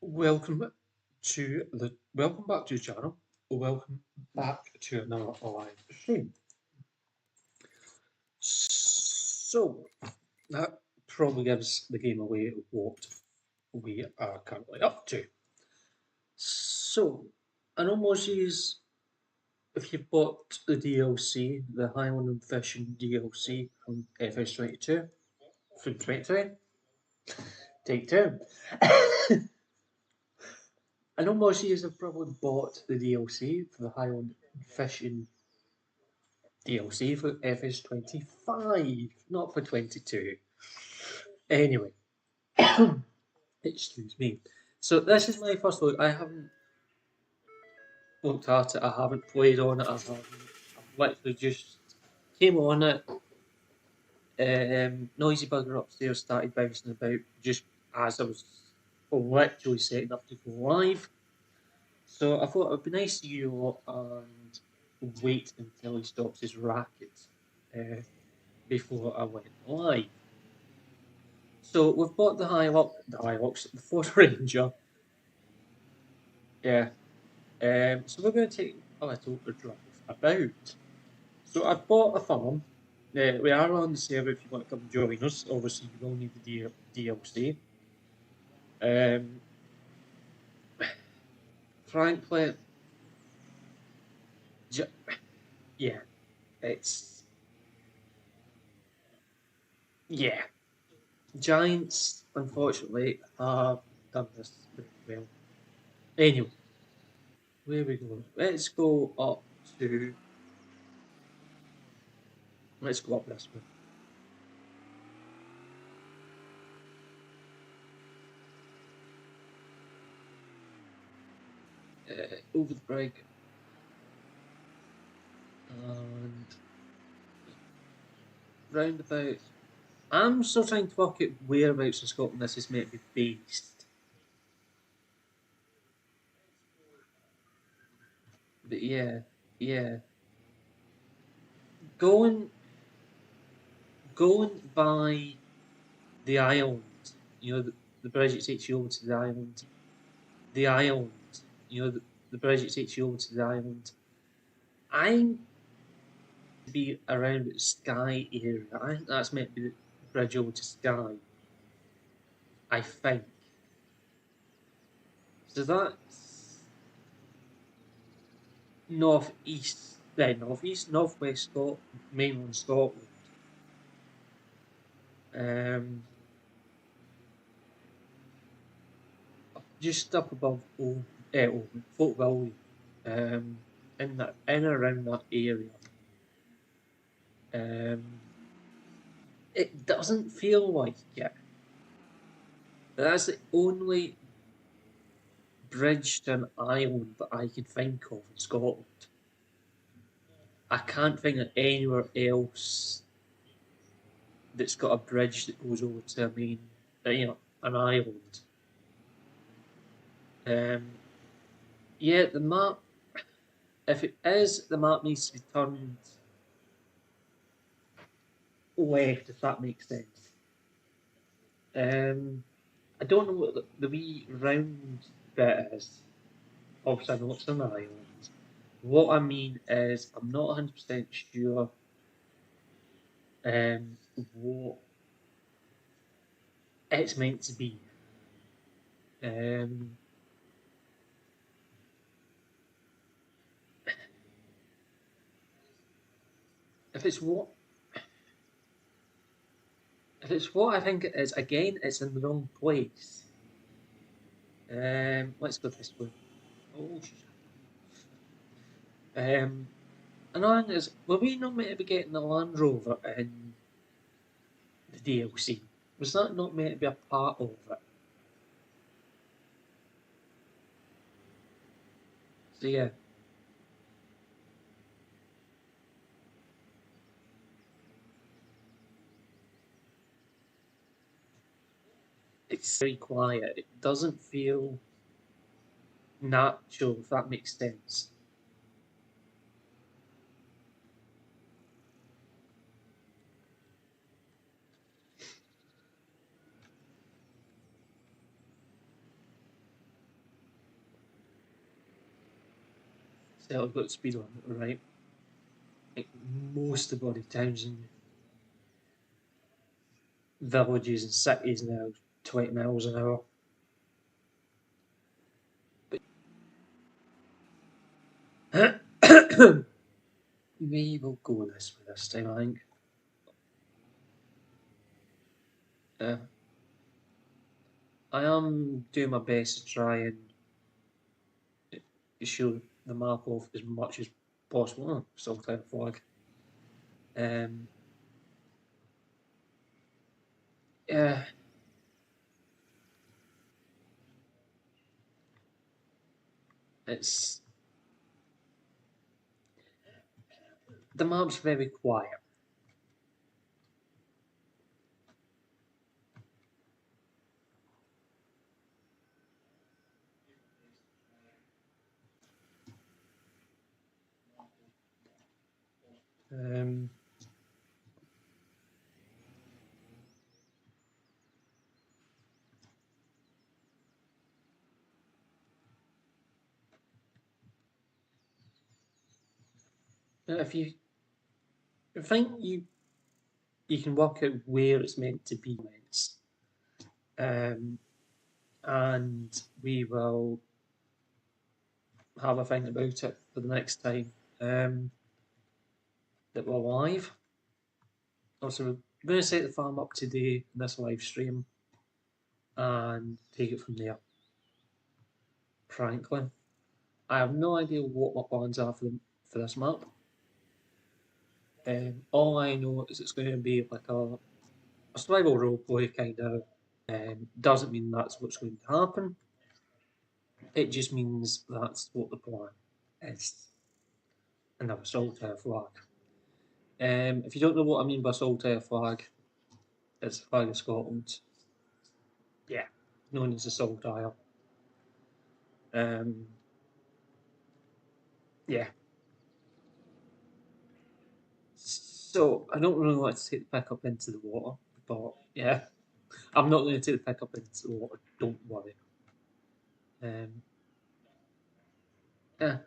Welcome back to the channel. Welcome back to another live stream. So that probably gives the game away what we are currently up to. So I know most of you, if you've bought the DLC, the Highland and Fishing DLC from Fs25 from 2020, take 2. I know most of you have probably bought the DLC for the Highland Fishing DLC for Fs25, not for 22. Anyway, excuse me. So this is my first look. I haven't looked at it. I haven't played on it. I've literally just came on it. Noisy bugger upstairs started bouncing about just as I was literally setting up to go live. So I thought it would be nice to you all and wait until he stops his racket before I went live. So we've bought the Hilux, the Ford Ranger. Yeah. So we're going to take a little drive about. So I've bought a farm. We are on the server if you want to come join us. Obviously, you will need the DLC. Frankly, yeah, it's yeah. Giants, unfortunately, have done this very well. Anyway, where we go? Let's go up to. Let's go up this way. Over the brig. And roundabout. I'm still trying to work out whereabouts in Scotland this is meant to be based. But yeah. Going by the island, the bridge that takes you over to the island. The island, the bridge that takes you over to the island. I'm to be around the Skye area. I think that's meant to be the bridge over to Skye. I think. So that's northwest Scotland, mainland Scotland. Just up above Fort William, in around that area. It doesn't feel like it. That's the only bridge to an island that I can think of in Scotland. I can't think of anywhere else that's got a bridge that goes over to an island. Yeah, the map. If it is, the map needs to be turned left, if that makes sense. I don't know what the wee round bit is. Obviously, I know it's an island. What I mean is, I'm not 100% sure what it's meant to be. If it's what I think it is, again, it's in the wrong place. Let's go this way. Oh, another thing is, were we not meant to be getting the Land Rover in the DLC? Was that not meant to be a part of it? So yeah. It's very quiet. It doesn't feel natural, if that makes sense. So I've got speed limit, right? Like most of the bloody towns and villages and cities now 20 miles an hour. But we will go this way this time, I think. I am doing my best to try and show the map off as much as possible. Oh, still without a flag. Yeah. It's the map's very quiet. If you think you can work out where it's meant to be, and we will have a think about it for the next time that we're live. Also, we're going to set the farm up today in this live stream and take it from there. Frankly, I have no idea what my plans are for this map. All I know is it's going to be like a survival roleplay kind of. Doesn't mean that's what's going to happen. It just means that's what the plan is. Another solitaire flag. If you don't know what I mean by solitaire flag, it's the flag of Scotland. Yeah, known as a solitaire. Yeah. So I don't really want to take the pick up into the water, but yeah, I'm not going to take the pick up into the water. Don't worry. Yeah.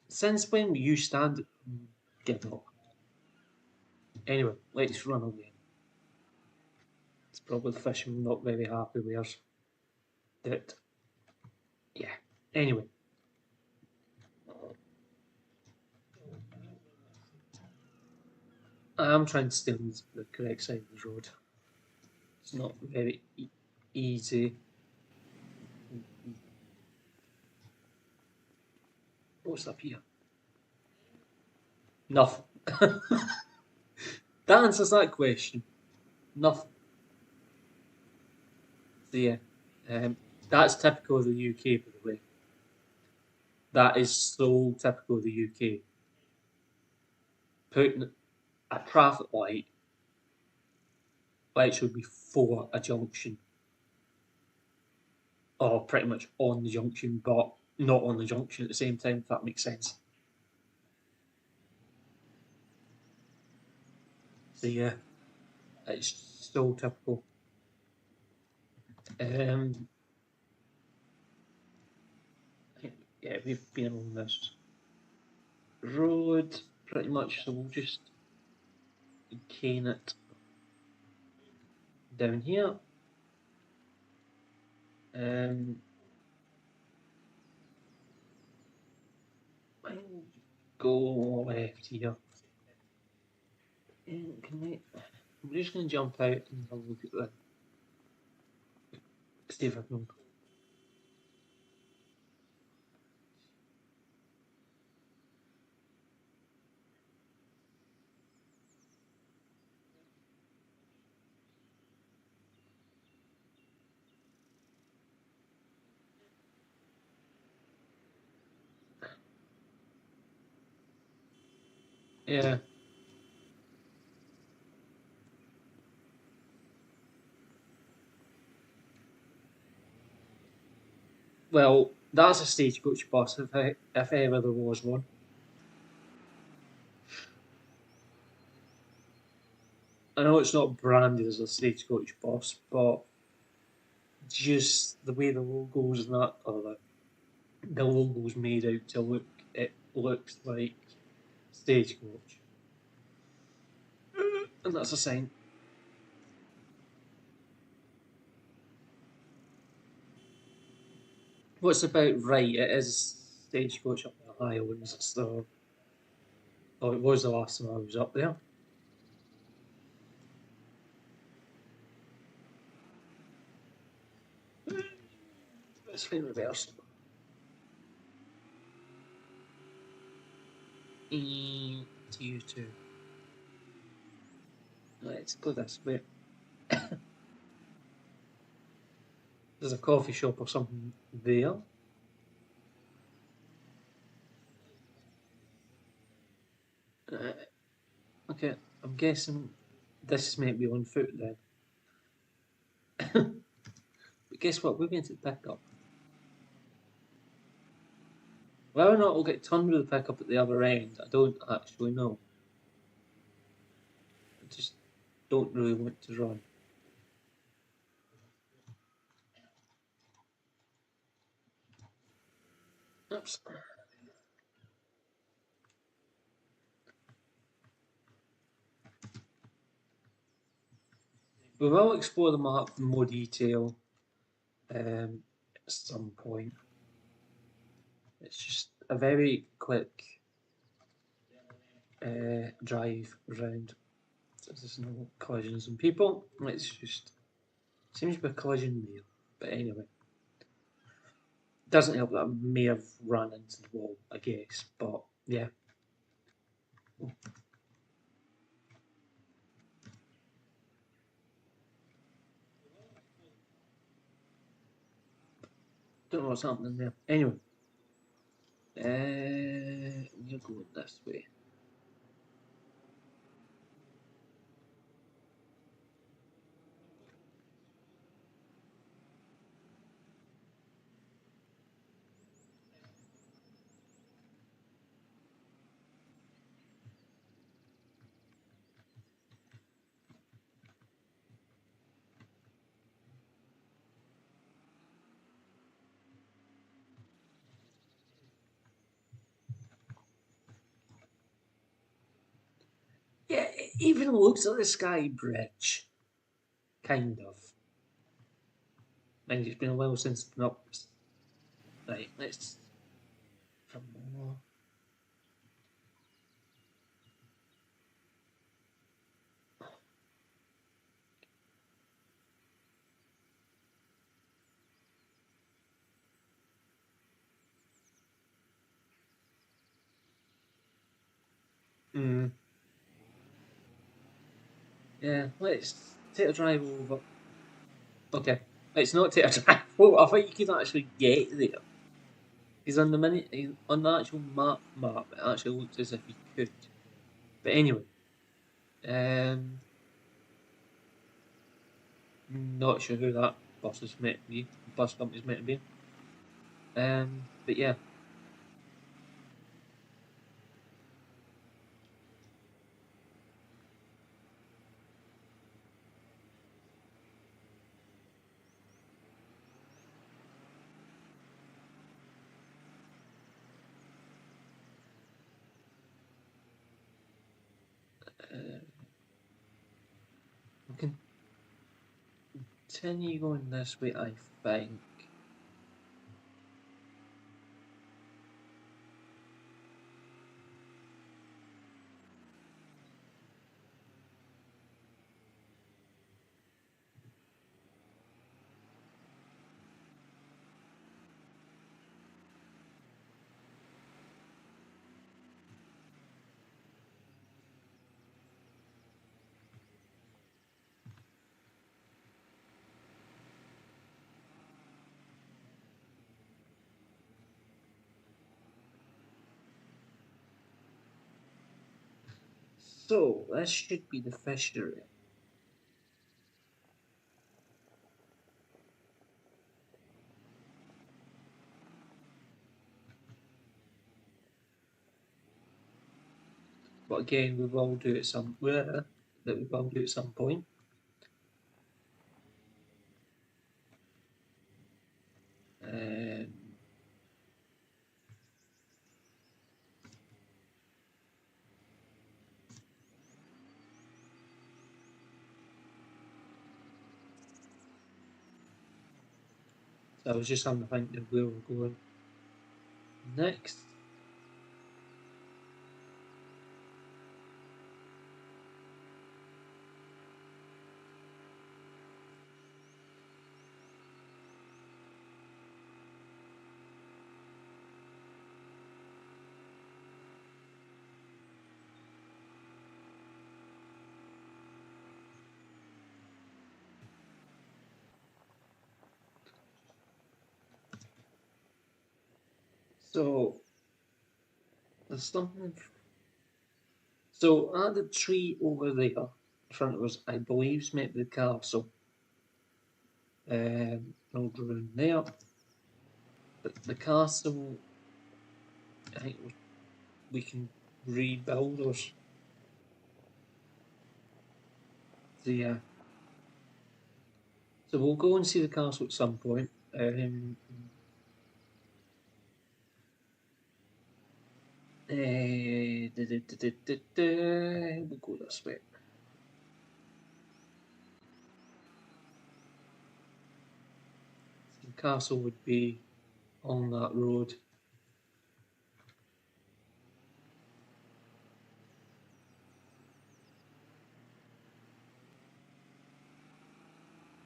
Since when you stand, get up. Anyway, let's run away. It's probably the fish I'm not very happy with. That, yeah. Anyway. I am trying to stay on the correct side of the road. It's not very easy. What's up here? Nothing. That answers that question. Nothing. So yeah, that's typical of the UK, by the way. That is so typical of the UK. Putting a traffic light should be before a junction, or pretty much on the junction, but not on the junction at the same time, if that makes sense. So yeah, it's so typical. Yeah, we've been on this road pretty much, so we'll just cane it down here. I'll go left here. I'm just going to jump out and have a look at the. See if I can. Yeah. Well, that's a stagecoach bus if ever there was one. I know it's not branded as a stagecoach bus, but just the way the logos and that, or the logo's made out to look, it looks like Stagecoach. And that's a sign. What's about right? It is Stagecoach up in the Highlands. So, oh, it was the last time I was up there. Let's find reverse. To you too. Let's go this way. There's a coffee shop or something there. Okay, I'm guessing this might be on foot then. But guess what? We're going to pick up. Whether or not we'll get turned with the pickup at the other end, I don't actually know. I just don't really want to run. Oops. We will explore the map in more detail at some point. It's just a very quick drive around. There's no collisions and people. It's just seems to be a collision there. But anyway, doesn't help that I may have run into the wall, I guess. But yeah. Don't know what's happening there. Anyway, we're going this way. Yeah, it even looks like the Sky Bridge. Kind of. Mind it's been a while since I've been up. Right, let's. From more. Yeah, let's take a drive over. Okay, let's not take a drive over. I think you can actually get there. He's on on the actual map. It actually looks as if you could. But anyway, not sure who that bus company's meant to be. But yeah. We can continue going this way, I think. So, this should be the fishery. But again, we will do it somewhere. That we will do at some point. So I was just having to think of where we're going next. So there's something. So at the tree over there in front of us, I believe is meant to be the castle. I'll go around there. The castle, I think we can rebuild or so yeah. So we'll go and see the castle at some point. We'll go this way. The castle would be on that road.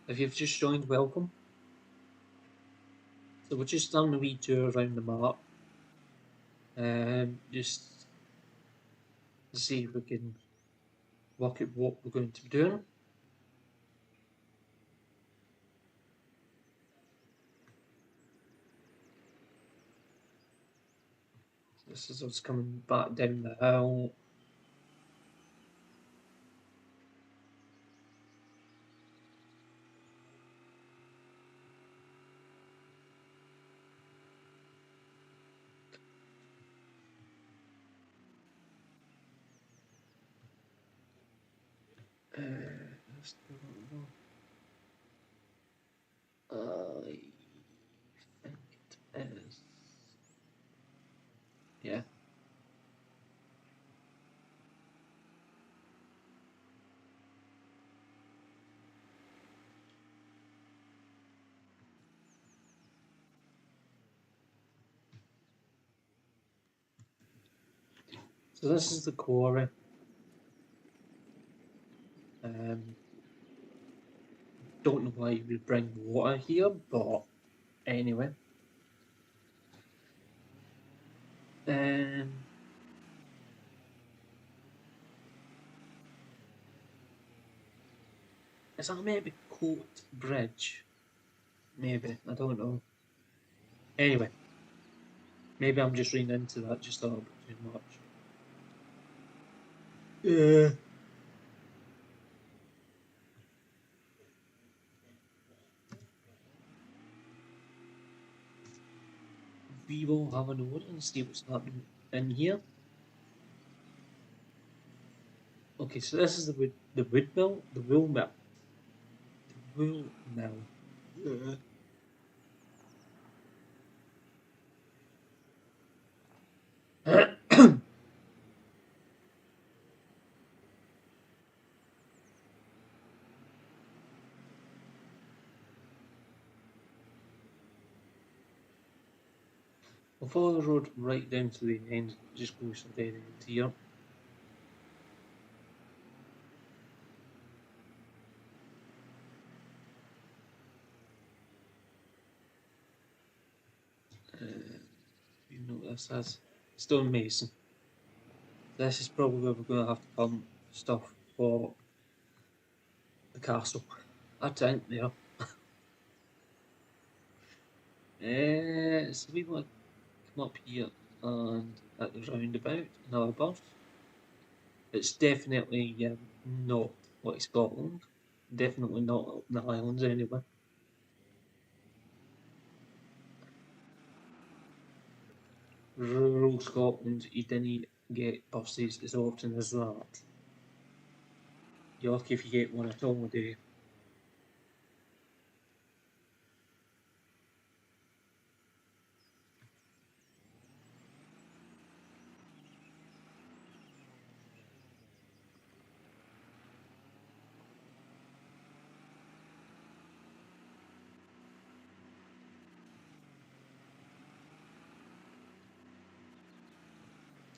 If you've just joined, welcome. So we're just done a wee tour around the map. Just to see if we can work out what we're going to be doing. This is us coming back down the hill. I think it is. Yeah. So this is the quarry. Don't know why you would bring water here, but anyway. Is that maybe Coat Bridge? Maybe, I don't know. Anyway, maybe I'm just reading into that just a little bit too much. Yeah. We will have an order and see what's happening in here. Okay, so this is the wood mill, the wool mill. The wool mill. Yeah. We'll follow the road right down to the end, just goes to the end here. You know what this is? Stonemason. This is probably where we're going to have to pump stuff for the castle. A tent there. So we want to come up here and at the roundabout, another bus. It's definitely not like Scotland. Definitely not up in the Highlands anyway. Rural Scotland, you didn't get buses as often as that. You're lucky if you get one at all a day.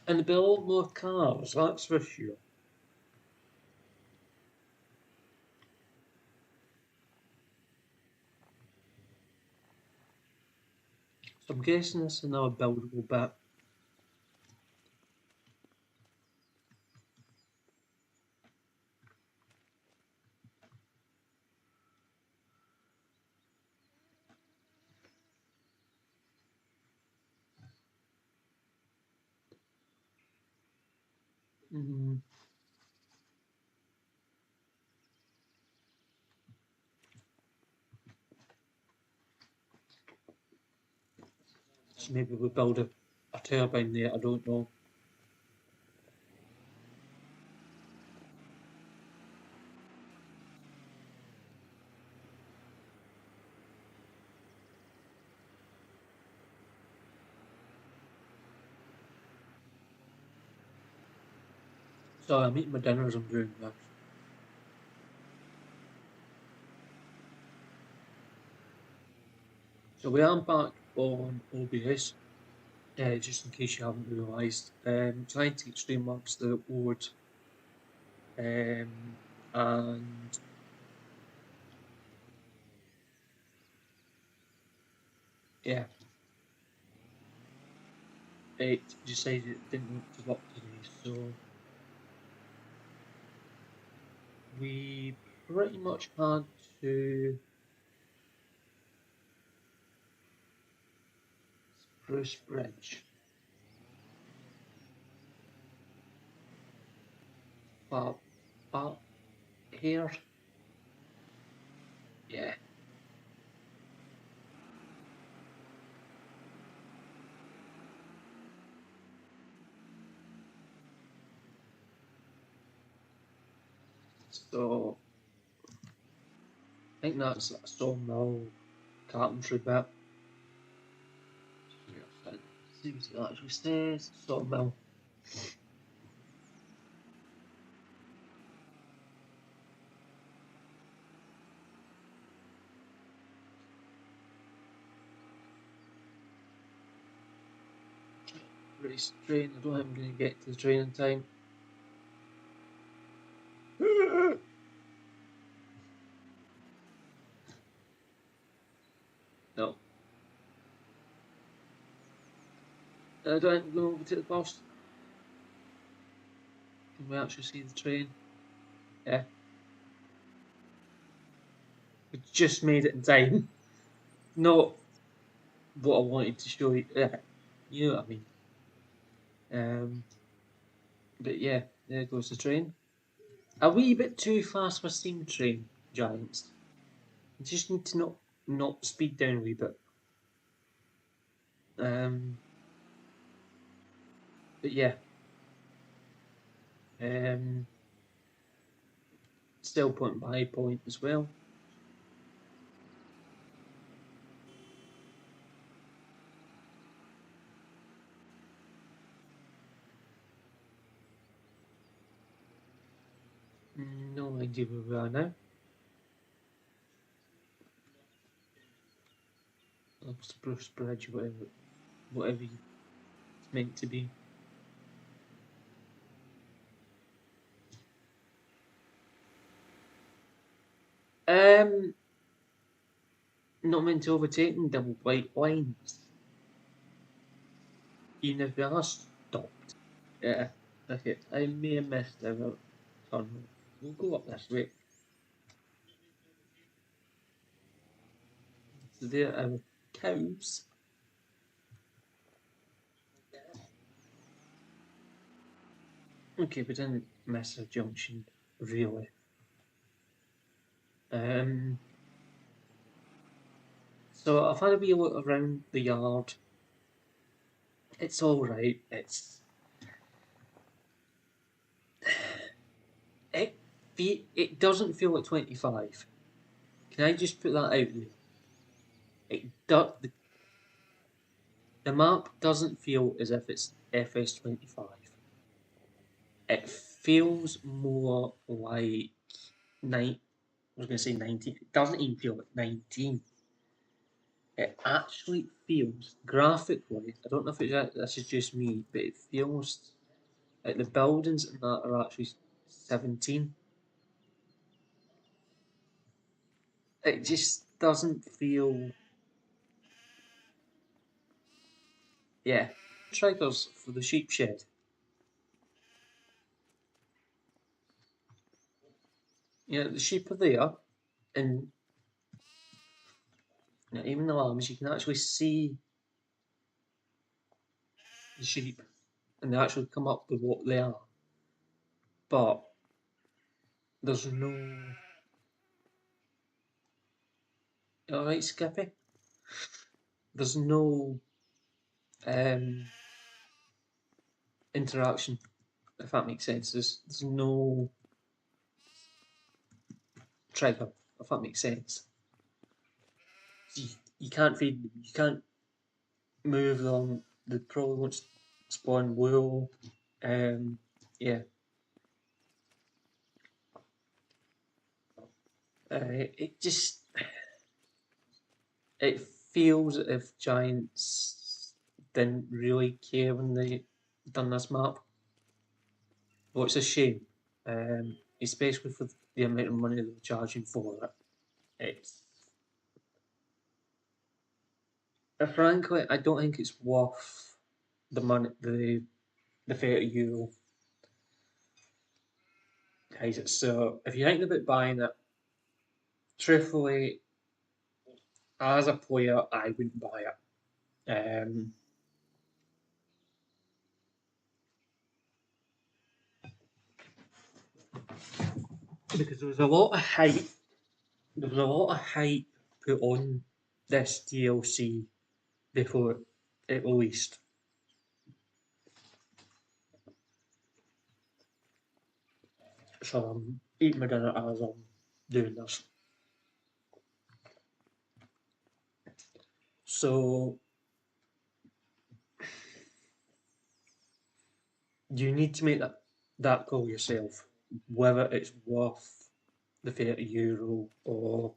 And there'll be a lot more cars, that's for sure. So I'm guessing this is another buildable bit. So maybe we build a turbine there, I don't know. So I'm eating my dinner as I'm doing this. So we are back on OBS, just in case you haven't realised. Trying to take Streamlabs the board, and yeah, it decided it didn't want to work today, so we pretty much had to Spruce Bridge. But here, yeah. So I think that's a sawmill carpentry bit. See what it actually says. Sawmill. Race train. I don't think I'm going to get to the train in time. No. I don't think I'm going to take the bus. Can we actually see the train? Yeah. We just made it in time. Not what I wanted to show you. Yeah. You know what I mean. But yeah, there goes the train. A wee bit too fast for steam train giants. You just need to not speed down a wee bit. But yeah. Still point by point as well. No idea where we are now. Spruce Bridge, whatever it's meant to be. Not meant to overtake in double white lines. Even if we are stopped. Yeah, okay. I may have missed out on. We'll go up this way. So there are our cows. Okay, we didn't miss a junction, really. So I've had a wee look around the yard. It's alright. It doesn't feel like 25. Can I just put that out there? The map doesn't feel as if it's Fs25. It feels more like I was going to say 19. It doesn't even feel like 19. It actually feels graphically. I don't know if this is just me, but it feels Like the buildings and that are actually 17. It just doesn't feel. Yeah. Triggers for the sheep shed. You know, the sheep are there, and you know, even the lambs, you can actually see the sheep, and they actually come up with what they are. But there's no. Alright, Skippy? There's no interaction, if that makes sense. There's no trigger, if that makes sense. You can't feed them, you can't move them, they probably won't spawn wool. Yeah. It just. It feels as if Giants didn't really care when they done this map. Well, it's a shame, especially for the amount of money they were charging for it. It's frankly, I don't think it's worth the money, the €30. Guys, so if you're thinking about buying it, truthfully, as a player, I wouldn't buy it. Because there was a lot of hype. There was a lot of hype put on this DLC before it released. So I'm eating my dinner as I'm doing this. So you need to make that call yourself, whether it's worth the €30 or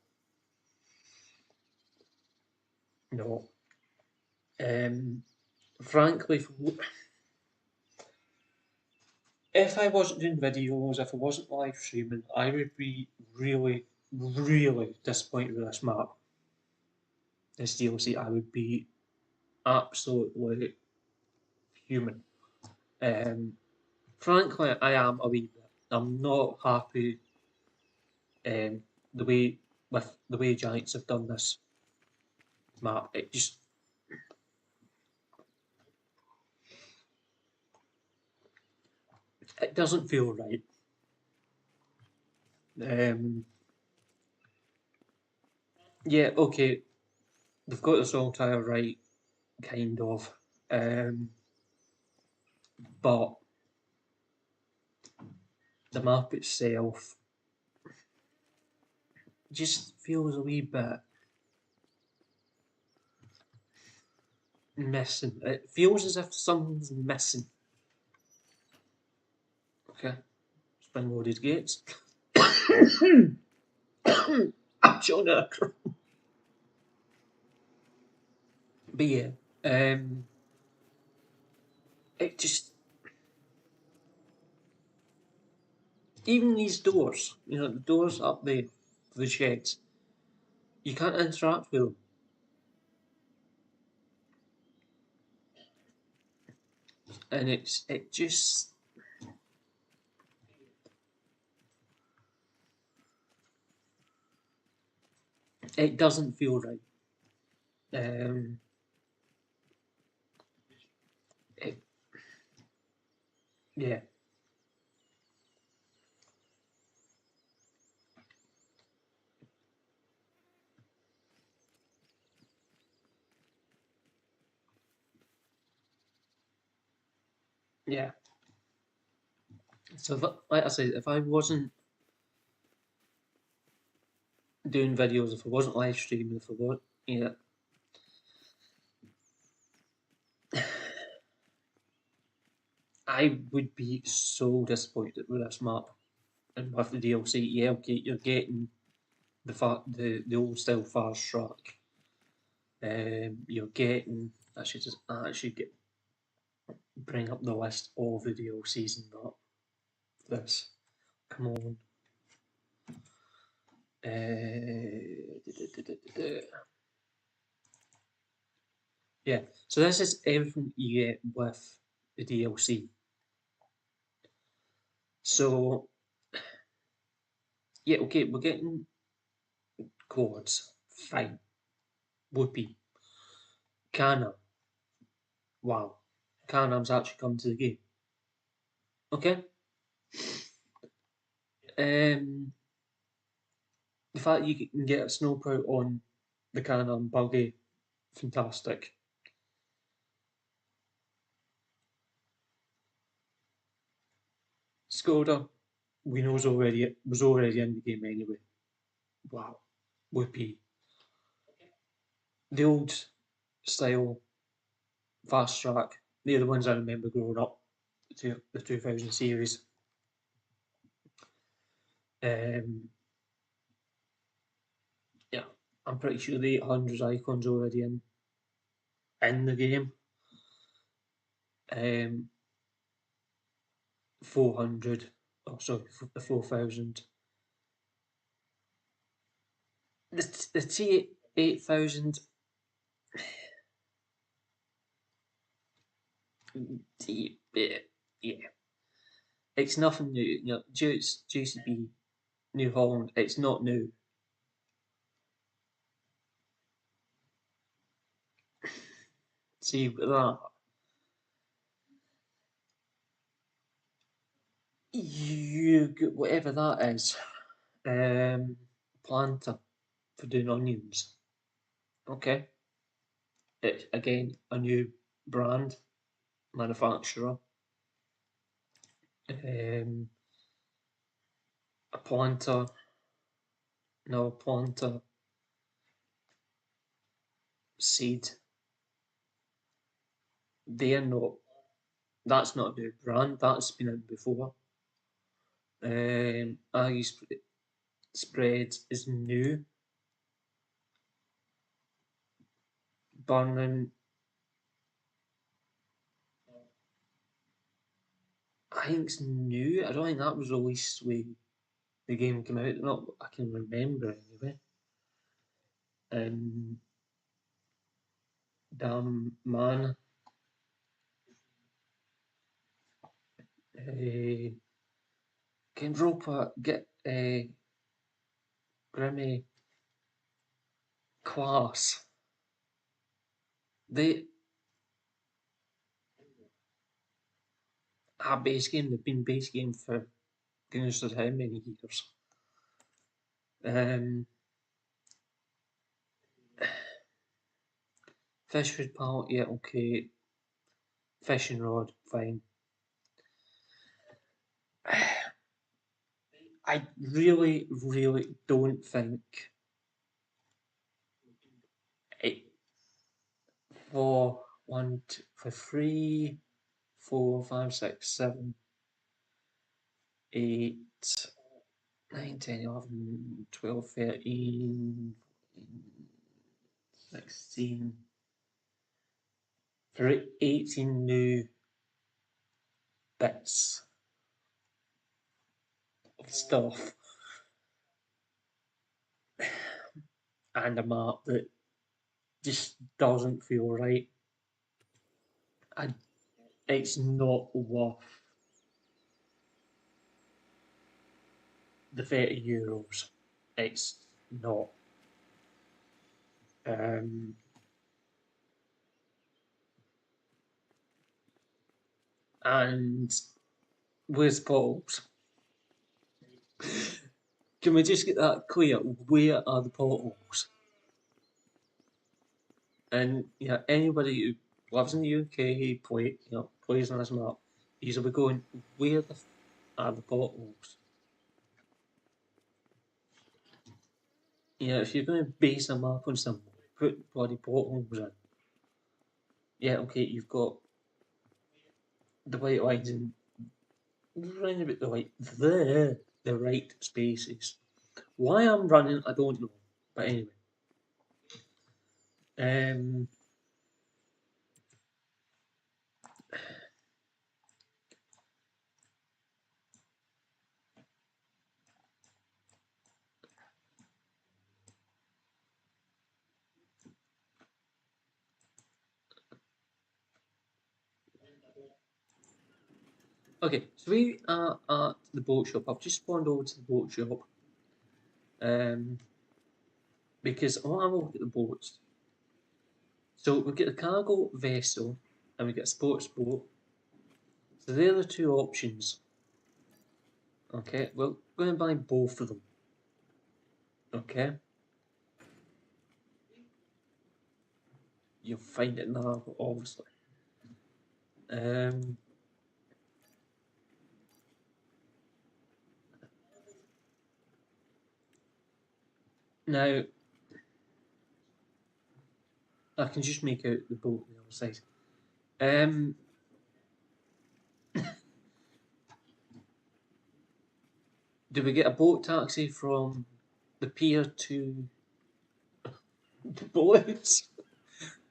not. Frankly, if I wasn't doing videos, if I wasn't live streaming, I would be really, really disappointed with this map. This DLC, I would be absolutely human. Frankly, I am a wee bit. I'm not happy the way with the way Giants have done this map. It just it doesn't feel right. Yeah, okay, they've got the song title right, kind of, but the map itself just feels a wee bit missing. It feels as if something's missing. Okay, spin loaded gates. I'm showing it. But yeah, it just even these doors, you know, the doors up there for the sheds, you can't interact with them. And it just it doesn't feel right. Um, it, yeah, yeah. So if, like I said, if I wasn't doing videos, if I wasn't live streaming, if I was, yeah, I would be so disappointed with this map and with the DLC. Yeah, okay, you're getting the old style fast track. You're getting. I should get. bring up the list of the DLCs and that. This. Come on. Yeah, so this is everything you get with the DLC. So, yeah, okay, we're getting chords. Fine. Whoopee. Kana. Wow. Kanam's actually come to the game. Okay? The fact you can get a snowplow on the Canam buggy, fantastic. Skoda, we know was already in the game anyway. Wow. Whoopee. The old style fast track, they're the ones I remember growing up, the 2000 series. Yeah, I'm pretty sure the 800 icon's already in the game. 400, oh sorry, the 4000. The T8000, yeah, it's nothing new. You know, JCB, New Holland, it's not new. See that. You get whatever that is. Planter for doing onions. Okay. It's again a new brand, manufacturer. A planter. No, planter seed. They're not. That's not a new brand. That's been in before. Aggie spread is new. Burning. I think it's new. I don't think that was released when the game came out. Not I can remember anyway. Damn man. Can Roper get a Grimmy class? They a base game. They've been base game for goodness knows how many years. Fish food palette, yeah, okay. Fishing rod, fine. I really, really don't think it for 3, 4, 5, 6, 7, 8, 9, 10, 11, 12, 13, 16, for 18 new bits of stuff and a map that just doesn't feel right. It's not worth the €30. It's not. And where's Paul's? Can we just get that clear? Where are the portals? And yeah, anybody who lives in the UK, plays on this map, he's will be going, where are the portals? Yeah, if you're going to base a map on something, put bloody portals in. Yeah, okay, you've got the white lines in round about the right spaces. Why I'm running, I don't know. But anyway. Okay, so we are at the boat shop. I've just spawned over to the boat shop. Because I want to have a look at the boats. So we've got the cargo vessel and we've got a sports boat. So they're the two options. Okay, well, we're going to buy both of them. Okay. You'll find it now, obviously. Now, I can just make out the boat on the other side. Do we get a boat taxi from the pier to the boats?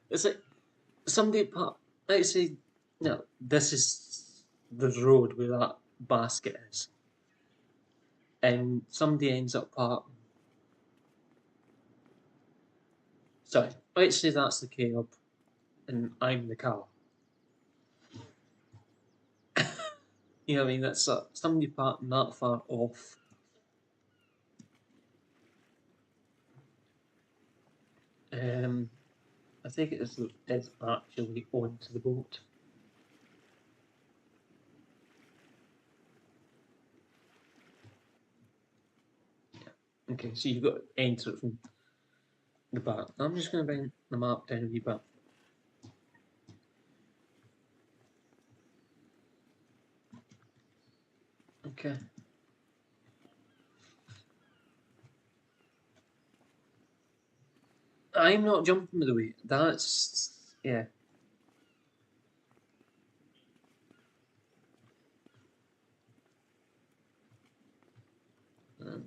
It's like somebody, let's say, no, this is the road where that basket is, and somebody ends up parking. Sorry, let's say that's the curb, and I'm the car. You know what I mean? That's somebody parking that far off. I think it is actually onto the boat. Yeah. Okay, so you've got to enter it from the back. I'm just going to bring the map down a wee bit. Okay. I'm not jumping, by the way. That's, yeah. Yeah.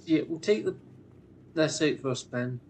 Yeah, we'll take this out for a spin.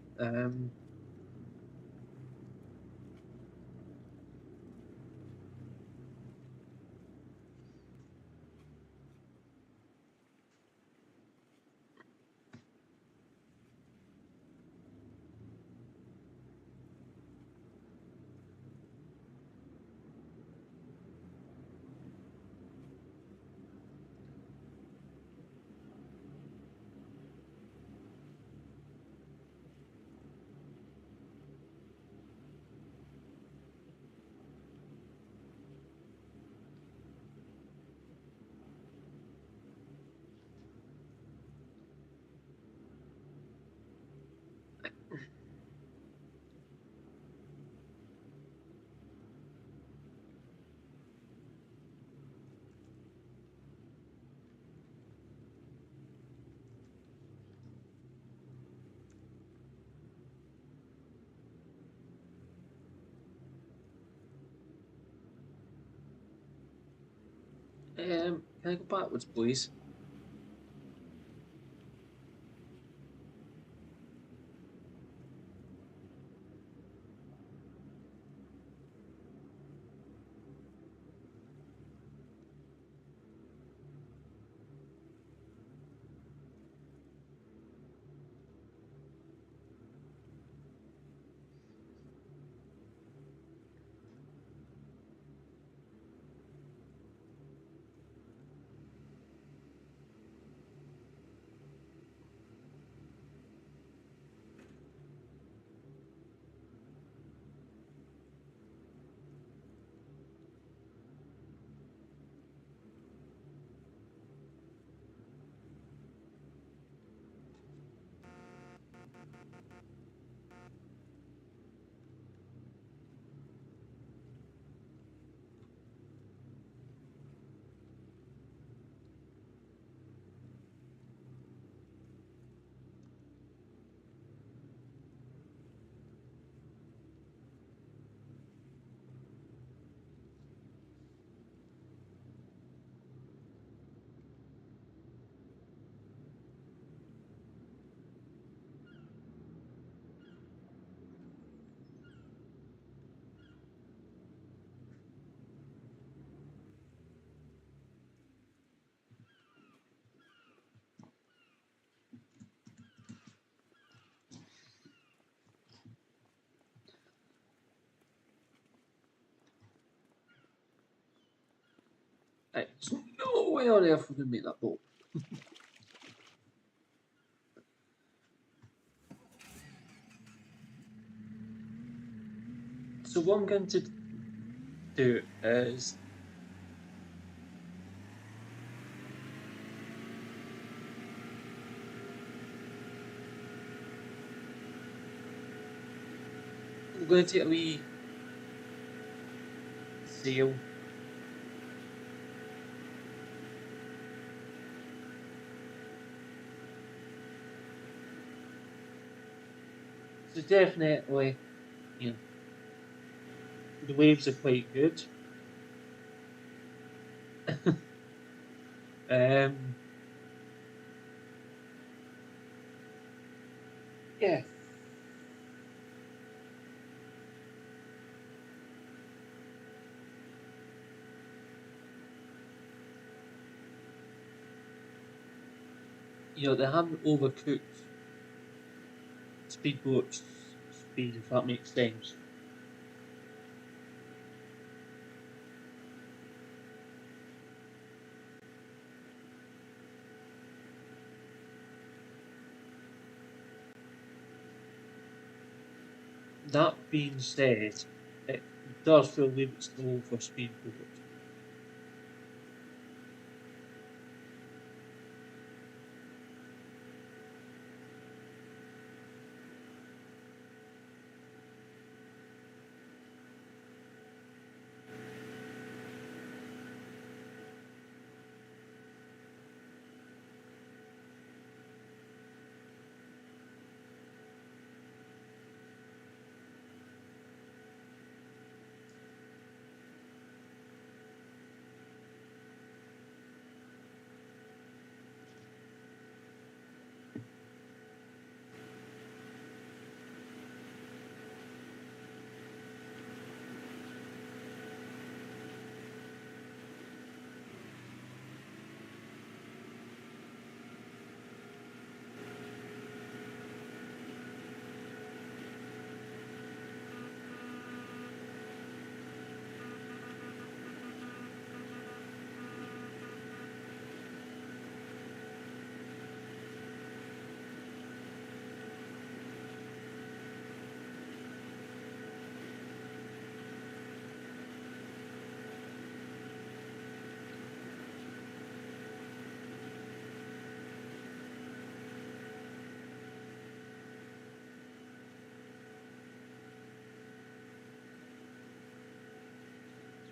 Can I go backwards, please? There's no way on earth we're going to make that boat. So what I'm going to do is I'm going to take a wee sail. So definitely, you know, the waves are quite good. Yeah. You know, they haven't overcooked speedboat's speed, if that makes sense. That being said, it does feel a little bit slow for speedboat.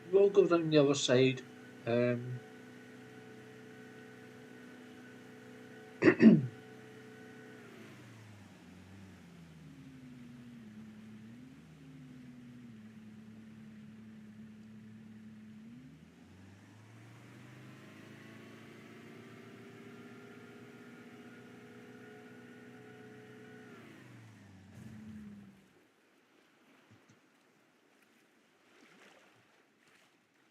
We'll go down the other side.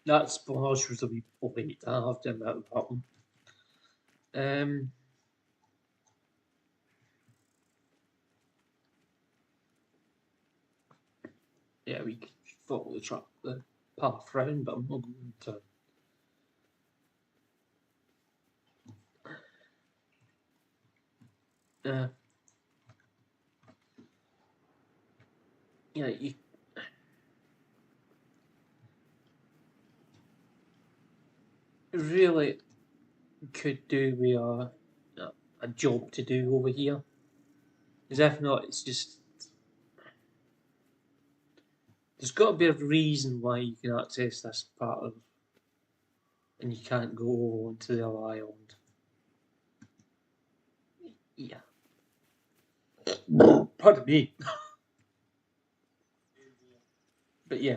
That splash was a wee late, I have to admit that one. Yeah, we could follow the path round, but I'm not going to. Yeah, you really could do with a job to do over here. Because if not, it's just. There's got to be a reason why you can access this part of. And you can't go onto the other island. Yeah. Pardon me. But yeah.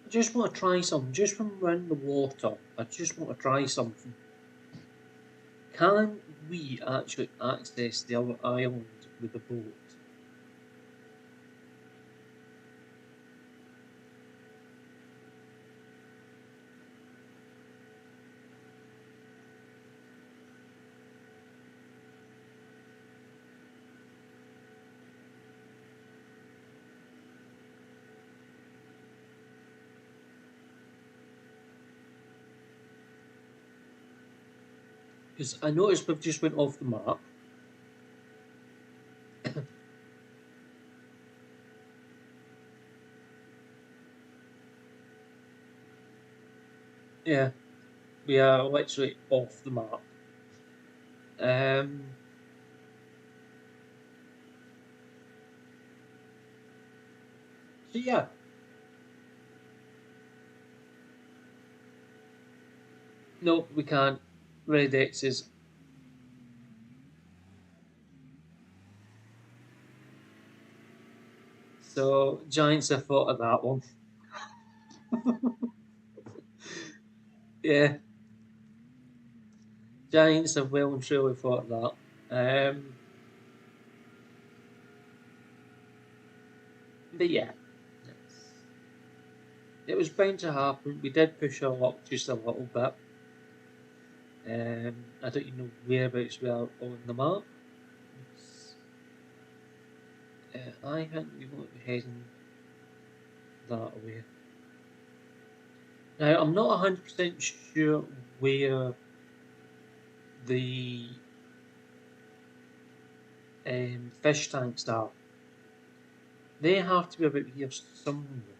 I just want to try something. Just from around the water, I just want to try something. Can we actually access the other island with a boat? Because I noticed we've just went off the map. Yeah, we are literally off the map. So yeah. No, we can't. Red X's. So Giants have thought of that one. Yeah. Giants have well and truly thought of that. But yeah. It was bound to happen. We did push our luck just a little bit. I don't even know whereabouts we are on the map. I think we want to be heading that way. Now, I'm not 100% sure where the fish tanks are. They have to be about here somewhere.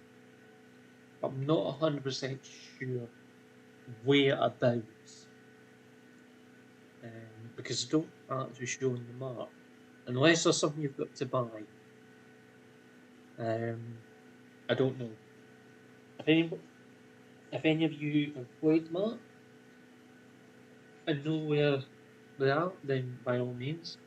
I'm not 100% sure whereabouts. Because they don't actually show on the map. Unless there's something you've got to buy. I don't know. If any of you have played map and know where they are, then by all means.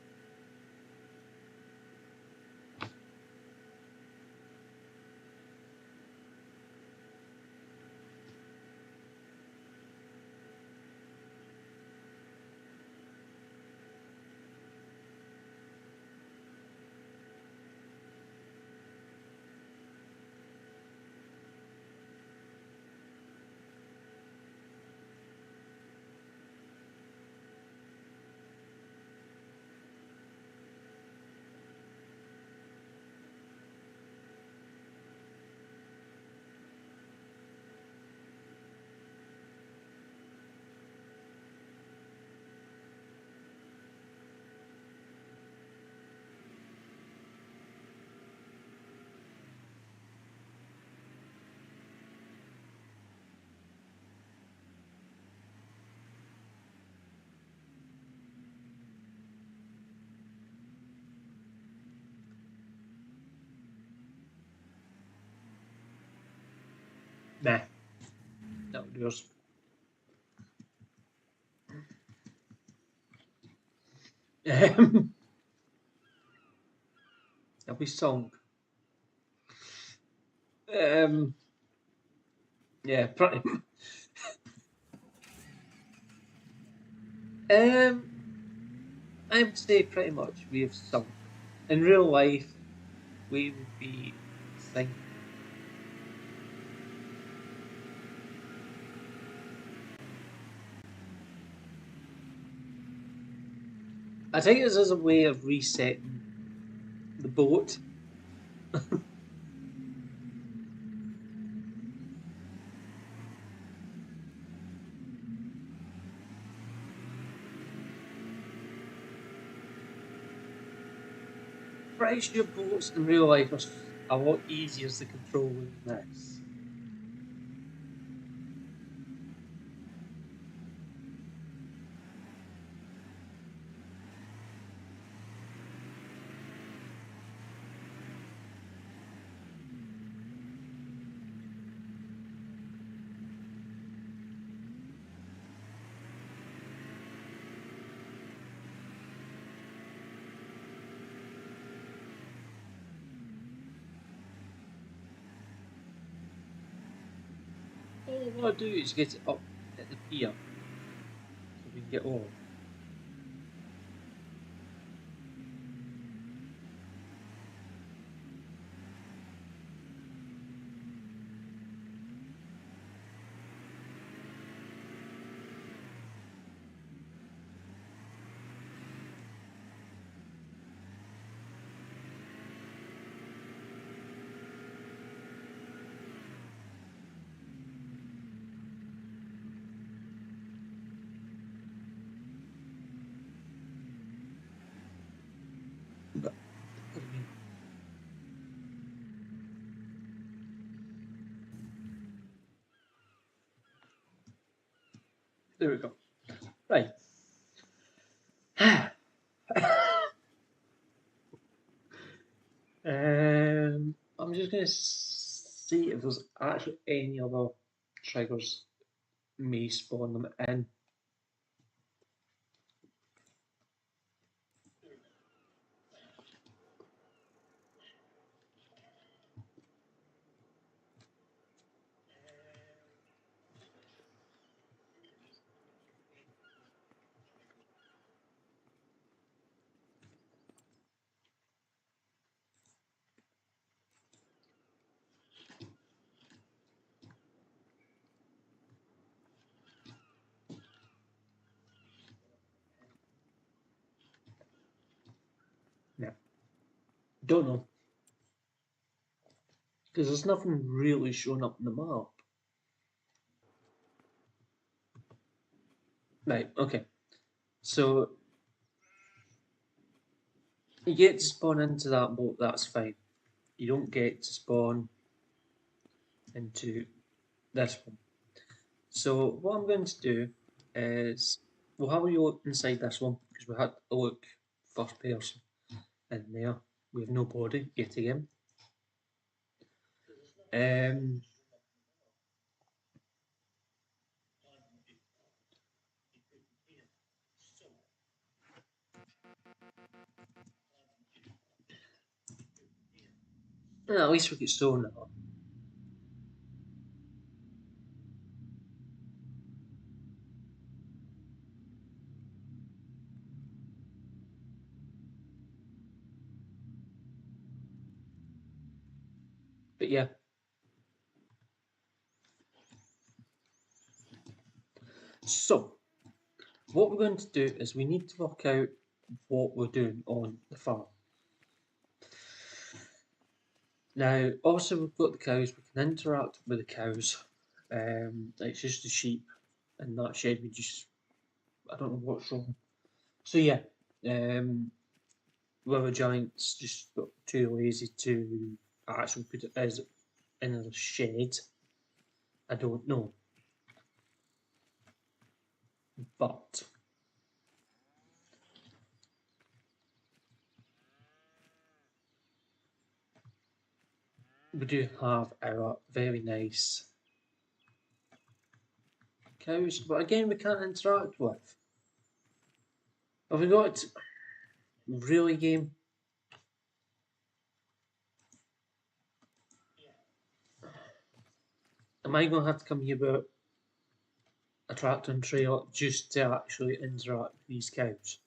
Nah, that'll do us. Have we sunk? Yeah, pretty. I would say pretty much we have sunk. In real life, we would be sinking. I think this is a way of resetting the boat. Pretty sure boats in real life are a lot easier to control than this. all I want to do is get it up at the pier so we can get over. But what do you mean? There we go. Right. I'm just going to see if there's actually any other triggers may spawn them in. No, don't know. Because there's nothing really showing up on the map. Right, okay. So you get to spawn into that boat, that's fine. You don't get to spawn into this one. So what I'm going to do is we'll have a look inside this one because we had a look first person in there. We have no body yet again. At least we get stone now. But yeah. So what we're going to do is we need to work out what we're doing on the farm. Now, also we've got the cows, we can interact with the cows. It's just the sheep in that shed, we just, I don't know what's wrong. So yeah, River Giants just got too lazy to actually put it as in a shed. I don't know. But we do have our very nice cows, but again we can't interact with. Have we got really game? Am I going to have to come here with a tractor and trailer just to actually interact with these cows?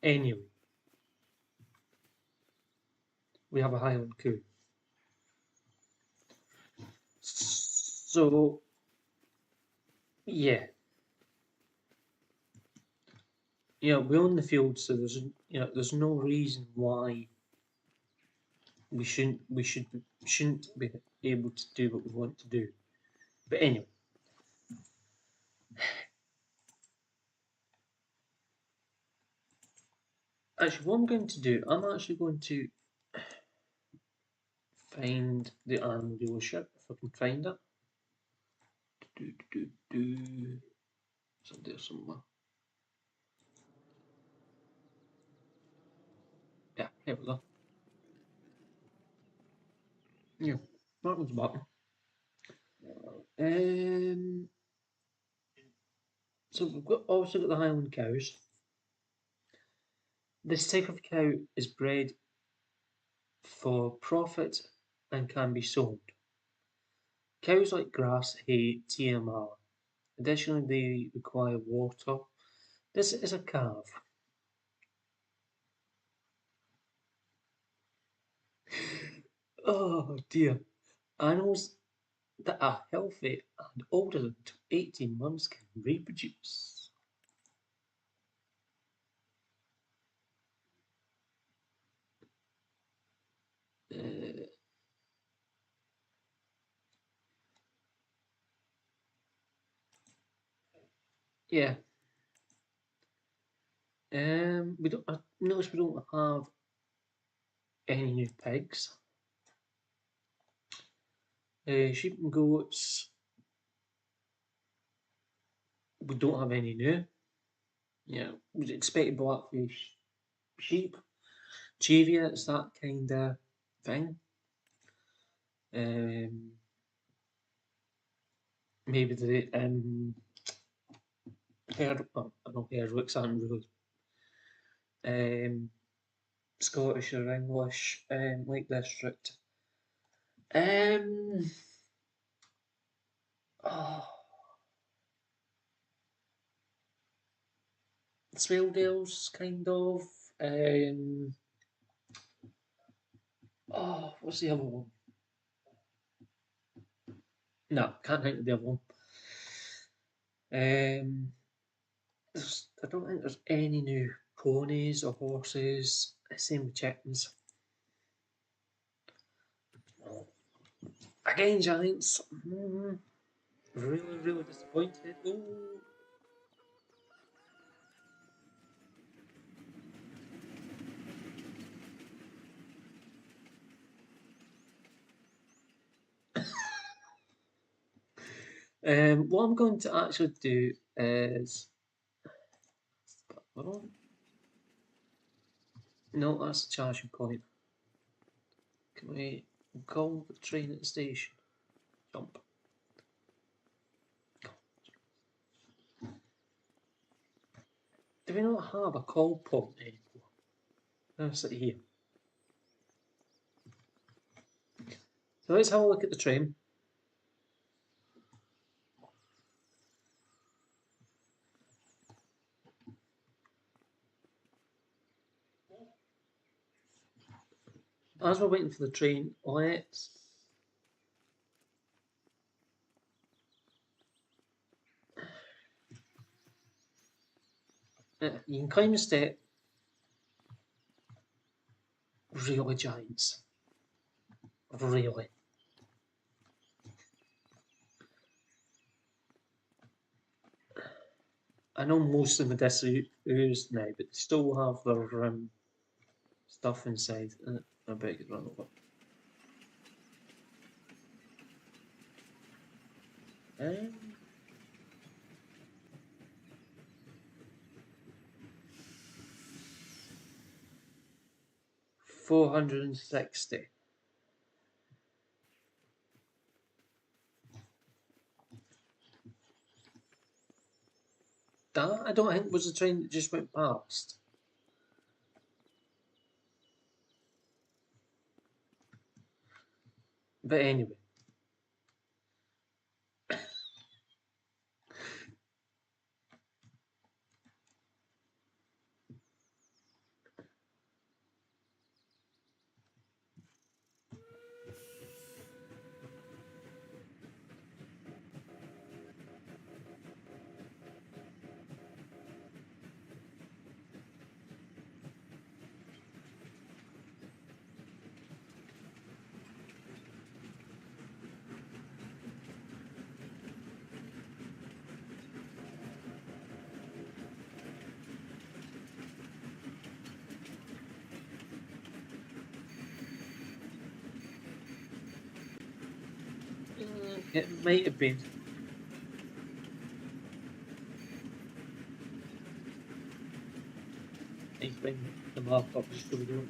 Anyway, we have a Highland cow. So, yeah. We own the field, so there's no reason why we shouldn't be able to do what we want to do. But anyway, actually, what I'm going to do, I'm actually going to find the animal dealership if I can find it. It's up there somewhere. Yeah, here we go. Yeah, that one's button. So we've also got the Highland cows. This type of cow is bred for profit and can be sold. Cows like grass, hay, TMR. Additionally, they require water. This is a calf. Oh dear. Animals that are healthy and older than 18 months can reproduce. Uh, yeah. We don't. I notice we don't have any new pigs. Sheep and goats. We don't have any new. Yeah, we'd expect blackfish, sheep, chariots, that kind of thing. Maybe the herd. Oh, I know herdwicks aren't really Scottish or English, Lake District. Oh, Swaledales, kind of. Oh, what's the other one? No, can't think of the other one. I don't think there's any new ponies or horses. Same with chickens. Again, Giants. Really, really disappointed. Ooh. What I'm going to actually do is. No, that's the charging point. Can we call the train at the station? Jump. Do we not have a call point anymore? Let's sit here. So let's have a look at the train. As we're waiting for the train, let's. You can climb the step. Really, Giants. Really. I know most of them are disused now, but they still have their stuff inside. I bet I could run over. 460. That I don't think was the train that just went past. But anyway. It might have been. He's been the markup just so we don't.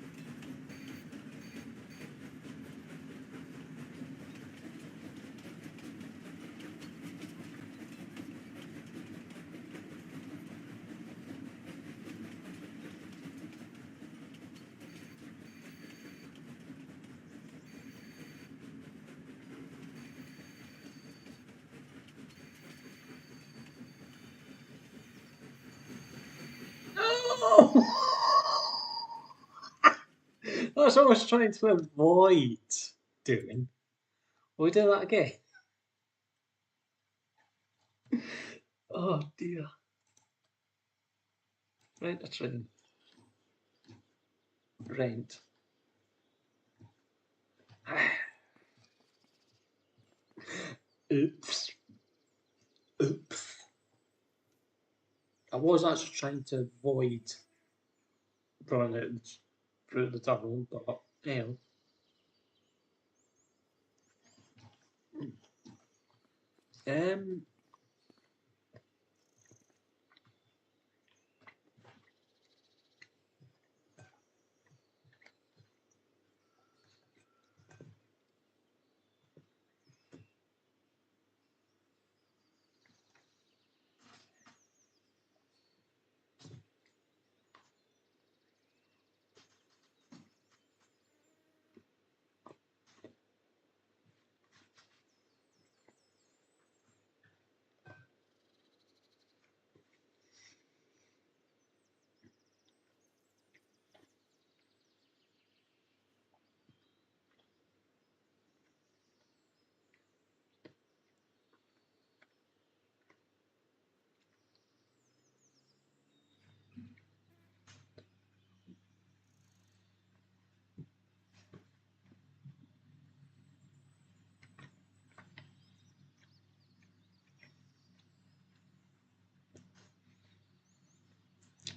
That's what I was trying to avoid doing. Will we do that again? Oh dear. Rent a train. Rent. Oops. Oops. I was actually trying to avoid drawing it through the tunnel, but you know.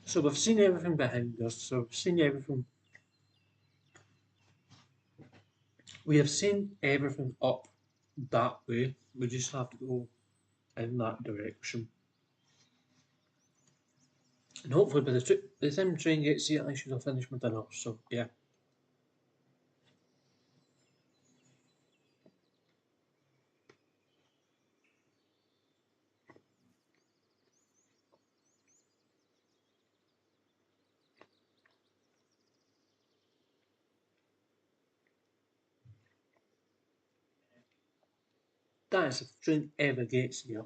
So we've seen everything behind us. So we've seen everything. We have seen everything up that way. We just have to go in that direction. And hopefully by the time the train gets here, I should have finished my dinner. So yeah. That is if the train ever gets here.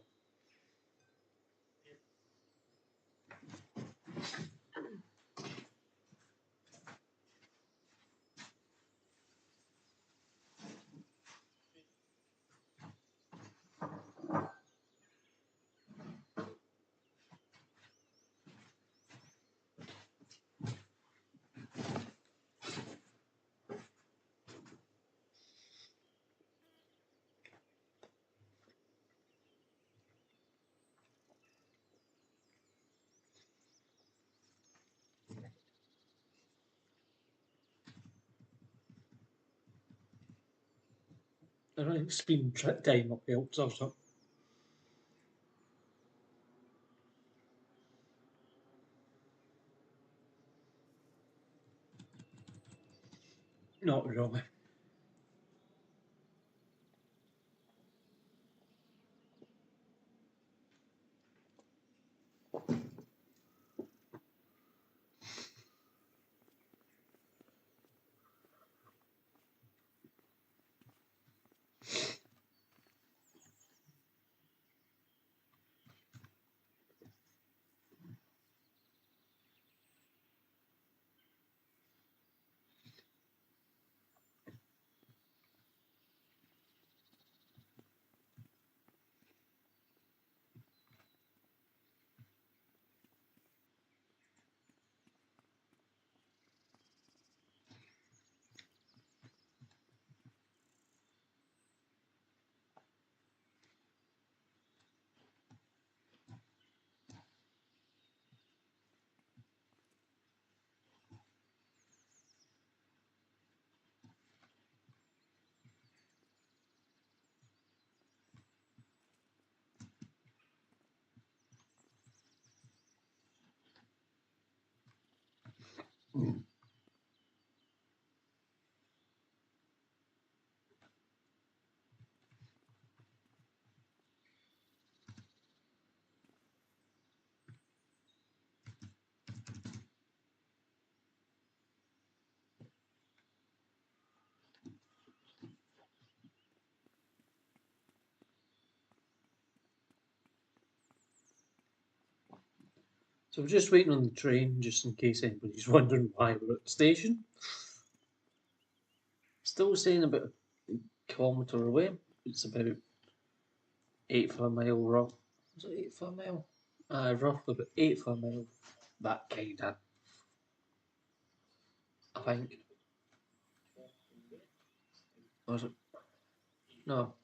I don't think speed time up helps also. Not really. So we're just waiting on the train, just in case anybody's wondering why we're at the station. Still saying about a kilometre away. It's about 8 for a mile, rough. Is it 8 for a mile? Roughly about 8 for a mile. That kinda, I think. Was it? No.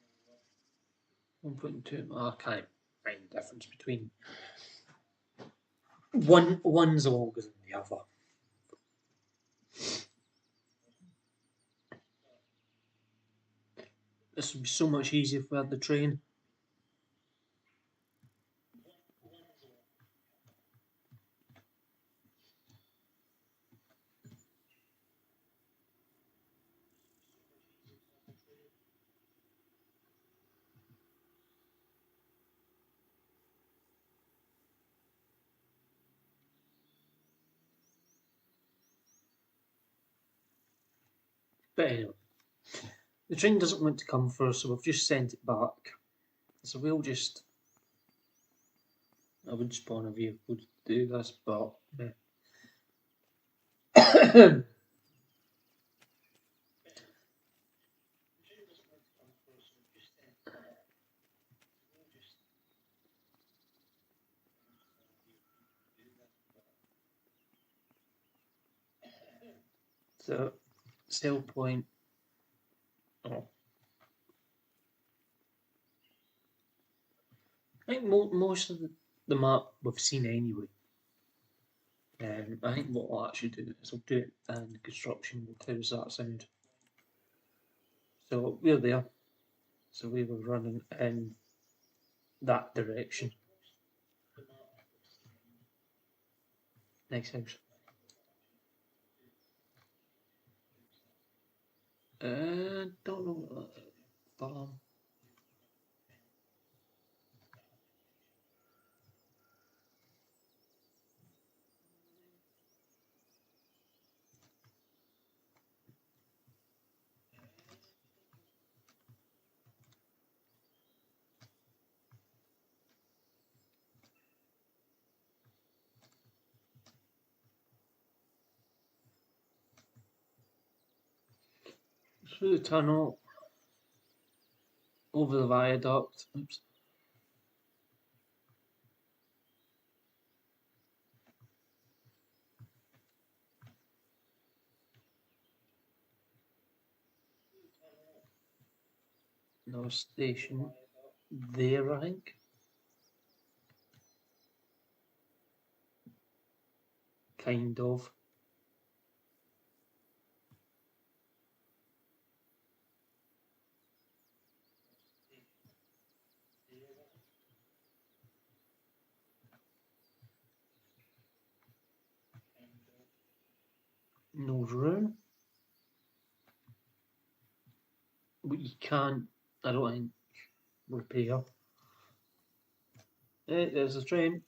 1.2. I can't find the difference between one's longer than the other. This would be so much easier if we had the train. But anyway, the train doesn't want to come for us, so we've just sent it back. So we'll just, I would spawn a vehicle to do this, but yeah. So, sell point. Oh. I think most of the map we've seen anyway. I think what we'll actually do is we'll do it in construction. How does that sound? So we're there. So we were running in that direction. Next house. Don't know. Farm. Through the tunnel. Over the viaduct. Oops. Another station there, I think. Kind of. No room. But you can't, I don't think, repair. There's a train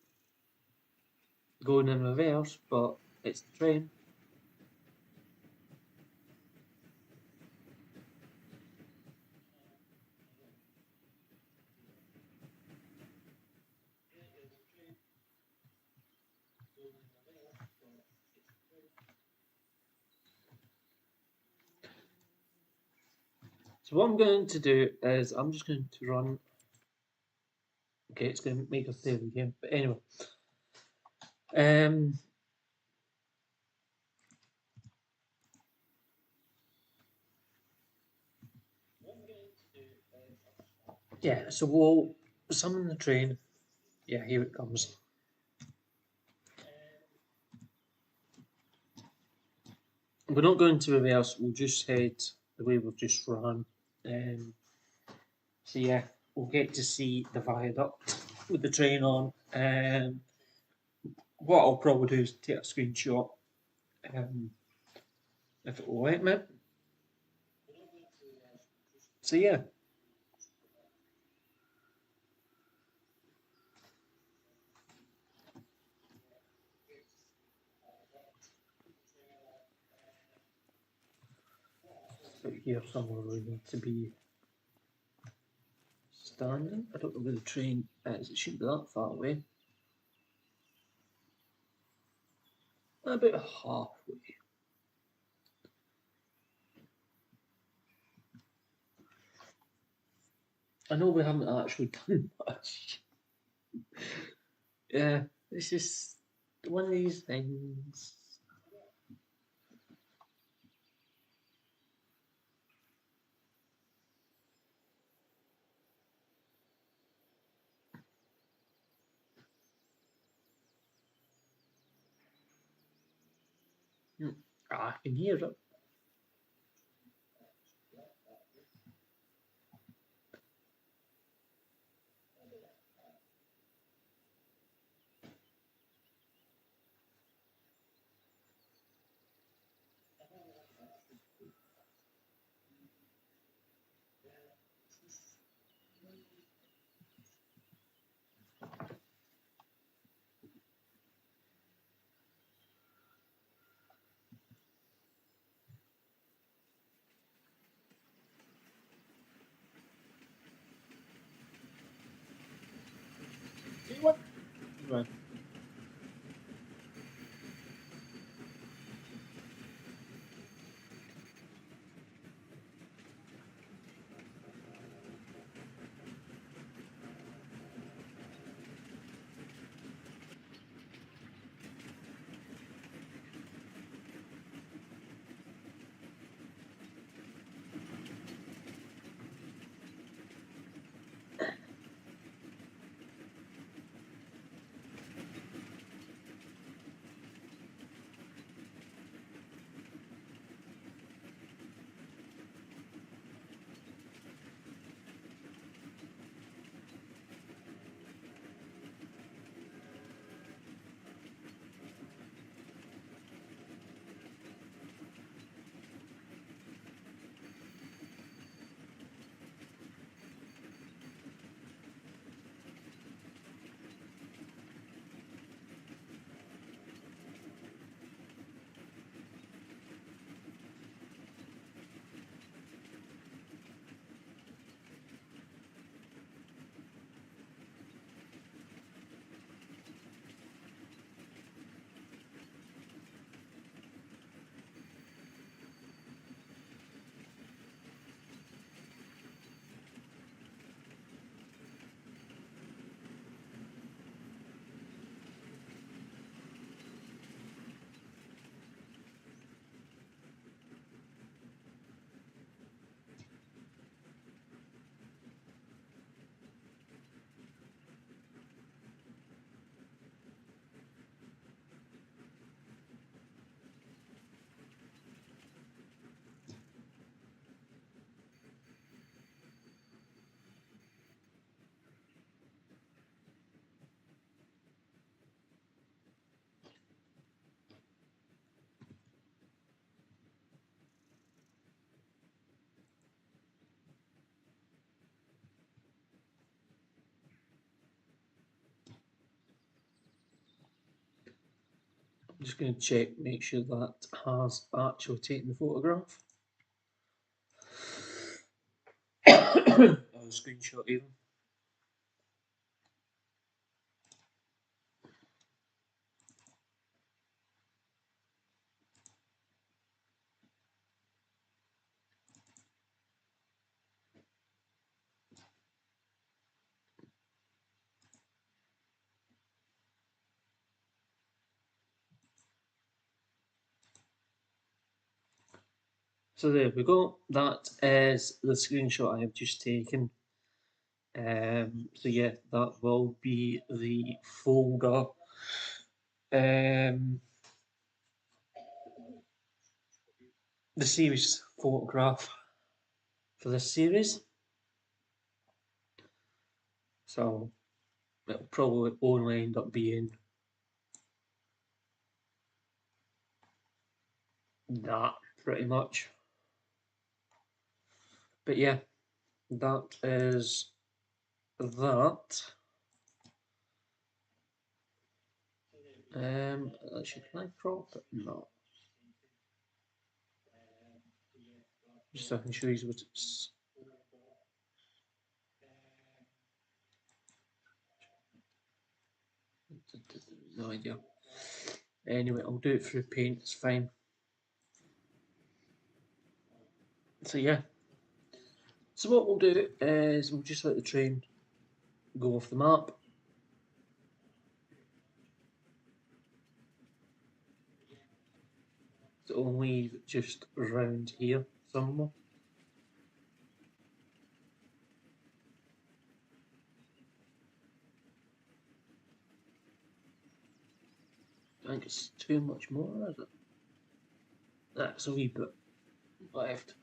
going in reverse, but it's the train. So what I'm going to do is I'm just going to run. Okay, it's going to make us save again. But anyway, yeah. So we'll summon the train. Yeah, here it comes. We're not going to reverse. We'll just head the way we've just run. So yeah, we'll get to see the viaduct with the train on. What I'll probably do is take a screenshot if it will let me. So yeah. So here somewhere we need to be standing. I don't know where the train is. It shouldn't be that far away. about halfway. I know we haven't actually done much. Yeah, it's just one of these things. I can hear it. See what? Right. I'm just going to check, make sure that has actually taken the photograph. I'll screenshot even. So there we go. That is the screenshot I have just taken. So yeah, that will be the folder. The series photograph for this series. So it'll probably only end up being that pretty much. But yeah, that is that. Actually, can I crop it? No. Just so I can show you what it's. No idea. Anyway, I'll do it through paint, it's fine. So yeah. So what we'll do is we'll just let the train go off the map. So it'll leave just around here somewhere. I think it's too much more, is it? That's a wee bit left.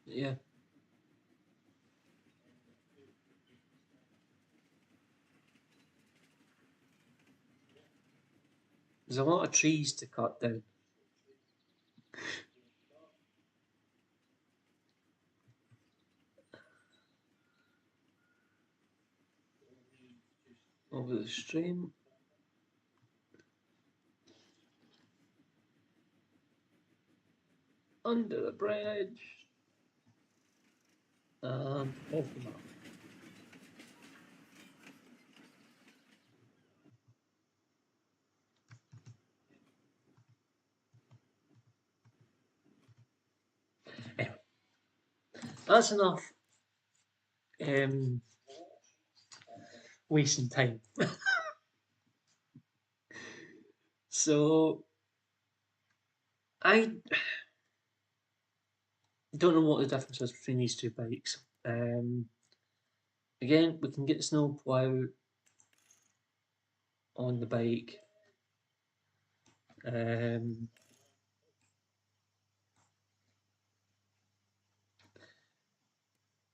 Yeah. There's a lot of trees to cut down. Over the stream. Under the bridge. And off the map. Anyway, that's enough wasting time. So I don't know what the difference is between these two bikes. Again, we can get the snow plough on the bike.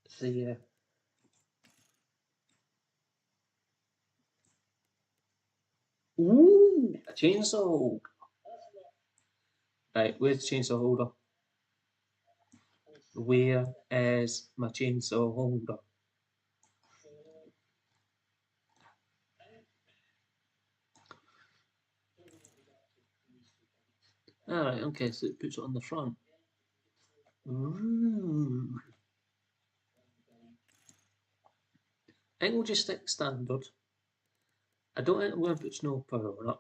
So yeah. Ooh, a chainsaw. Right, where's the chainsaw holder? Where is my chainsaw holder? Alright, okay, so it puts it on the front. Ooh. I think we'll just stick standard. I don't think I'm going to put snow power on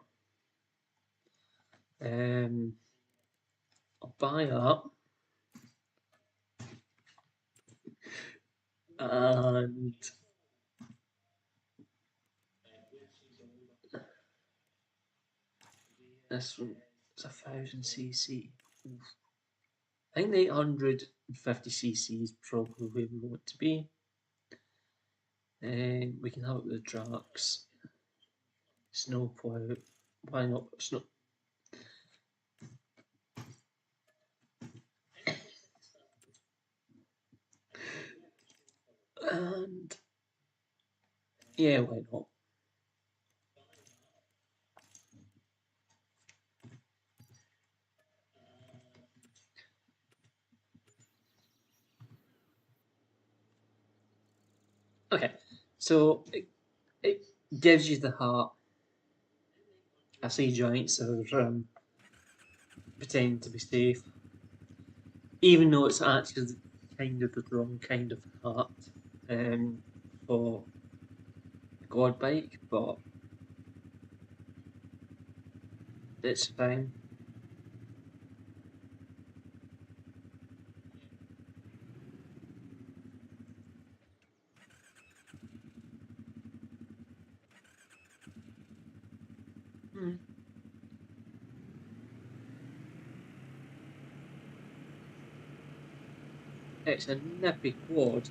it. I'll buy that. And this one is 1000cc. I think the 850cc is probably where we want to be. We can have it with the Drax. Snow plough. Why not snow? And yeah, why not? Okay, so it gives you the heart. I see giants are pretending to be safe, even though it's actually kind of the wrong kind of heart for God bike, but it's fine. It's a nippy quad.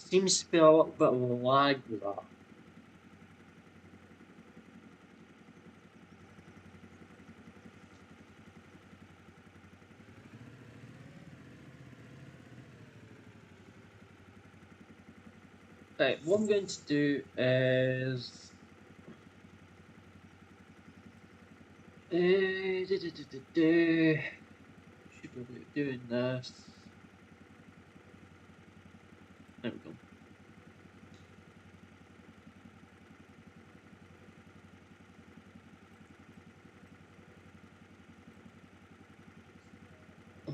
Seems to be a little bit of a lag with that. Right, what I'm going to do is should be able to doing this. There we go.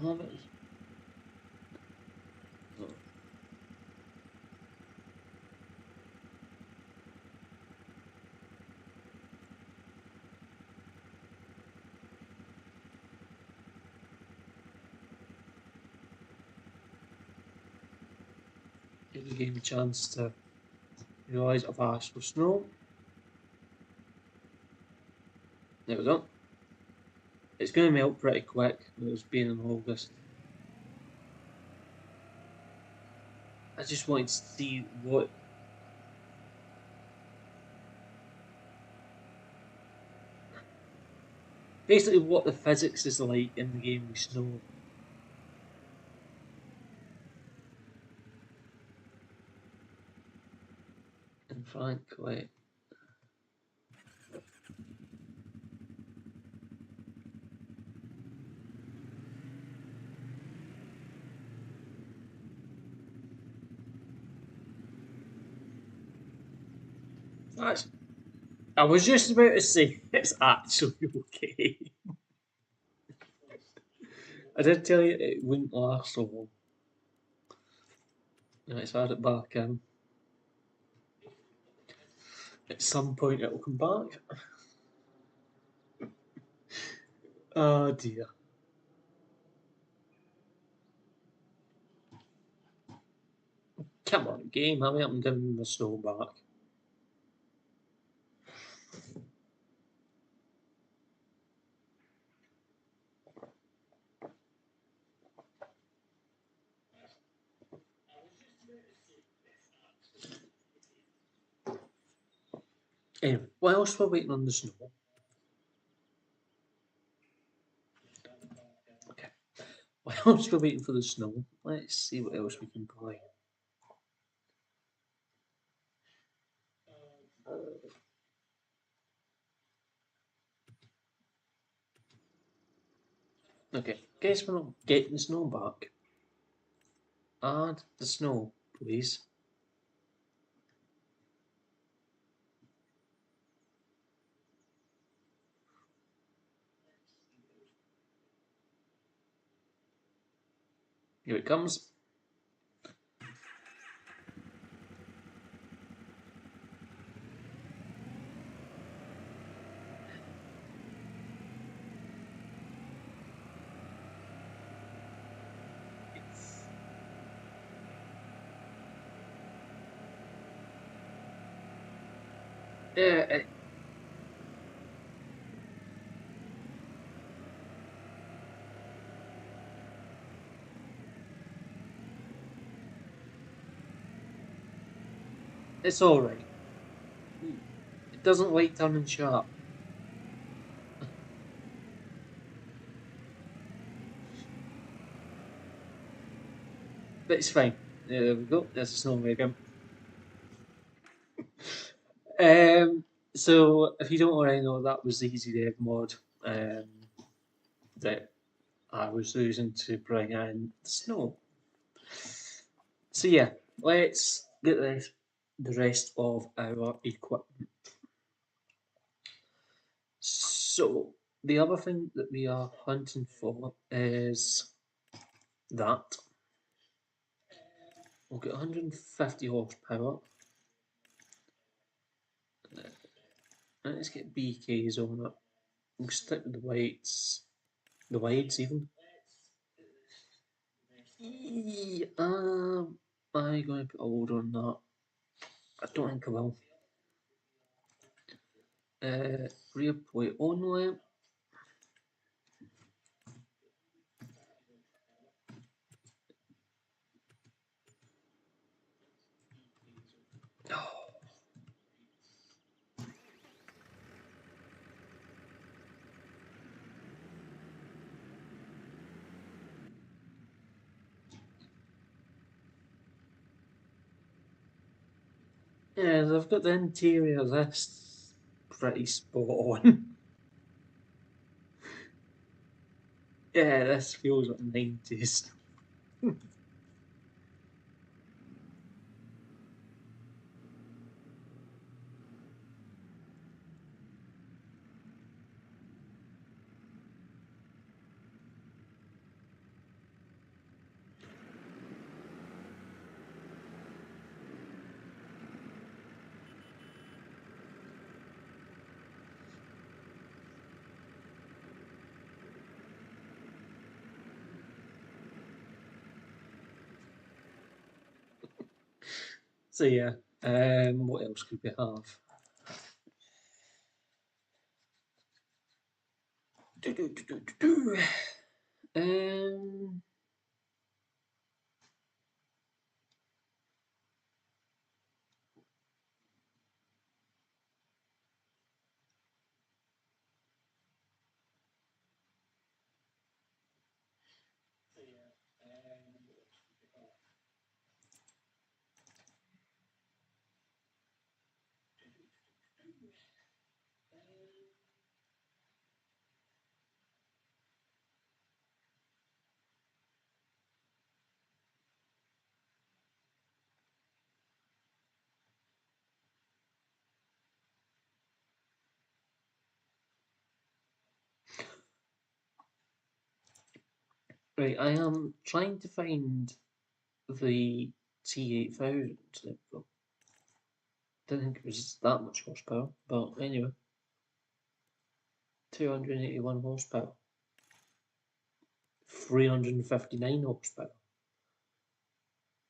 Oh, give the game a chance to realise I've asked for snow. There we go. It's going to melt pretty quick with us being in August. I just wanted to see what basically what the physics is like in the game with snow. And frankly, that's, I was just about to say it's actually okay. I did tell you it wouldn't last so long. Let's add it back in. At some point it will come back. Oh dear. Come on, game, hurry up and give me the snow back. Anyway, whilst we're waiting on the snow. Okay. Whilst we're waiting for the snow, let's see what else we can play. Okay, guess we're not getting the snow back. Add the snow, please. Here it comes. Yeah, it's alright. It doesn't like turning sharp. But it's fine. There we go. There's a snow maker. So if you don't already know, that was the easy dev mod that I was using to bring in the snow. So yeah, let's get the rest of our equipment. So the other thing that we are hunting for is that we'll get 150 horsepower. Let's get BKs on it. We'll stick with the whites, the wides even. Am I going to put a load on that? I don't think I will. Rear plate only. Yeah, they've got the interior of this pretty spot on. Yeah, this feels like 90s. So yeah, what else could we have? Um, right, I am trying to find the T8000. There we go. Didn't think it was that much horsepower, but anyway, 281 horsepower, 359 horsepower.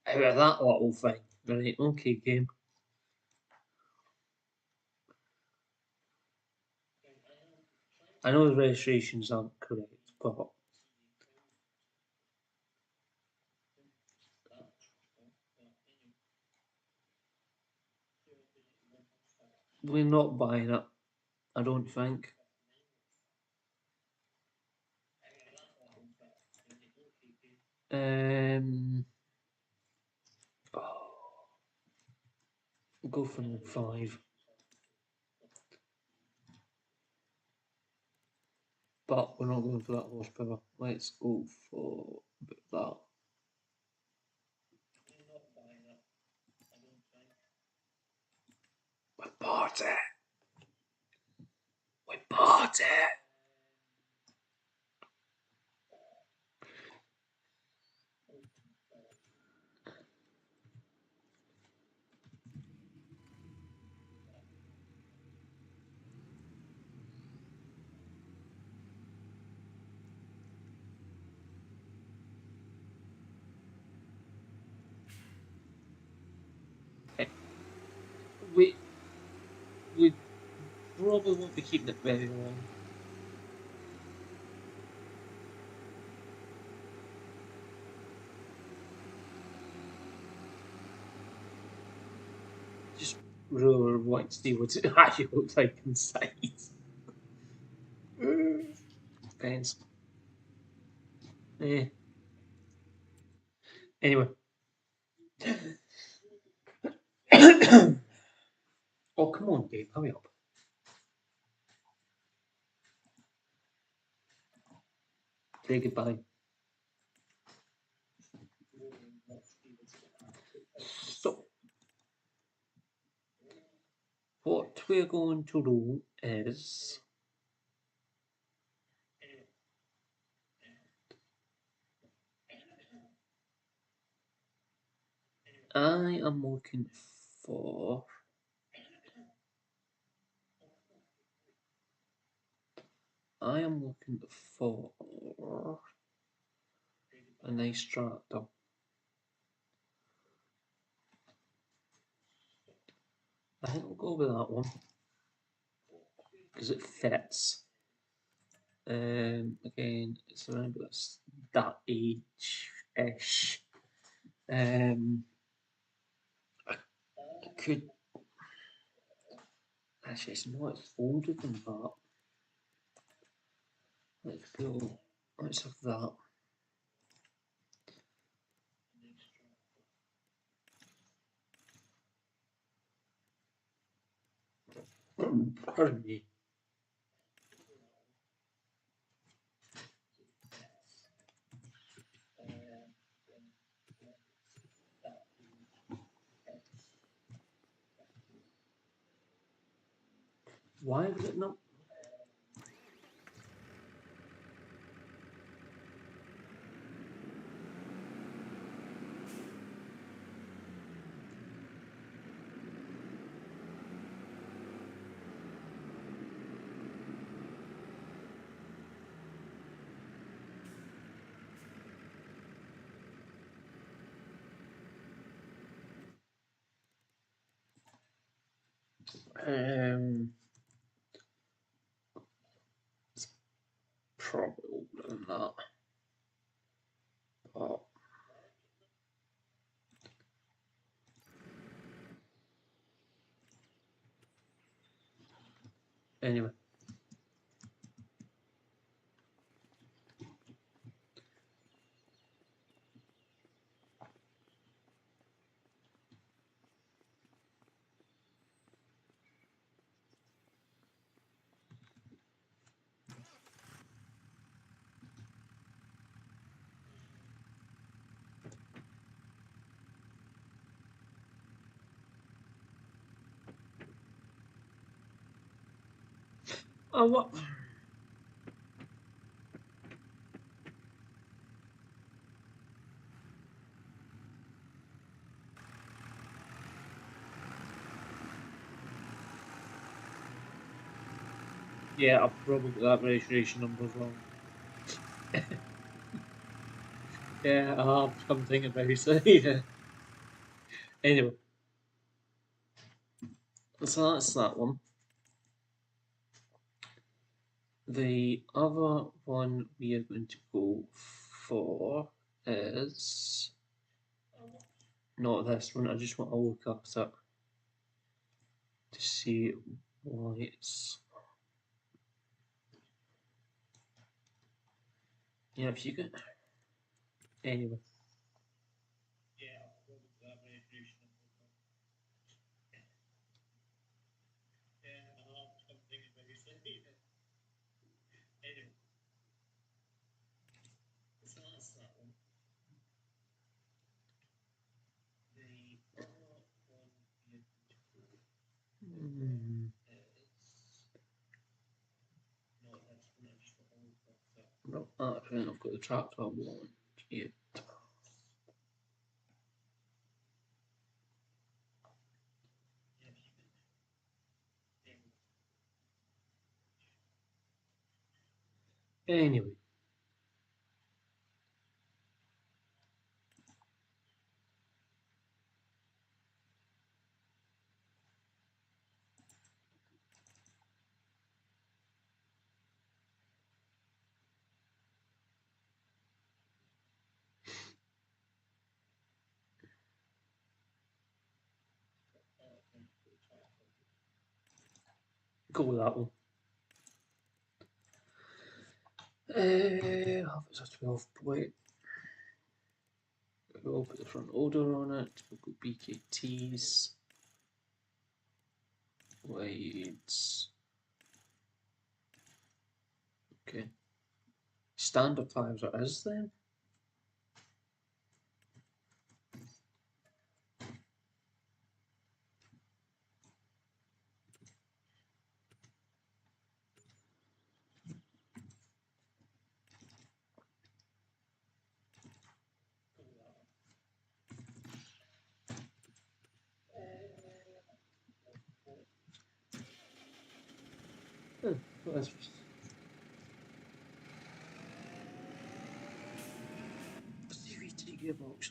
Out of that little thing. Right, okay, game. I know the registrations aren't correct, but we're not buying it, I don't think. Oh, go for the 5. But we're not going for that horsepower. Let's go for that. We bought it. We bought it. We we probably won't be keeping it very long. Just really want to see what it actually looks like inside. Depends. Eh. Anyway. Oh, come on, Dave, hurry up. Say goodbye. So, what we're going to do is I am looking for a nice tractor. I think we'll go with that one because it fits. Again, it's around that age-ish. I could actually, it's not older than that. Let's go. Let's have that. Pardon me. Why was it not? It's probably older than that. But anyway. Oh, what? Yeah, I've probably got that registration number wrong. Yeah, I have come thinking about it. Yeah. Anyway, so that's that one. The other one we are going to go for is not this one. I just want to look up that to see why it's. Yeah, if you could. Anyway. No, actually, I've got the tractor one here. Anyway. Go with that one. It's a 12 plate. We'll put the front order on it. We'll go BKTs. Weights. Okay. Standard tyres it is then. That's CVT gearbox.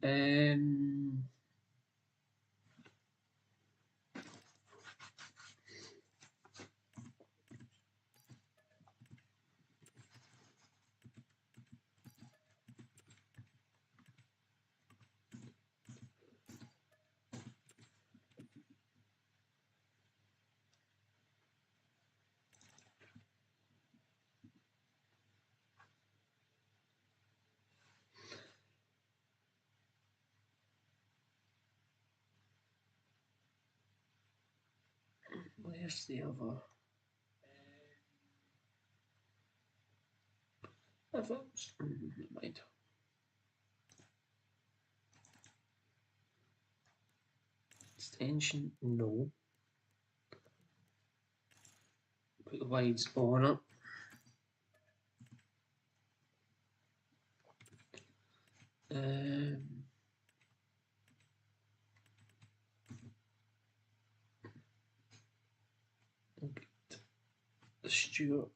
Um, Where's the other? Never mind. Extension, no. Put the wides on it. The Stuart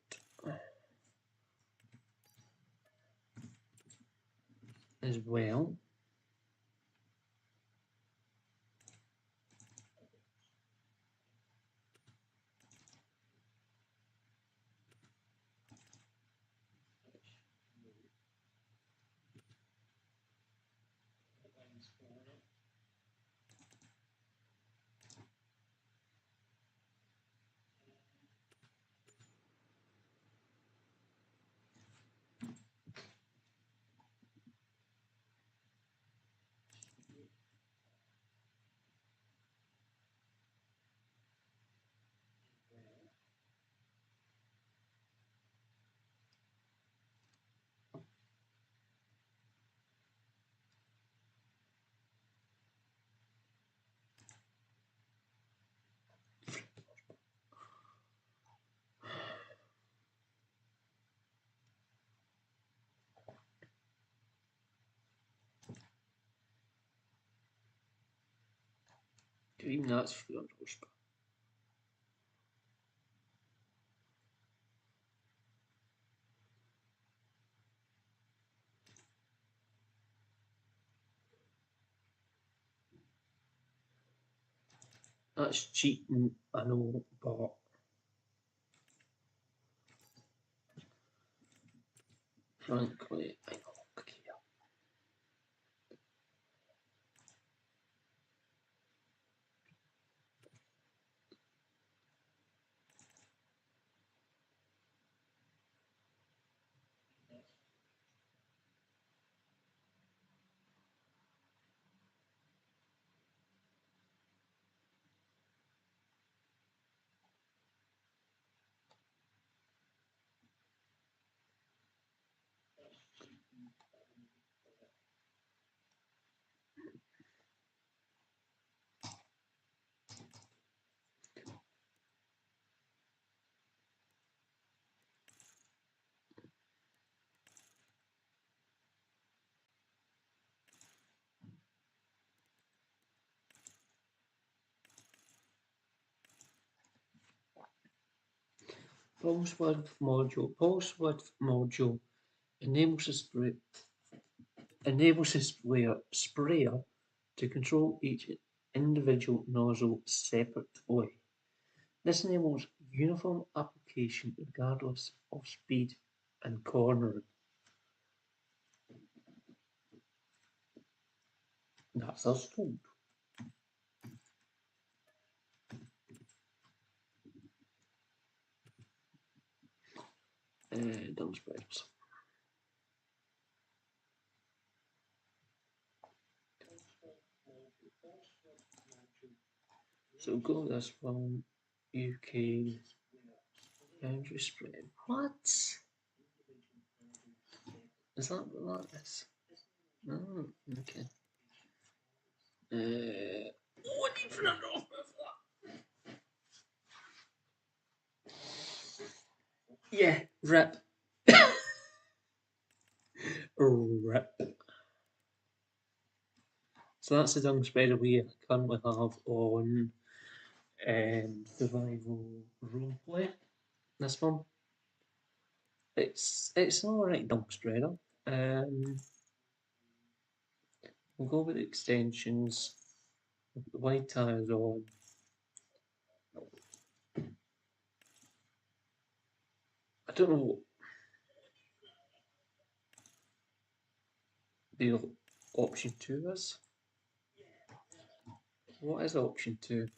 as well. Even that's 300 horsepower. That's cheating, I know, but frankly, I don't care. Pulse width module enables the sprayer to control each individual nozzle separately. This enables uniform application regardless of speed and cornering. That's us told. Dung spreaders. So go with this one, UK boundary spread. What? Is that what that is? Oh, okay. What need for that off for that? Yeah, rip. Rip. So that's the dung spreader we currently have on Survival Roleplay. This one. It's an alright dung spreader. We'll go with the extensions. The wide tires on. I don't know what the option 2 is. What is option 2?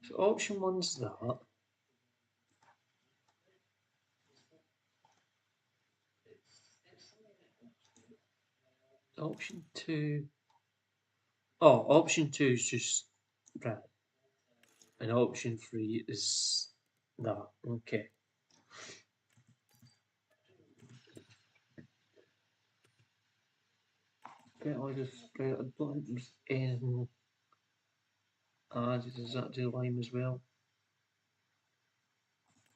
So option 1's that. option 2. Oh, option 2 is just right. And option 3 is that. Okay. Okay, I just I don't think there's anything added. Does that do lime as well?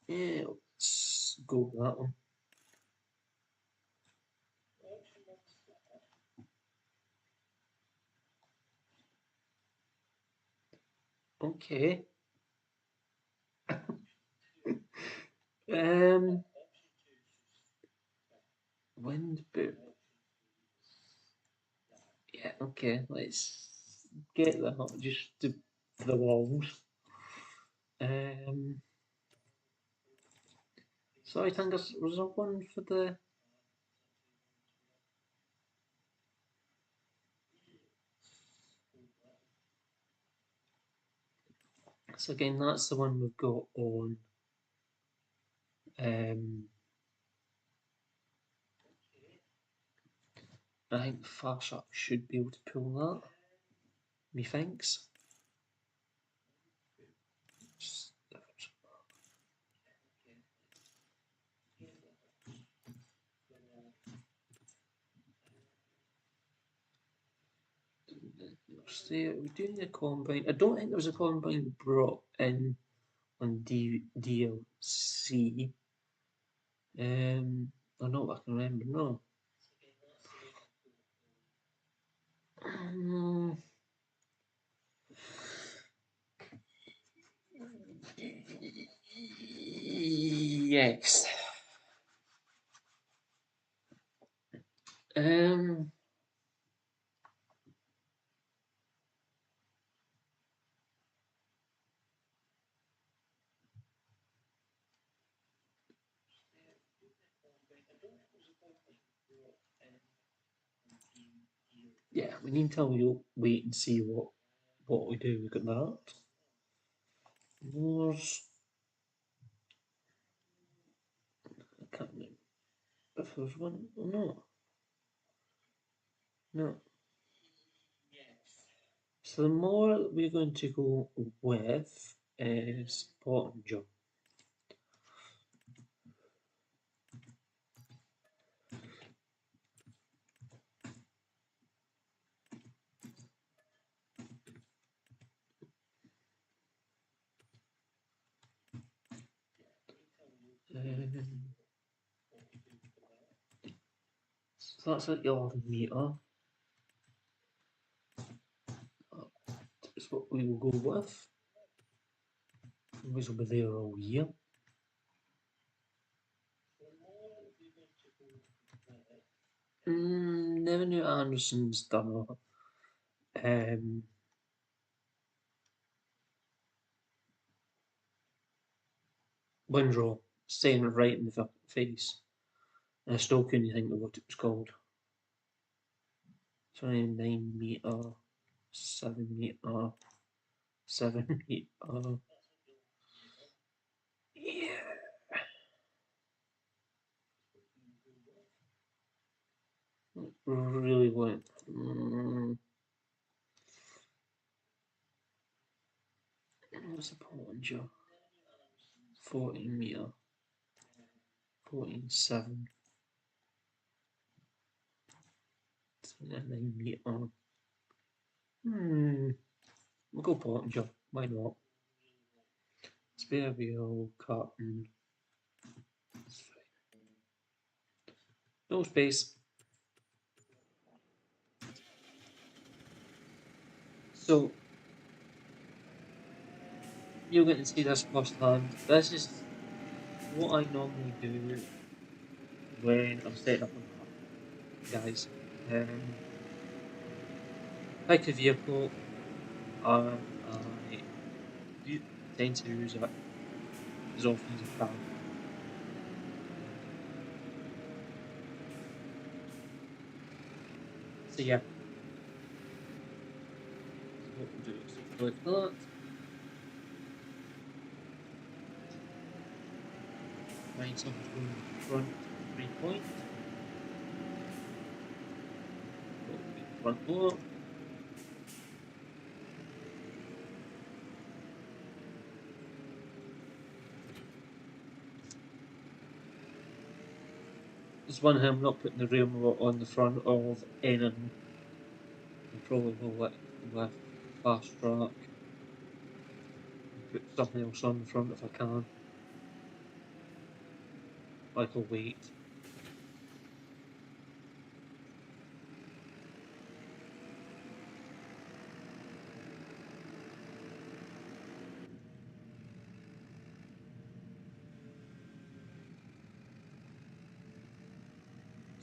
Yeah, let's go with that one. Okay. Wind boot. Yeah, okay, let's get that just to the walls. So I think was there one for the. So again, that's the one we've got on. I think Farshot should be able to pull that. Methinks. We're doing a combine. I don't think there was a combine brought in on DLC. Or not I can remember, no. Yes. Yeah, we need to wait and see what we do. Look at that. Wars. I can't remember if there's one or not. No. So the more we're going to go with is bottom job. So that's like your meter. That's what we will go with. These will be there all year. Never knew Anderson's done that. Windrow, staying right in the face. And I still couldn't think of what it was called. 29 meter, 7 meter, 7 meter. Yeah. Really went. What's the Portinger? 14 meter. 14.7. 9 meter. We'll go Portinger. Why not? Spare wheel, carton. No space. So you're going to see this firsthand. This is what I normally do when I'm setting up a map, guys. Pick a vehicle. I tend to use it as often as I can. So yeah. So what we'll do is click that. Find something going front 3 point. front door. There's one here, I'm not putting the remote on the front of anything. I probably will with fast track. Put something else on the front if I can. Like a weight.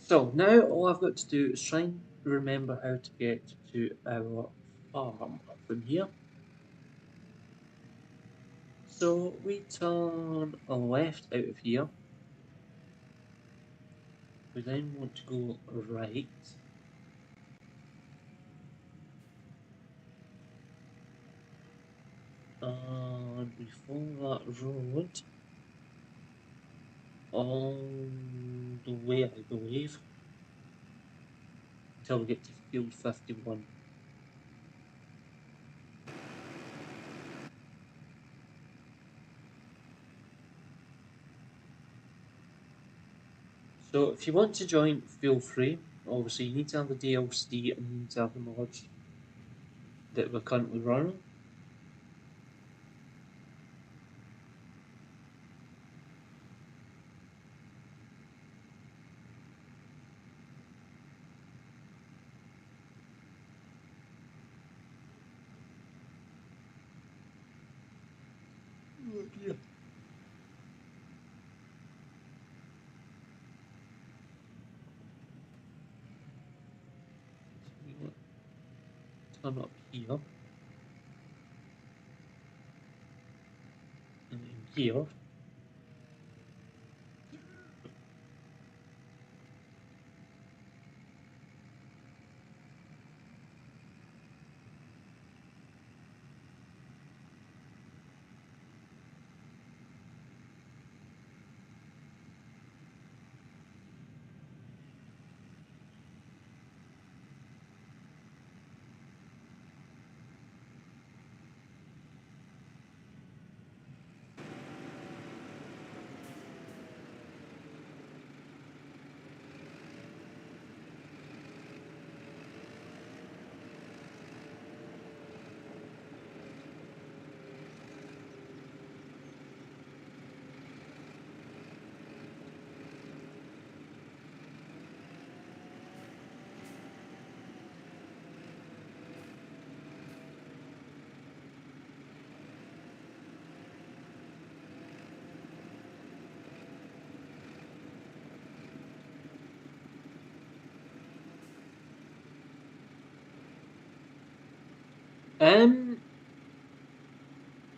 So now all I've got to do is try and remember how to get to our farm from here. So we turn left out of here. We then want to go right. And we follow that road all the way, I believe, until we get to field 51. So if you want to join, feel free. Obviously, you need to have the DLC and you need to have the mods that we're currently running. Oh dear. Turn up here. And in here.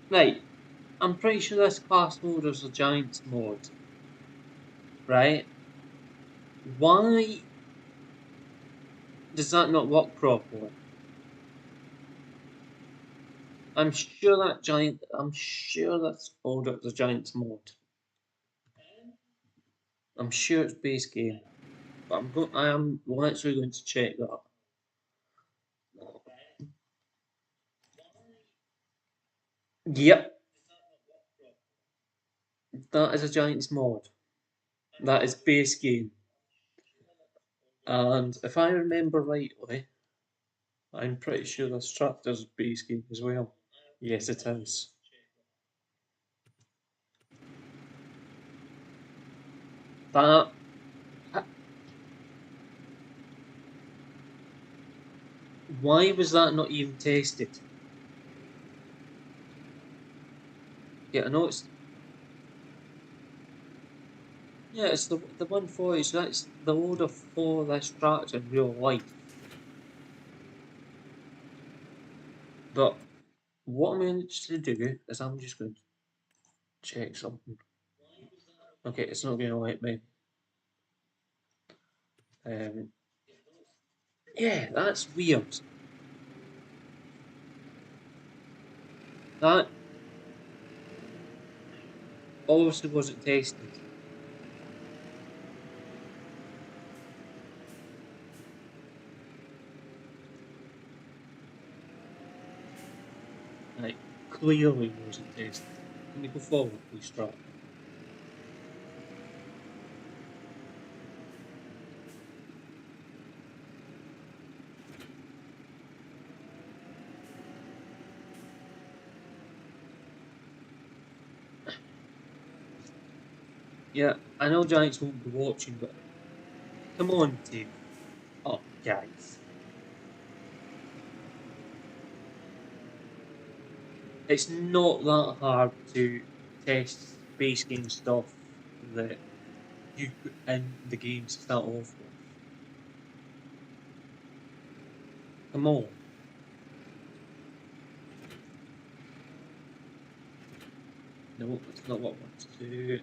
Right. I'm pretty sure this class mode is a Giants mod. Right? Why does that not work properly? I'm sure that's ordered up the Giants mod. I'm sure it's base game. But I am actually going to check that. Yep. That is a Giants mod. That is base game. And if I remember rightly, I'm pretty sure this tractor's base game as well. Yes, it is. That. Why was that not even tested? Yeah, I know it's. Yeah, it's the 140. So that's the order for this tractor in real life. But what I'm going to do is I'm just going to check something. Okay, it's not going to let me. Yeah, that's weird. That obviously wasn't tested. clearly wasn't tested. Can you go forward, please, Strap? Yeah, I know Giants won't be watching, but come on, team. Oh, guys. It's not that hard to test base game stuff that you put in the games to start off with. Come on. No, that's not what I want to do.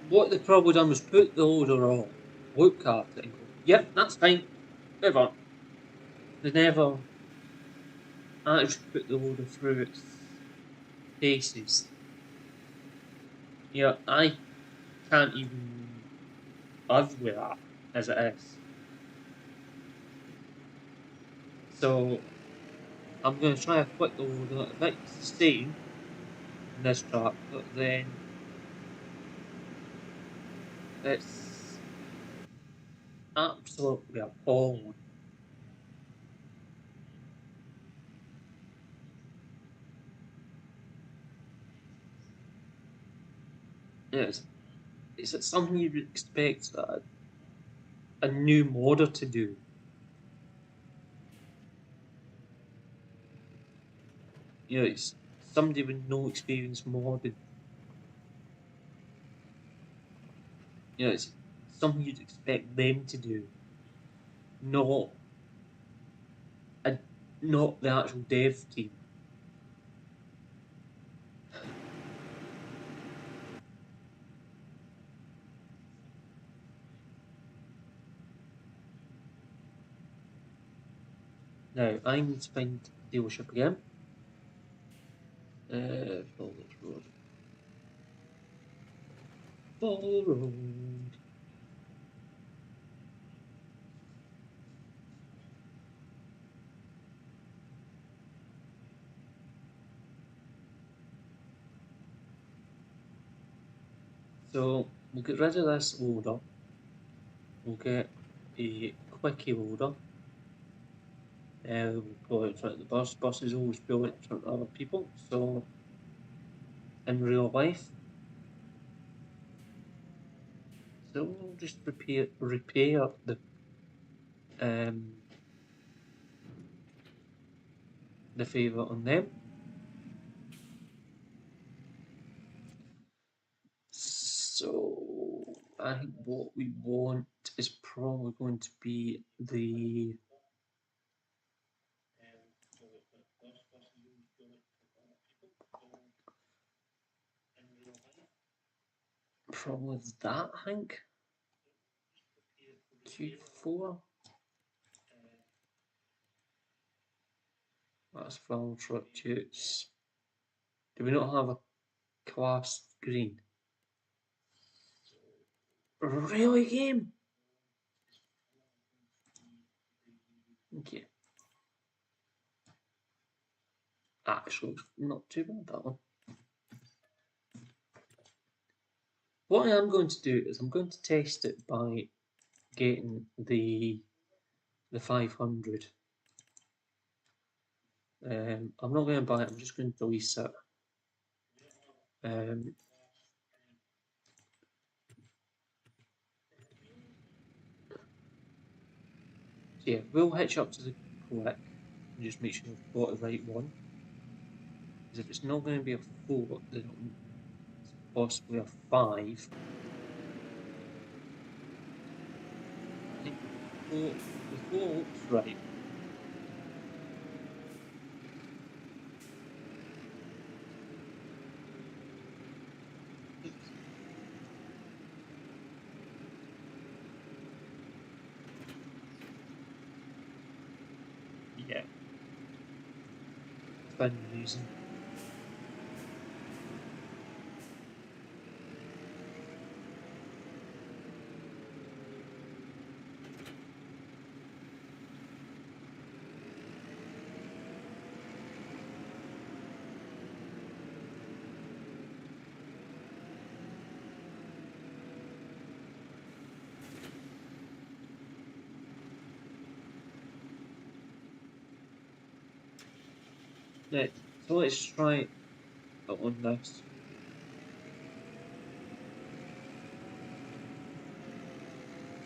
What they probably done was put the loader on, look at it and go, yep, that's fine, move on. They never actually put the loader through its paces. Yeah, I can't even live with that as it is. So I'm going to try to flip the loader a bit sustain in this track, but then it's absolutely appalling. It's, it's something you'd expect a new modder to do. You know, it's somebody with no experience modding. You know, it's something you'd expect them to do, not a, not the actual dev team. Now, I need to find dealership again. Follow road. Follow road. So, we'll get rid of this loader. We'll get a quickie loader. We'll pull it in front of the bus. Buses always pull it in front of other people. So, in real life, so we'll just repair um, the favour on them. So I think what we want is probably going to be the probably that, I think. Q4. That's film truck toots. Do we not have a class green? Really, game? Okay. Actually, not too bad, that one. What I am going to do is I'm going to test it by getting the 500. I'm not going to buy it, I'm just going to release it. So yeah, we'll hitch up to the click and just make sure we've got the right one. Because if it's not going to be a 4, then it's possibly a 5. I think the 4 looks right. Yeah. within reason. Right, so let's try it on this.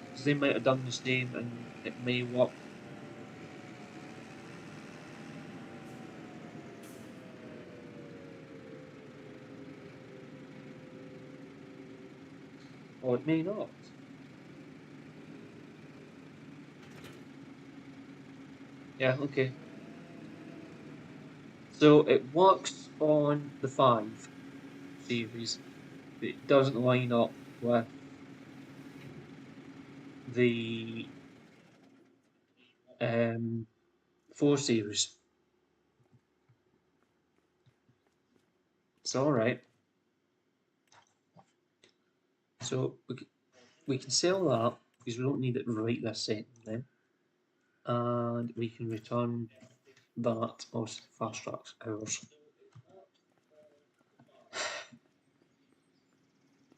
Because they might have done the same and it may work. Or it may not. Yeah, okay. So it works on the 5 series, but it doesn't line up with the 4 series. It's alright. So we can sell that because we don't need it right this second then. And we can return that as fast tracks hours.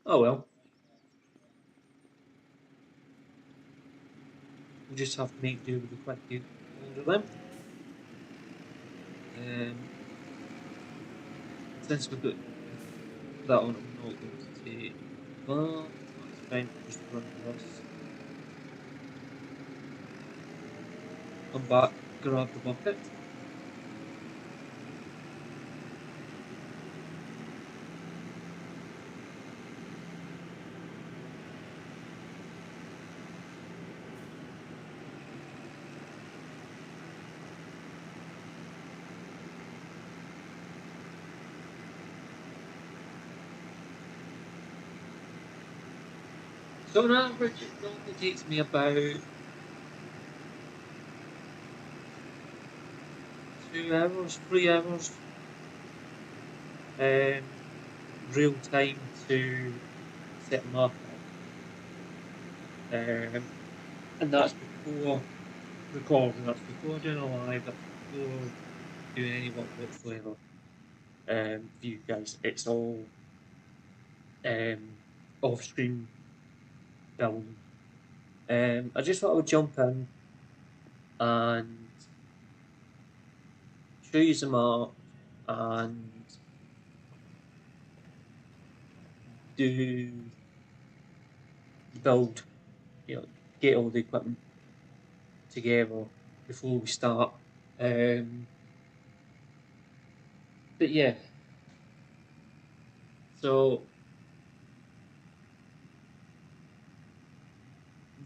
Oh well. We'll just have to make do with the quick order then. Since we've got that on, I'm not going to take that. That's fine. Just run this. Come back, grab the bucket. So on average, it normally takes me about 2 hours, 3 hours real time to set them up. And that's before recording, that's before doing a live, that's before doing any work whatsoever. For you guys, it's all off screen building. I just thought I would jump in and show you some art and do build, get all the equipment together before we start. But yeah, so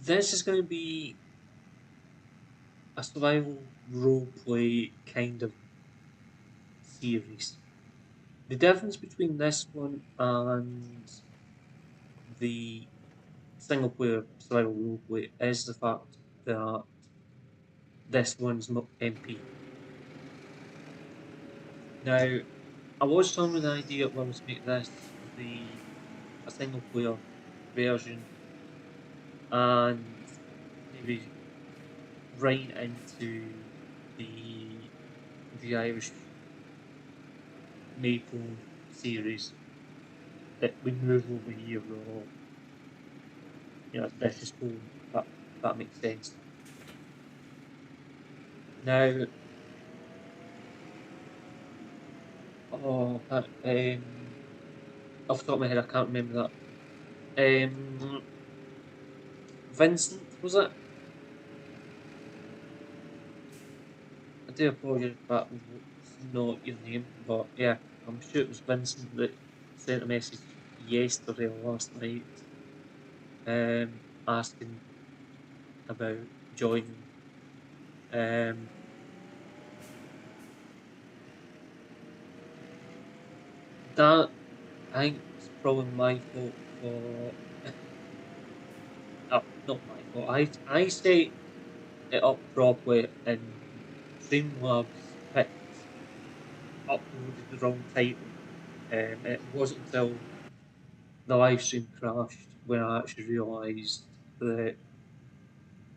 this is going to be a survival roleplay kind of series. The difference between this one and the single player survival roleplay is the fact that this one's MP. Now, I was toying with the idea whether to make this a single player version and maybe right into the Irish Maple series that we move over here, or this is home. That makes sense. Now, off the top of my head, I can't remember that. Vincent, was it? I do apologise if that was not your name, but yeah, I'm sure it was Vincent that sent a message yesterday or last night, asking about joining. That I think it's probably my fault for. Oh, not my fault. I set it up properly in Streamlabs picked the wrong title. It wasn't until the live stream crashed when I actually realised that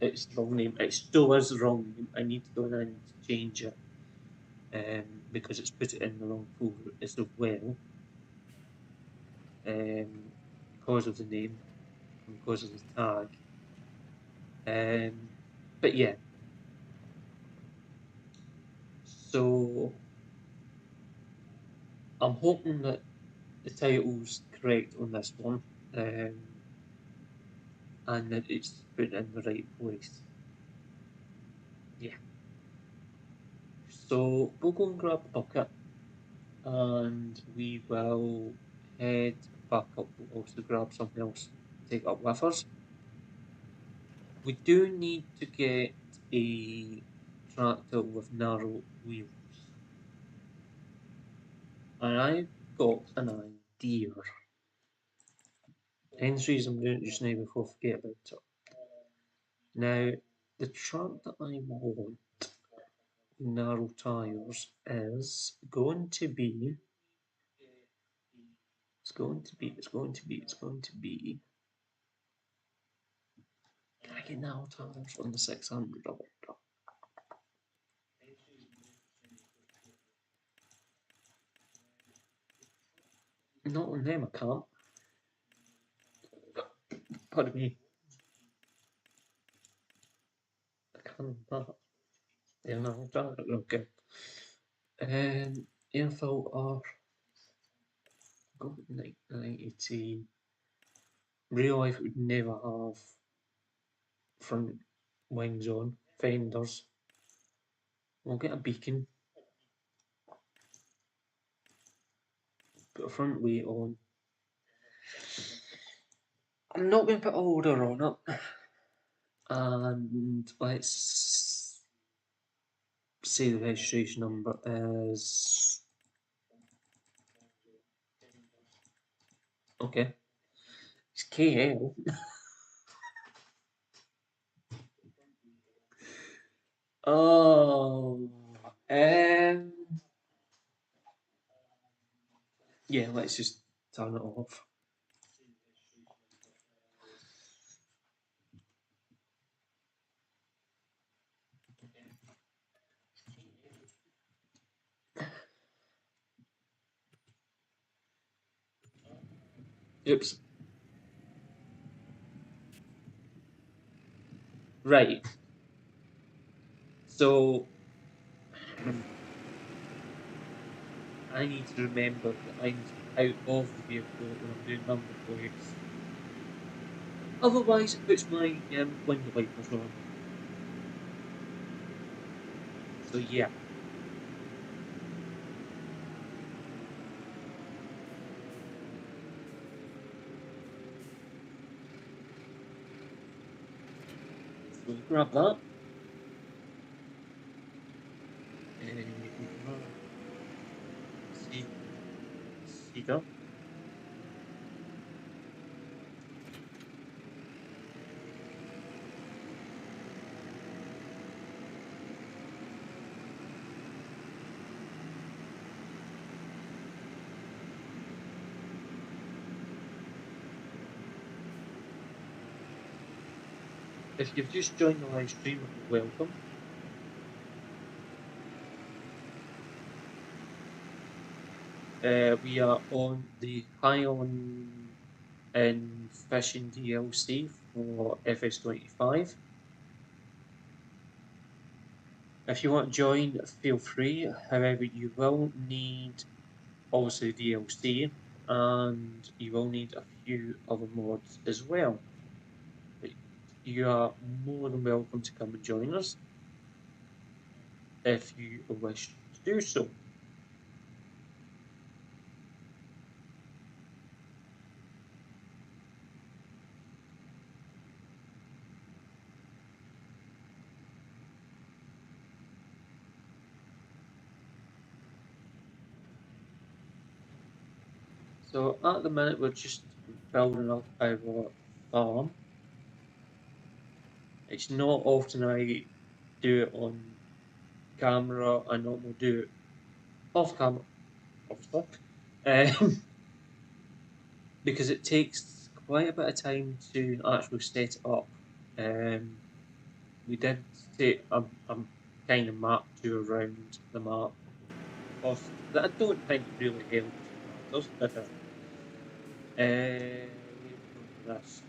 it's the wrong name. It still is the wrong name. I need to go in and change it because it's put it in the wrong folder as well because of the name and because of the tag. But yeah, so I'm hoping that the title's correct on this one and that it's put in the right place. Yeah. So we'll go and grab a bucket and we will head back up. We'll also grab something else to take up with us. We do need to get a tractor with narrow wheels. And I've got an idea. Hence the reason I'm doing it just now before I forget about it. Now, the truck that I want narrow tyres is going to be can I get narrow tyres on the 600? Not on them, I can't. Pardon me. I can't that. Yeah, no, that okay. Info R. Go 90. Real life would never have front wings on, fenders. We'll get a beacon, put a front weight on. I'm not going to put a loader on it. And let's say the registration number is okay. It's KL. Oh, yeah. Let's just turn it off. Oops. Right. So I need to remember that I'm out of the vehicle when I'm doing number plates. Otherwise, it puts my window wipers on. So yeah. So we'll grab that. Cedar. If you've just joined the live stream, welcome. We are on the Highland and Fishing DLC for Fs25. If you want to join, feel free. However, you will need obviously DLC and you will need a few other mods as well. But you are more than welcome to come and join us if you wish to do so. So at the minute we're just building up our farm. It's not often I do it on camera, I normally do it off camera, of obviously, um, because it takes quite a bit of time to actually set it up. We did take a kind of map tour around the map first that I don't think really helped matters. Where are we going with this?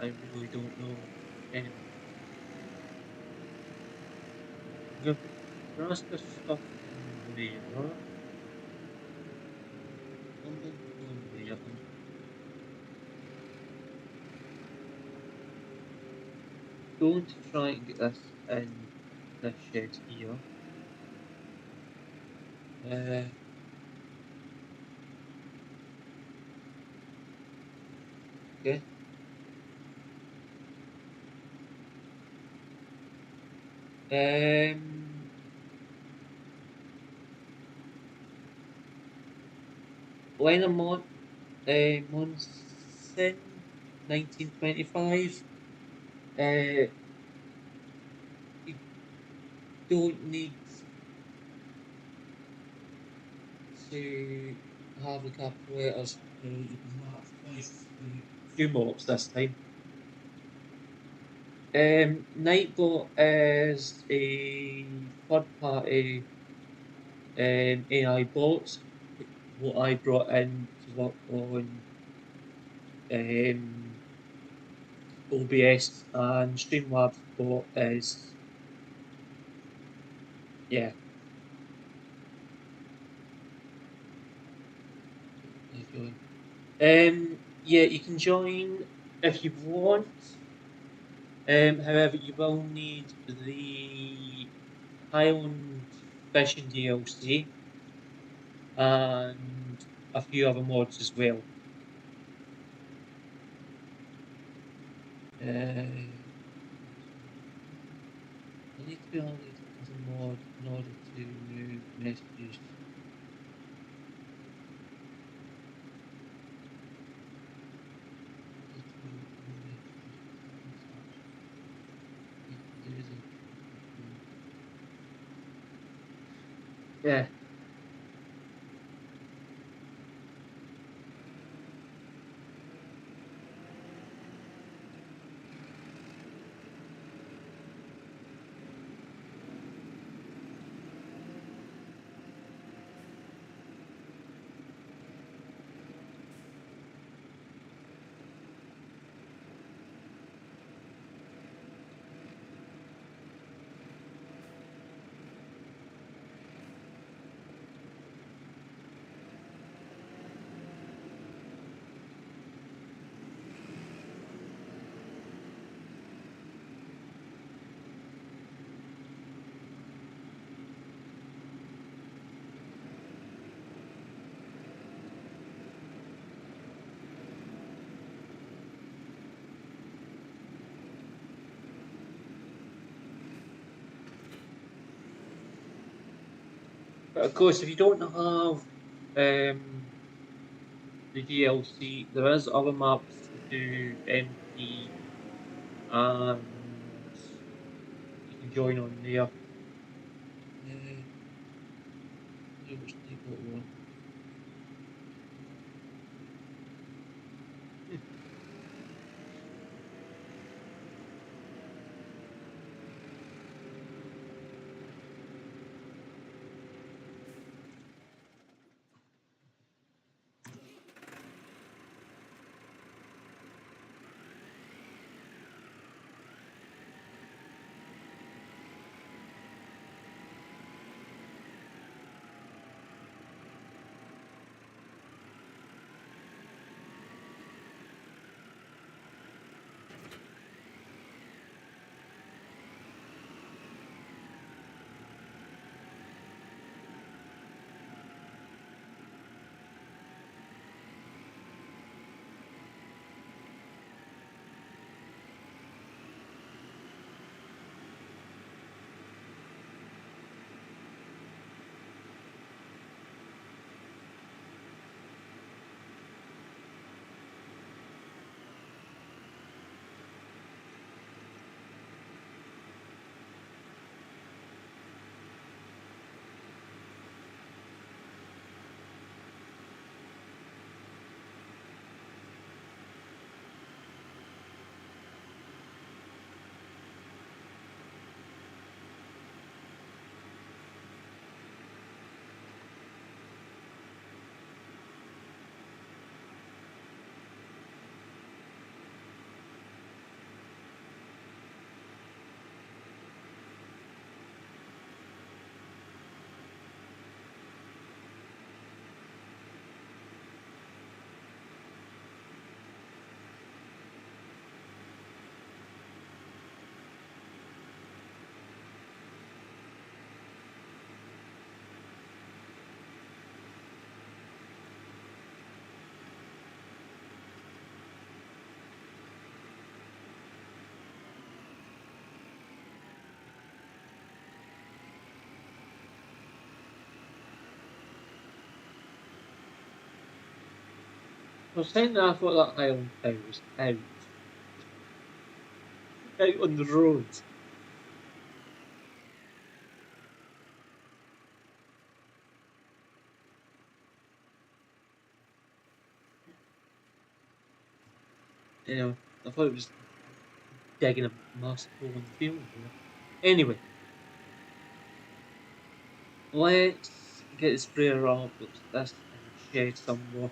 I really don't know. Anyway, I'm gonna put the rest of stuff in there. Something going there. I'm going to try and get this in this shed here. Uh, okay. Lena Monson, 1925. Uh, you don't need to have the capital letters. You can have twice the two mops this time. Nightbot is a third party AI bot what I brought in to work on um, OBS, and Streamlabs bot is, yeah, join. Yeah, you can join if you want. However, you will need the Highland Fishing DLC and a few other mods as well. I need to be added as a mod in order to remove messages. In order to remove messages and such, you can do the thing. Yeah. But of course, if you don't have the DLC, there is other maps to do MP, and you can join on there. Wonder which Nightbot one. I was saying that I thought that Highland Town was out on the road. You know, I thought it was digging a massive hole in the field. You know? Anyway, let's get the sprayer up. Let's this in the shed somewhere.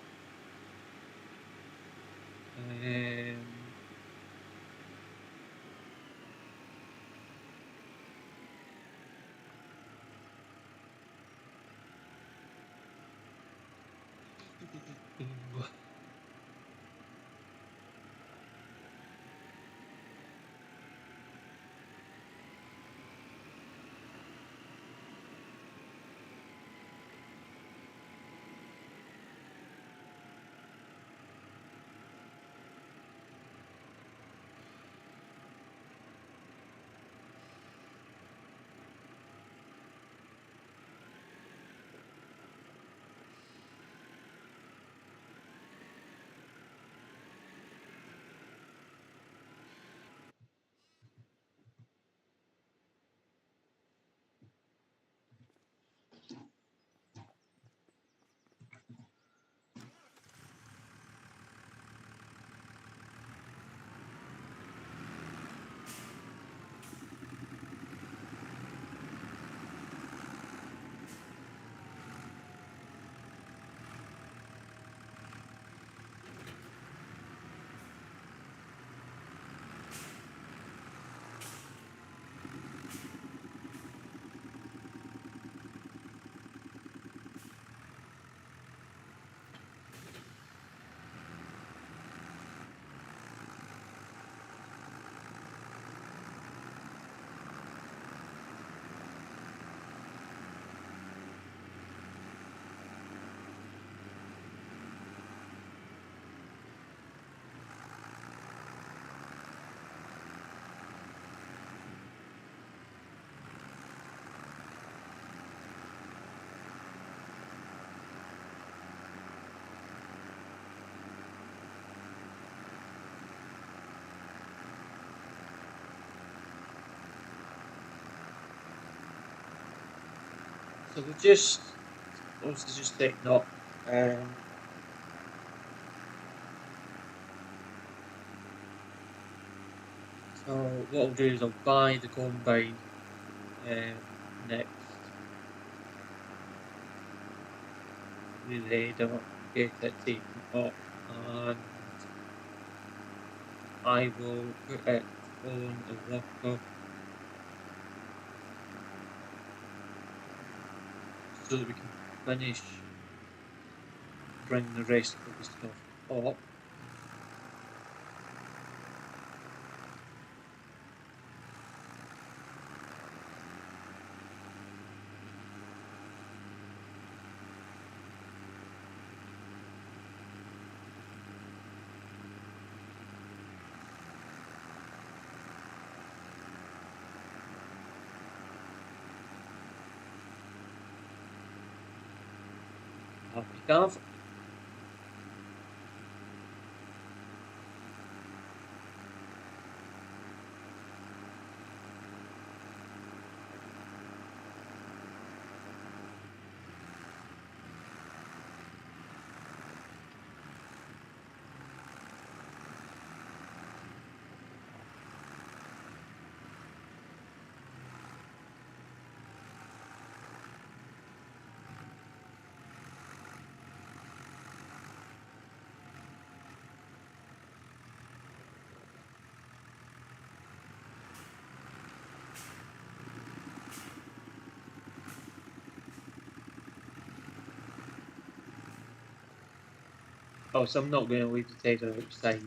So we just obviously just setting up. So what I'll do is I'll buy the combine next. Relay it, get it taken up, and I will put it on a worker so that we can finish bringing the rest of the stuff up. Happy Gav. Oh, so I'm not going to leave the taser outside.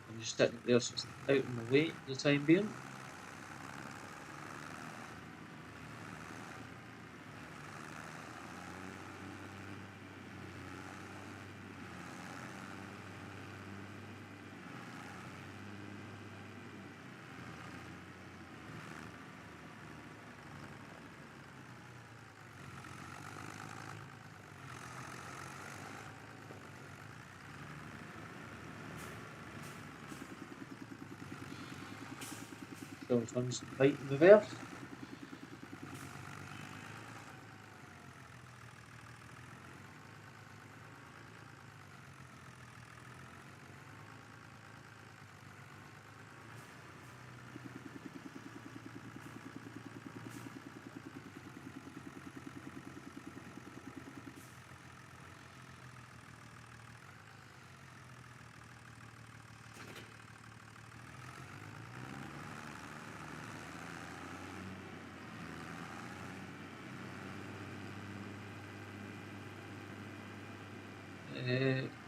I'm just sitting there so it's out of my way for the time being. So it turns right in reverse.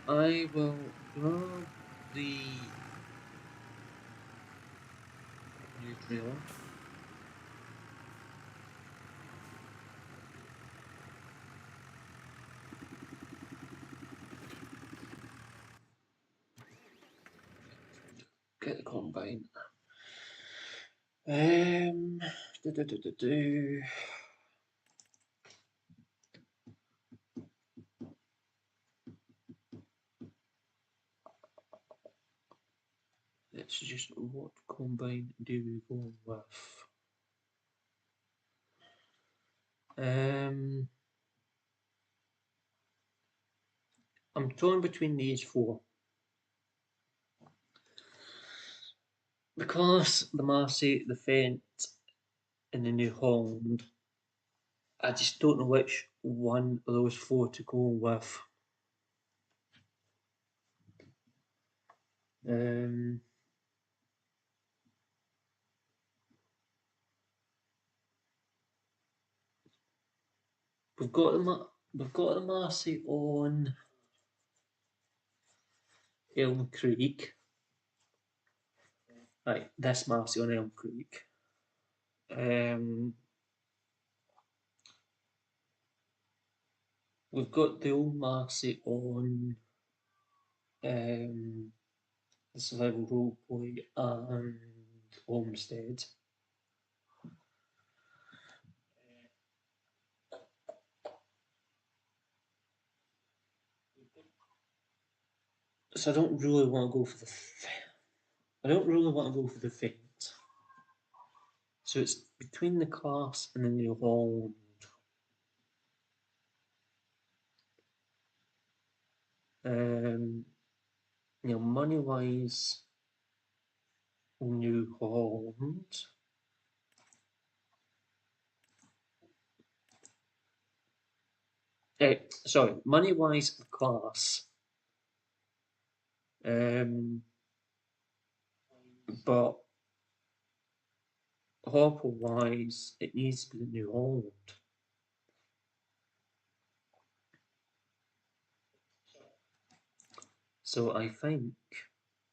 I will grab the new trailer. Get the combine. Do, do, do, do, do. Let's just, what combine do we go with? I'm torn between these four. Because the Marcy, the Fent, and the New Holland, I just don't know which one of those four to go with. We've got the Marcy on Elm Creek. Right, this Marcy on Elm Creek. We've got the old Marcy on the Survival Roleplay and Homestead. So I don't really want to go for the Fent. So it's between the Class and the New Holland. Money wise, New Holland. Sorry, money wise, the Class. But Hopper wise, it needs to be the New Holland. So I think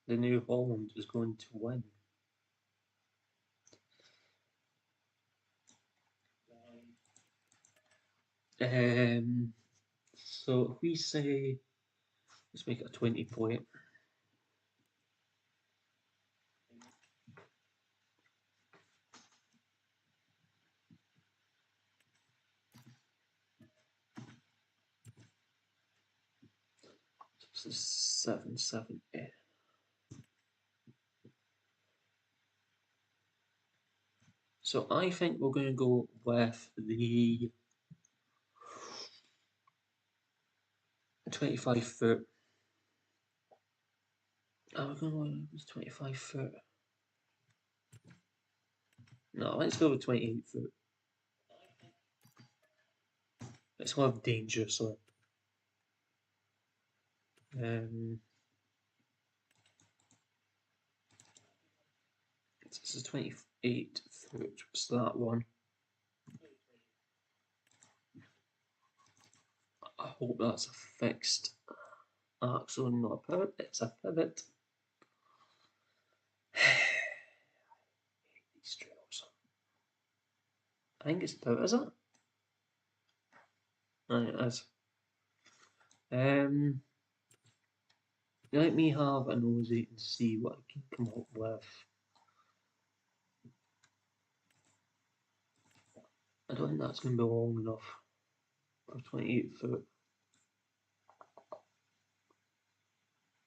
the New Holland is going to win. So if we say, let's make it a 20 point. So 778. So I think we're going to go with the 25 foot. Are we going with 25 foot? No, let's go with 28 foot. Let's go with dangerously. This is 28 foot. What's that one? I hope that's a fixed axle and not a pivot. It's a pivot. These trails. I think it's a pivot, is it? Right, it is. Let me have a nosy and see what I can come up with. I don't think that's going to be long enough for 28 foot.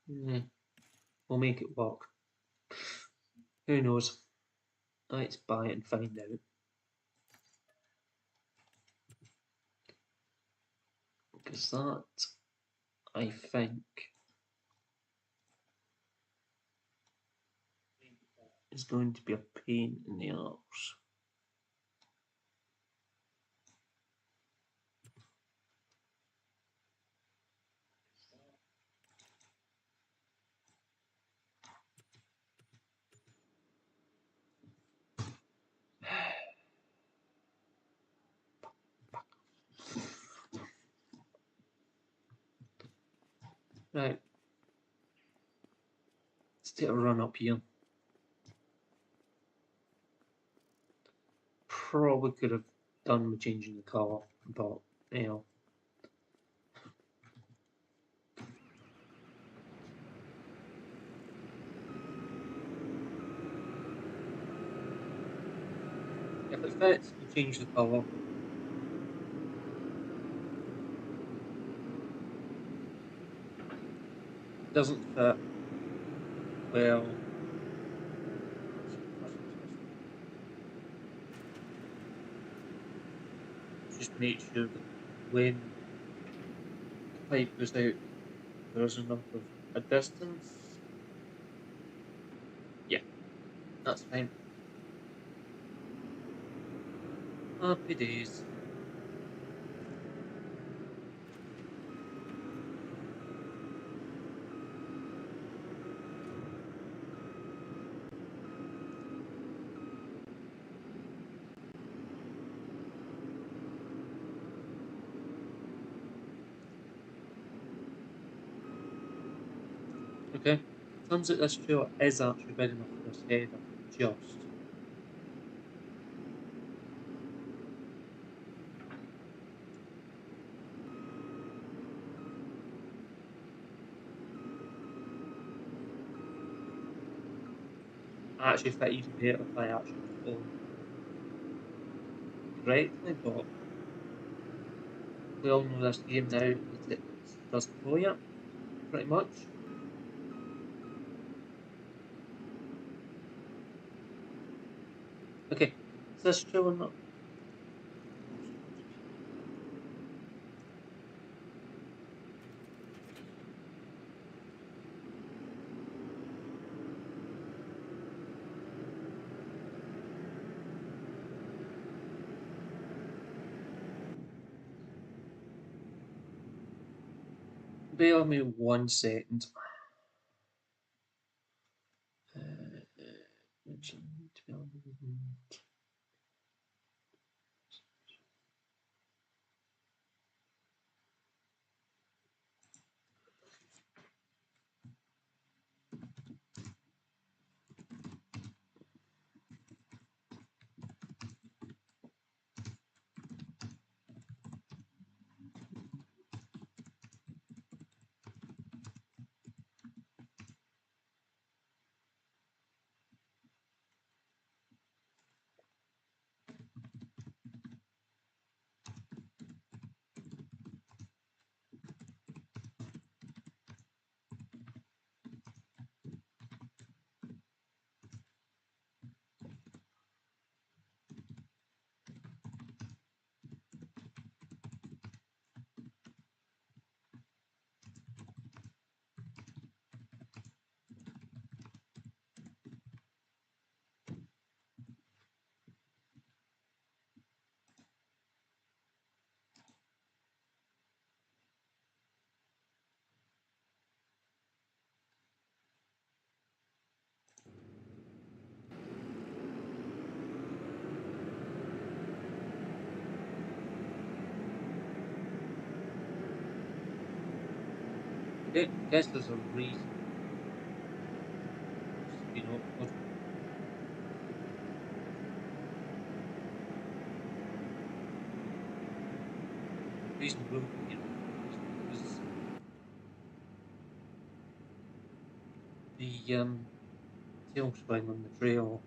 Yeah, we'll make it work. Who knows? Let's buy it and find out. Because that, I think, is going to be a pain in the arse. Right. Let's take a run up here. Probably could have done with changing the colour, but you know. If it fits, we'll change the colour. Doesn't fit, well, just make sure that when the pipe goes out, there's enough of a distance. Yeah, that's fine. Happy days. Okay, turns out this trailer is actually big enough for this header, just. I actually fit even better if I actually perform correctly, but we all know this game now that it doesn't for you, pretty much. Okay, is this trailer not? Bear with me 1 second. I guess there's a reason, you know, reason will be, you know, is the tail spring on the trail.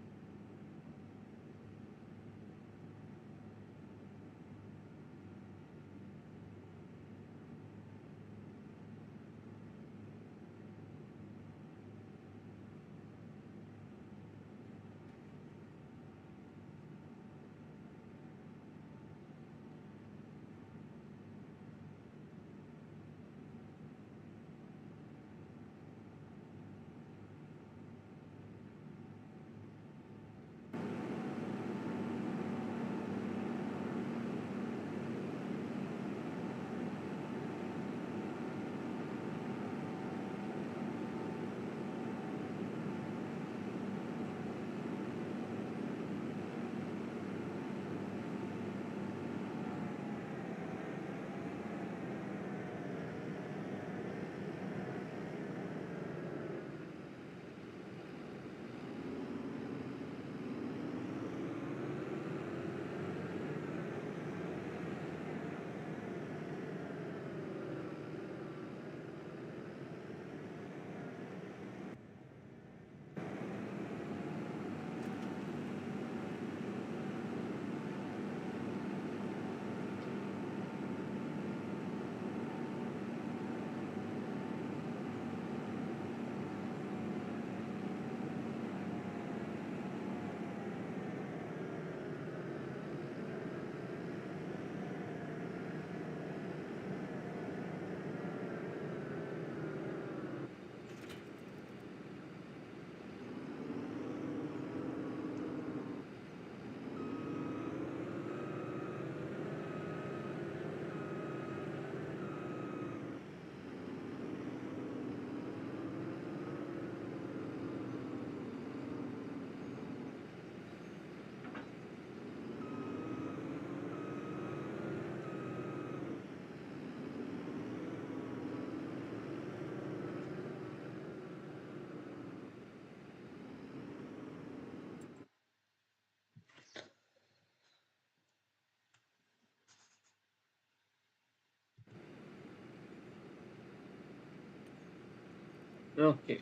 Okay.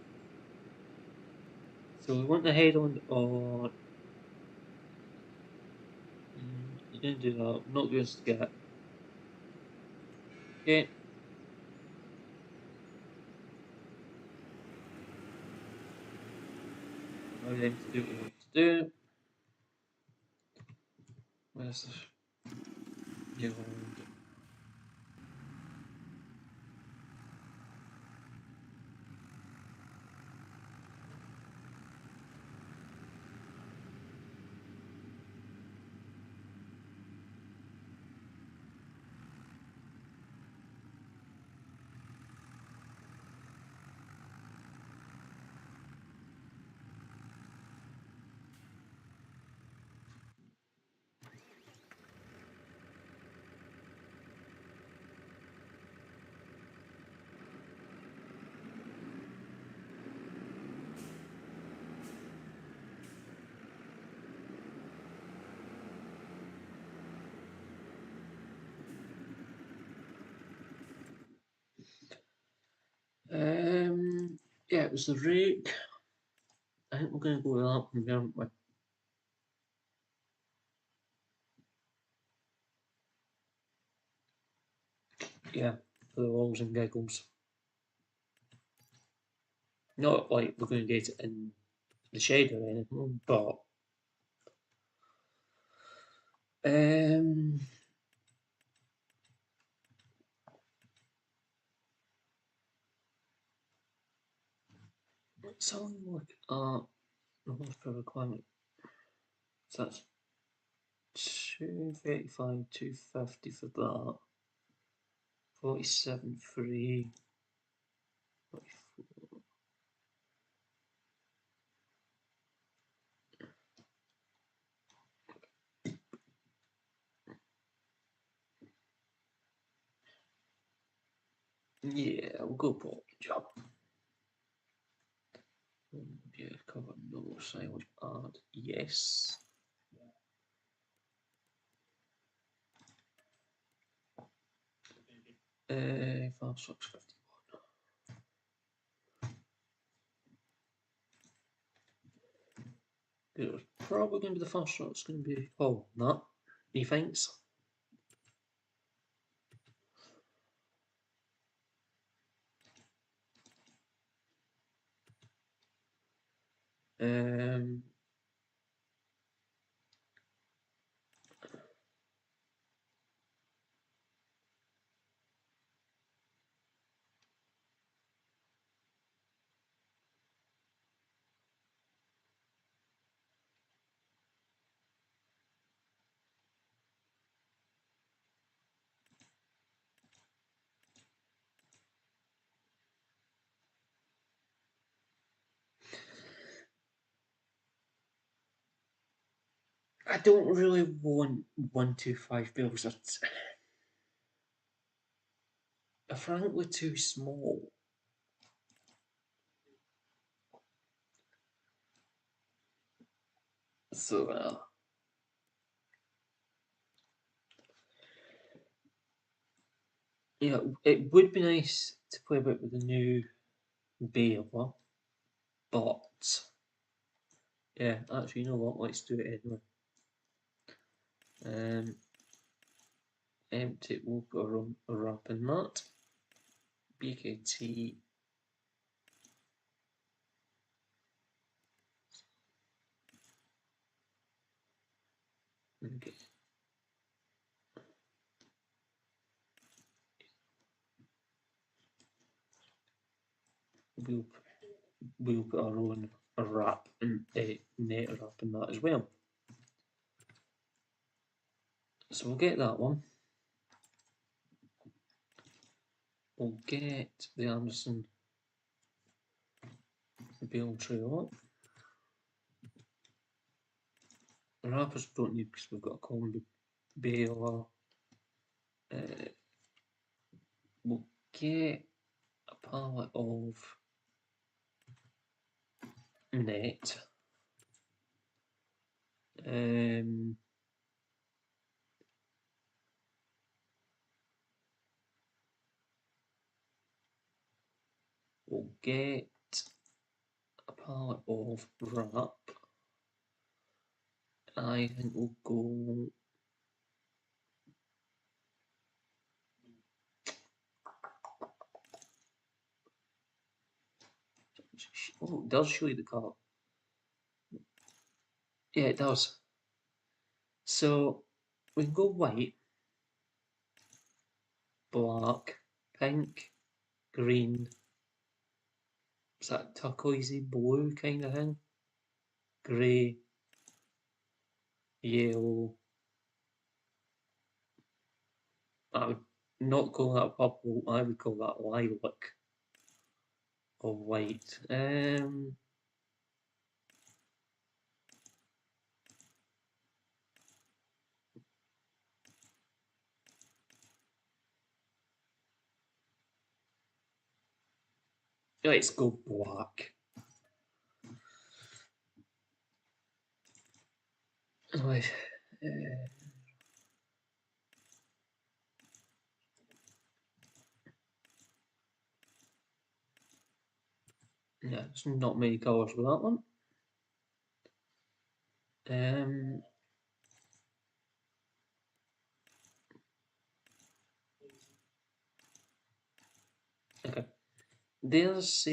So we want the Highland or you didn't do that. I'm not going to skip. Okay. Allow them to do what they want to do. Where's the Highland? Yeah, it was the rake. I think we're going to go with that one, aren't we? Yeah, for the walls and giggles. Not like we're going to get it in the shed or anything, but let's have a look at the horsepower requirement. So that's 235, 250 for that. 47, 3, 44. Yeah, we'll go pork job. Yeah, cover no silage add. Yes. Fast 651. It was probably going to be the first shot. It's going to be. Oh, no. He thinks. Um, I don't really want 125 bills. It's frankly too small. So, yeah, it would be nice to play a bit with the new baler, but yeah, actually, you know what? Let's do it anyway. Empty, we'll put a wrap in that. BKT. Okay. We'll put our own wrap and net wrap in that as well. So we'll get that one. We'll get the Anderson bale trail up. The wrappers don't need because we've got a combi baler. We'll get a pallet of net. We'll get palette of wrap. I think we'll go. Oh, it does show you the colour. Yeah, it does. So we can go white, black, pink, green. Is that turquoisey blue kind of thing? Grey, yellow. I would not call that purple. I would call that lilac or white. Let's go black. Right. Yeah, there's not many colours with that one. Okay. There's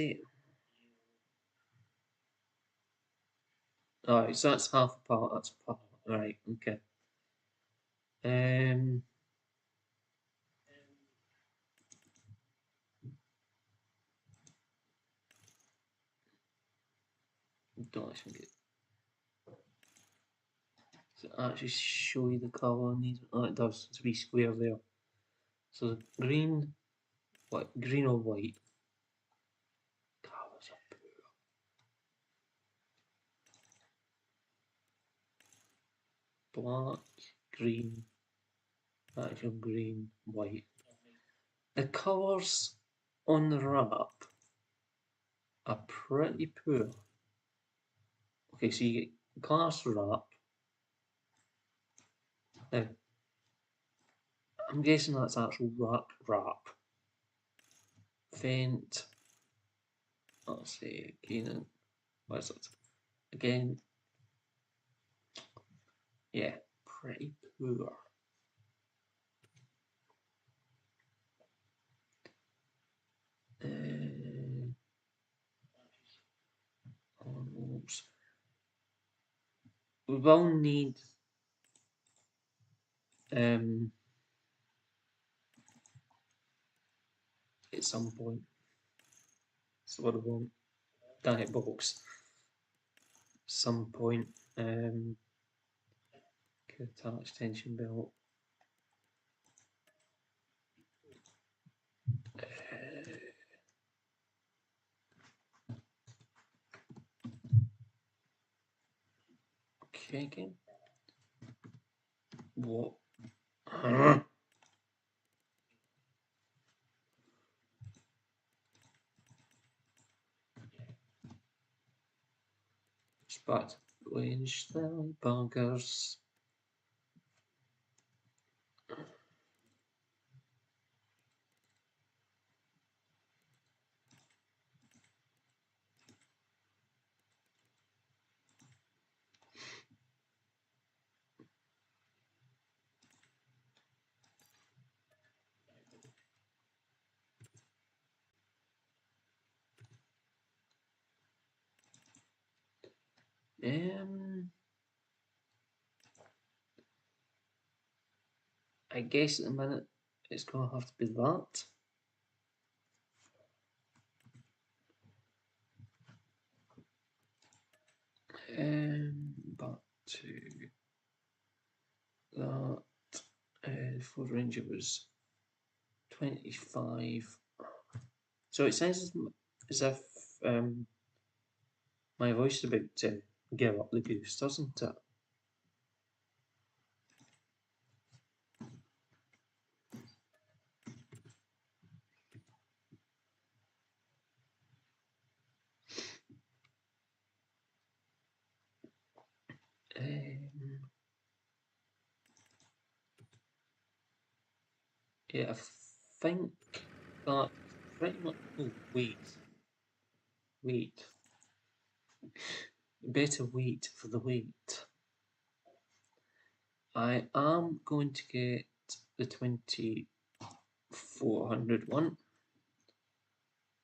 alright, so that's half a part, that's part. Right, okay. Don't actually get to actually show you the colour on these. Oh, it does. It's a wee square there. So the green, what? Green or white? Colours are poor. Black, green, actual green, white. The colours on the wrap are pretty poor. Okay, so you get glass wrap. Now, I'm guessing that's actual wrap. Vent. Let's see again. What is it? Again. Yeah, pretty poor. Oops. We will need at some point. So what I want, diet box. Some point. Attach tension belt. Okay, again. What? Spot. Winchell bunkers. I guess at the minute it's gonna have to be that. Back to that. Ford Ranger was 25. So it sounds as if my voice is about to give up the goose, doesn't it? Yeah, I think that pretty much. Oh, wait. Better wait for the wait. I am going to get the 2400 one,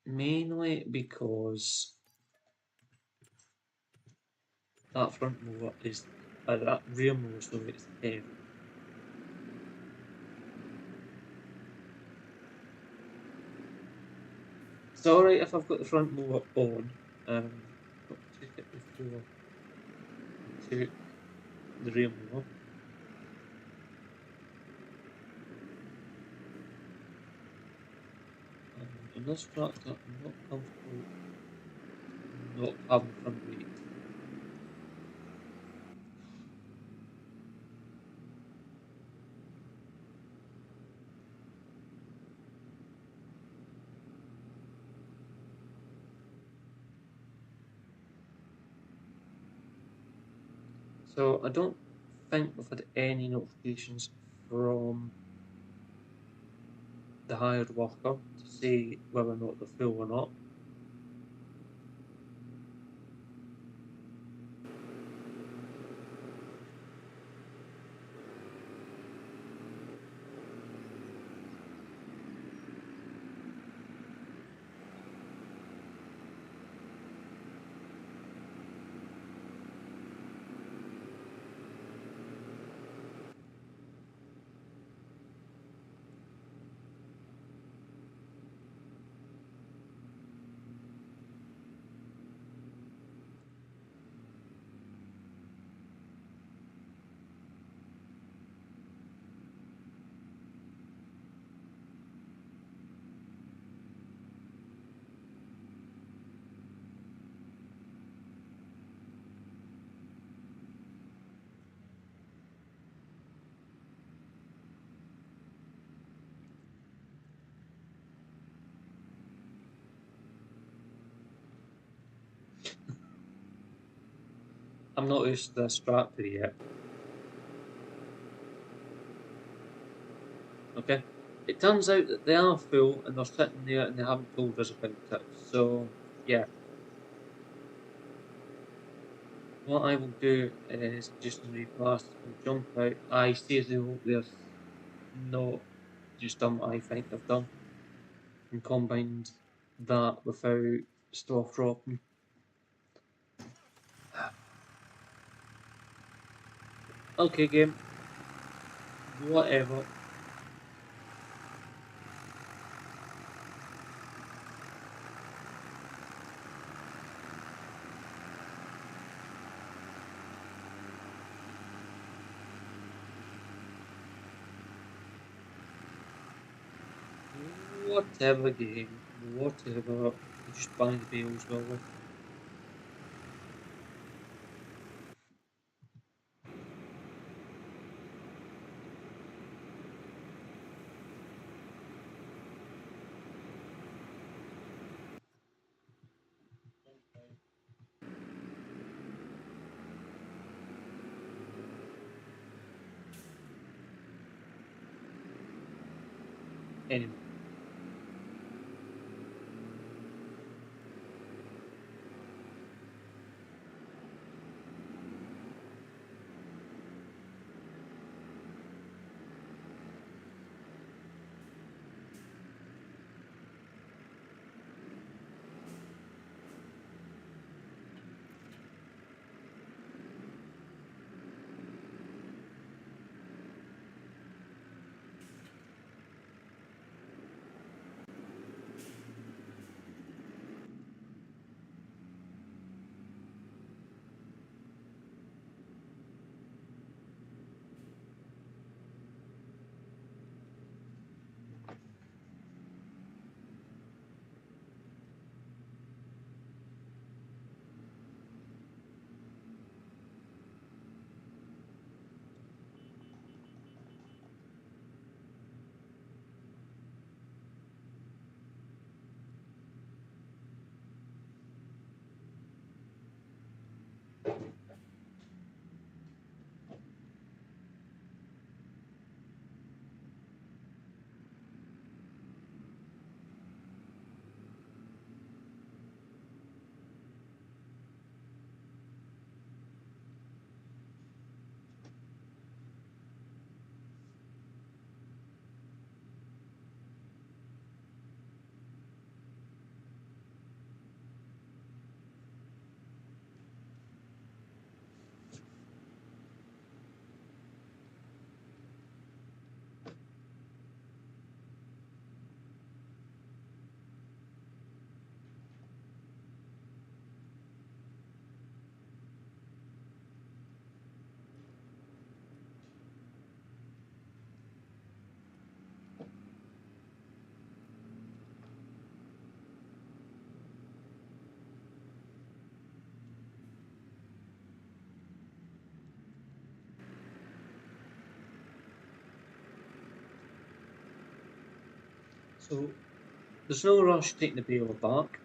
mainly because that front mower is, that rear mower, sorry, is heavy. It's alright if I've got the front mower on, but take it before I took the rear mower. On this tractor, I'm not comfortable not having front weight. So I don't think we've had any notifications from the hired worker to say whether or not they're full or not. I'm not used to this tractor yet. Okay. It turns out that they are full and they're sitting there and they haven't told us about it. So, yeah. What I will do is just in repass, I'll jump out. I seriously hope there's not just done what I think they've done and combined that without stuff dropping. Okay, game. Whatever. Whatever game. Whatever. Just buy the bales, will we? Anyway. So there's no rush taking the payload back.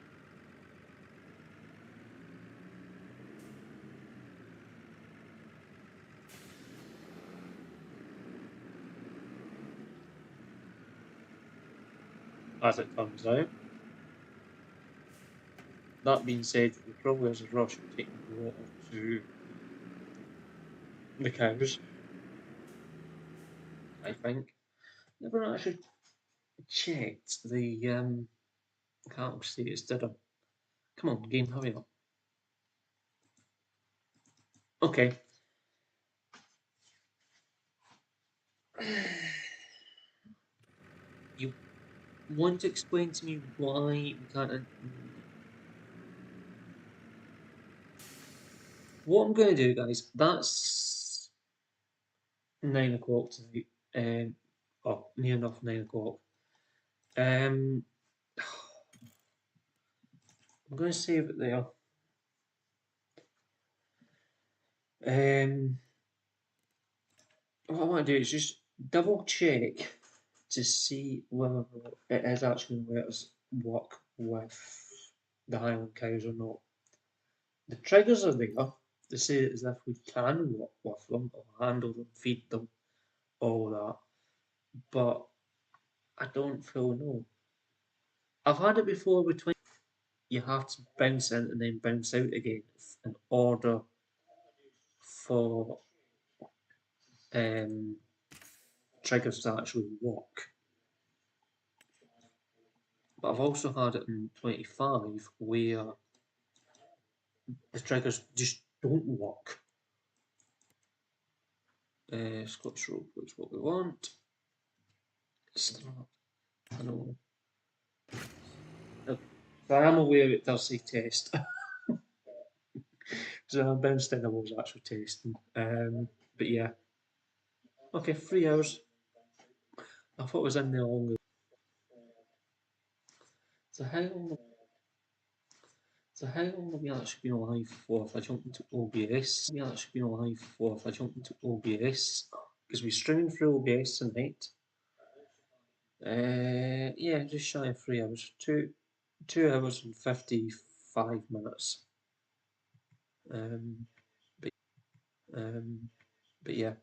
As it turns out. That being said, there probably is a rush taking the water to the cows, I think. Never actually checked the cattle status, did I? Come on, game, hurry up. Okay. You want to explain to me why we can't... What I'm going to do, guys, that's 9 o'clock tonight. Oh, near enough 9 o'clock. I'm going to save it there. What I want to do is just double check to see whether it is actually going to let us work with the Highland cows or not. The triggers are there to say as if we can work with them or handle them, feed them, all that, but I don't fully know. I've had it before with twins. You have to bounce in and then bounce out again in order for um, triggers to actually work. But I've also had it in 25 where the triggers just don't work. Scottish Roleplay is what we want. Start. I know. So I am aware it does say test. So I bounced in, I was actually testing. But yeah. Okay, 3 hours. I thought it was in there longer. So how long? So how long have we actually been alive for? If I jump into OBS, we actually been alive for? If I jump into OBS, because we're streaming through OBS tonight. Yeah, just shy of 3 hours. 2 hours and 55 minutes. Um, um, but yeah,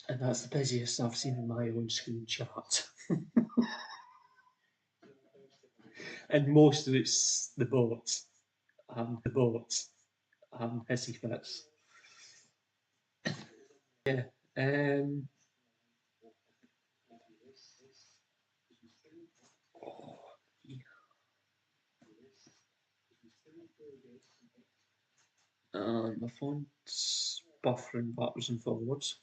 and that's the busiest I've seen in my own screen chat. And most of it's the bots, and hissy fits. Yeah. Um. Oh, yeah. My phone's buffering backwards and forwards.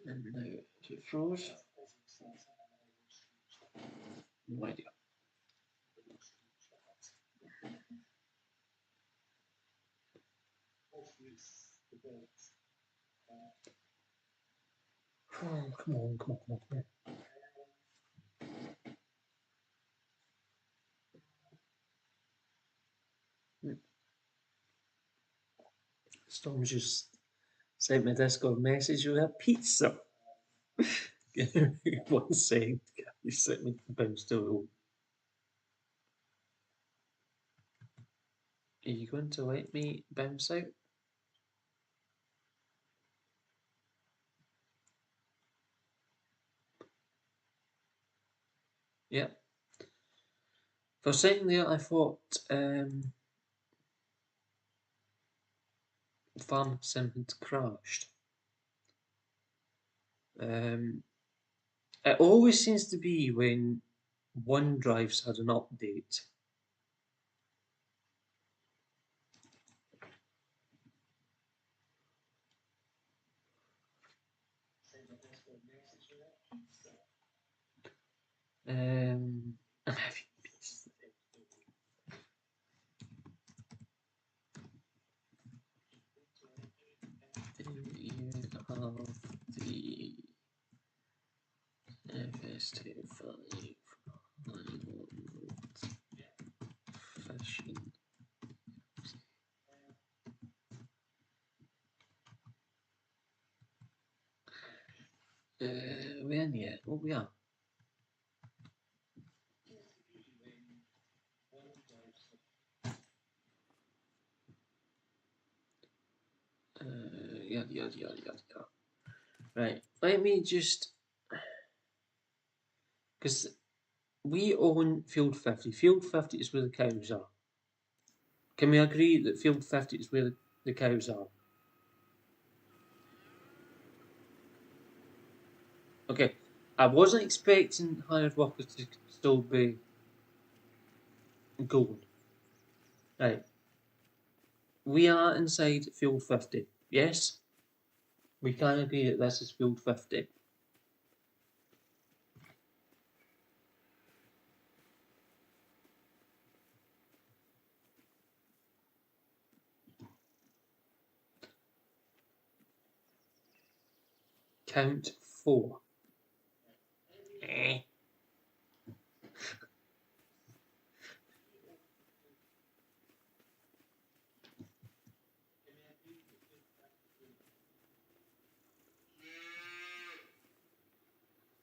And now it froze. No idea. Oh, come on, come on, come on, come on. Storm's just sent me a Discord message with a pizza. One second, you sent me bounce to. Are you going to let me bounce out? Yeah. For a second there, I thought Farm Sim had crashed. It always seems to be when OneDrive's had an update. I'm having peace. have the Fs25 Highland fishing. We're in yet? What we are? Yeah. Right, let me just, because we own Field 50. Field 50 is where the cows are. Can we agree that Field 50 is where the cows are? Okay, I wasn't expecting hired workers to still be going. Right, we are inside Field 50, yes? We can agree that this is Field 50. Count 4.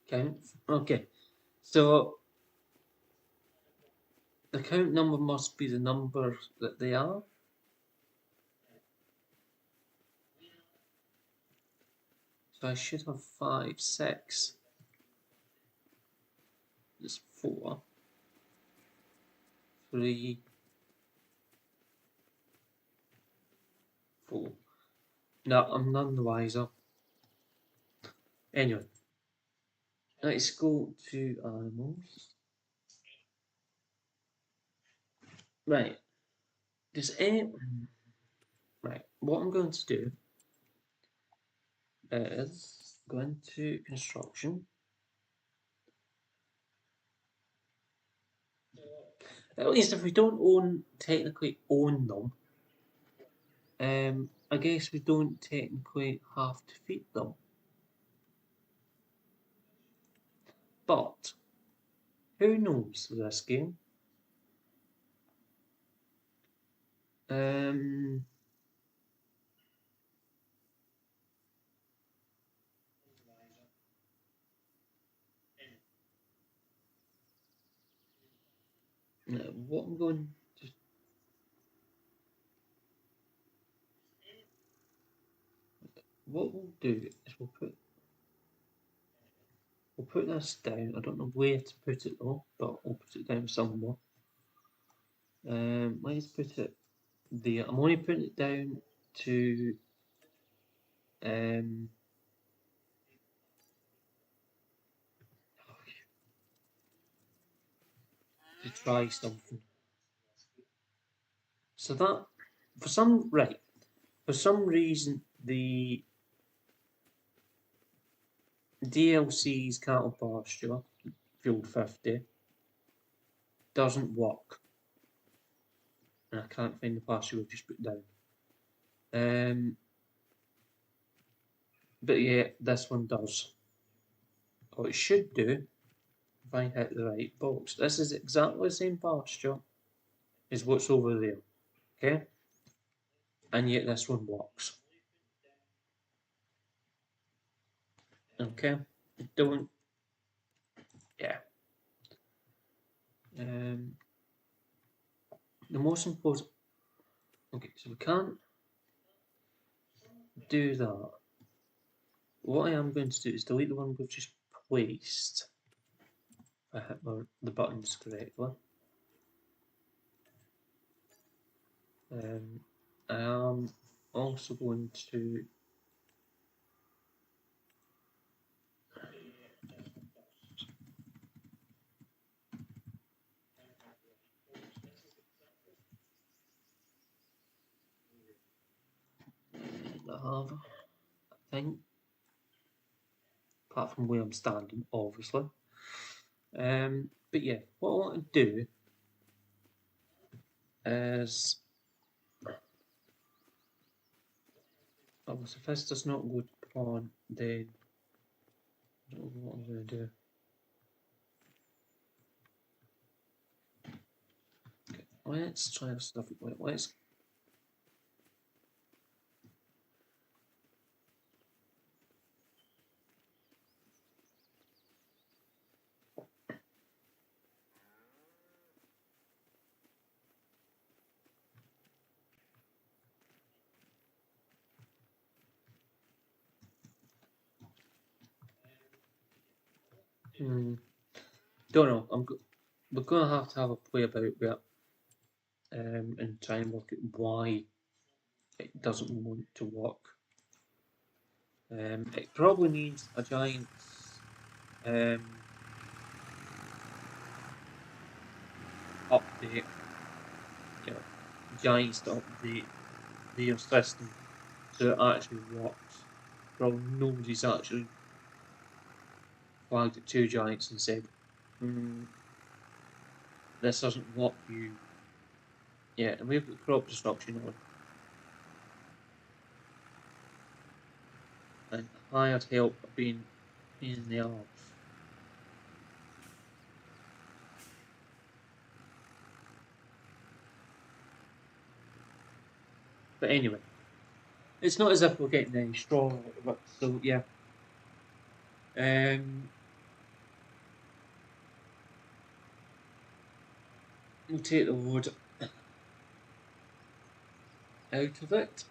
Count. Okay, so the count number must be the number that they are. So I should have 5, 6. It's 4, 3, 4. No, I'm none the wiser. Anyway, let's go to animals. Right. Does any... Right, what I'm going to do is go into construction. At least if we don't technically own them, I guess we don't technically have to feed them. But who knows this game? What I'm going to... What we'll do is we'll put this down. I don't know where to put it though, but we'll put it down somewhere. Let's put it there. I'm only putting it down to try something. So that for some reason the DLC's cattle pasture Field 50 doesn't work. And I can't find the pasture we've just put down. But yeah, this one does. What it should do, if I hit the right box, this is exactly the same pasture as what's over there. Okay? And yet this one works. Okay? Don't... Yeah. The most important... Okay, so we can't do that. What I am going to do is delete the one we've just placed. If I hit the buttons correctly. I am also going to have, I think, apart from where I'm standing, obviously. But yeah, what I want to do is, obviously, if this does not go on, then I don't know what I'm going to do. Okay, let's try this different way. Let's don't know. We're going to have a play about with it and try and work out why it doesn't want to work. It probably needs a giant update, you know, giants to update their system so it actually works. Probably nobody's actually flagged at two giants and said, this doesn't work for you. Yeah, and we've got crop destruction on. And hired help being in the arse. But anyway, it's not as if we're getting any straw out of it, so yeah. We'll take the wood out of it.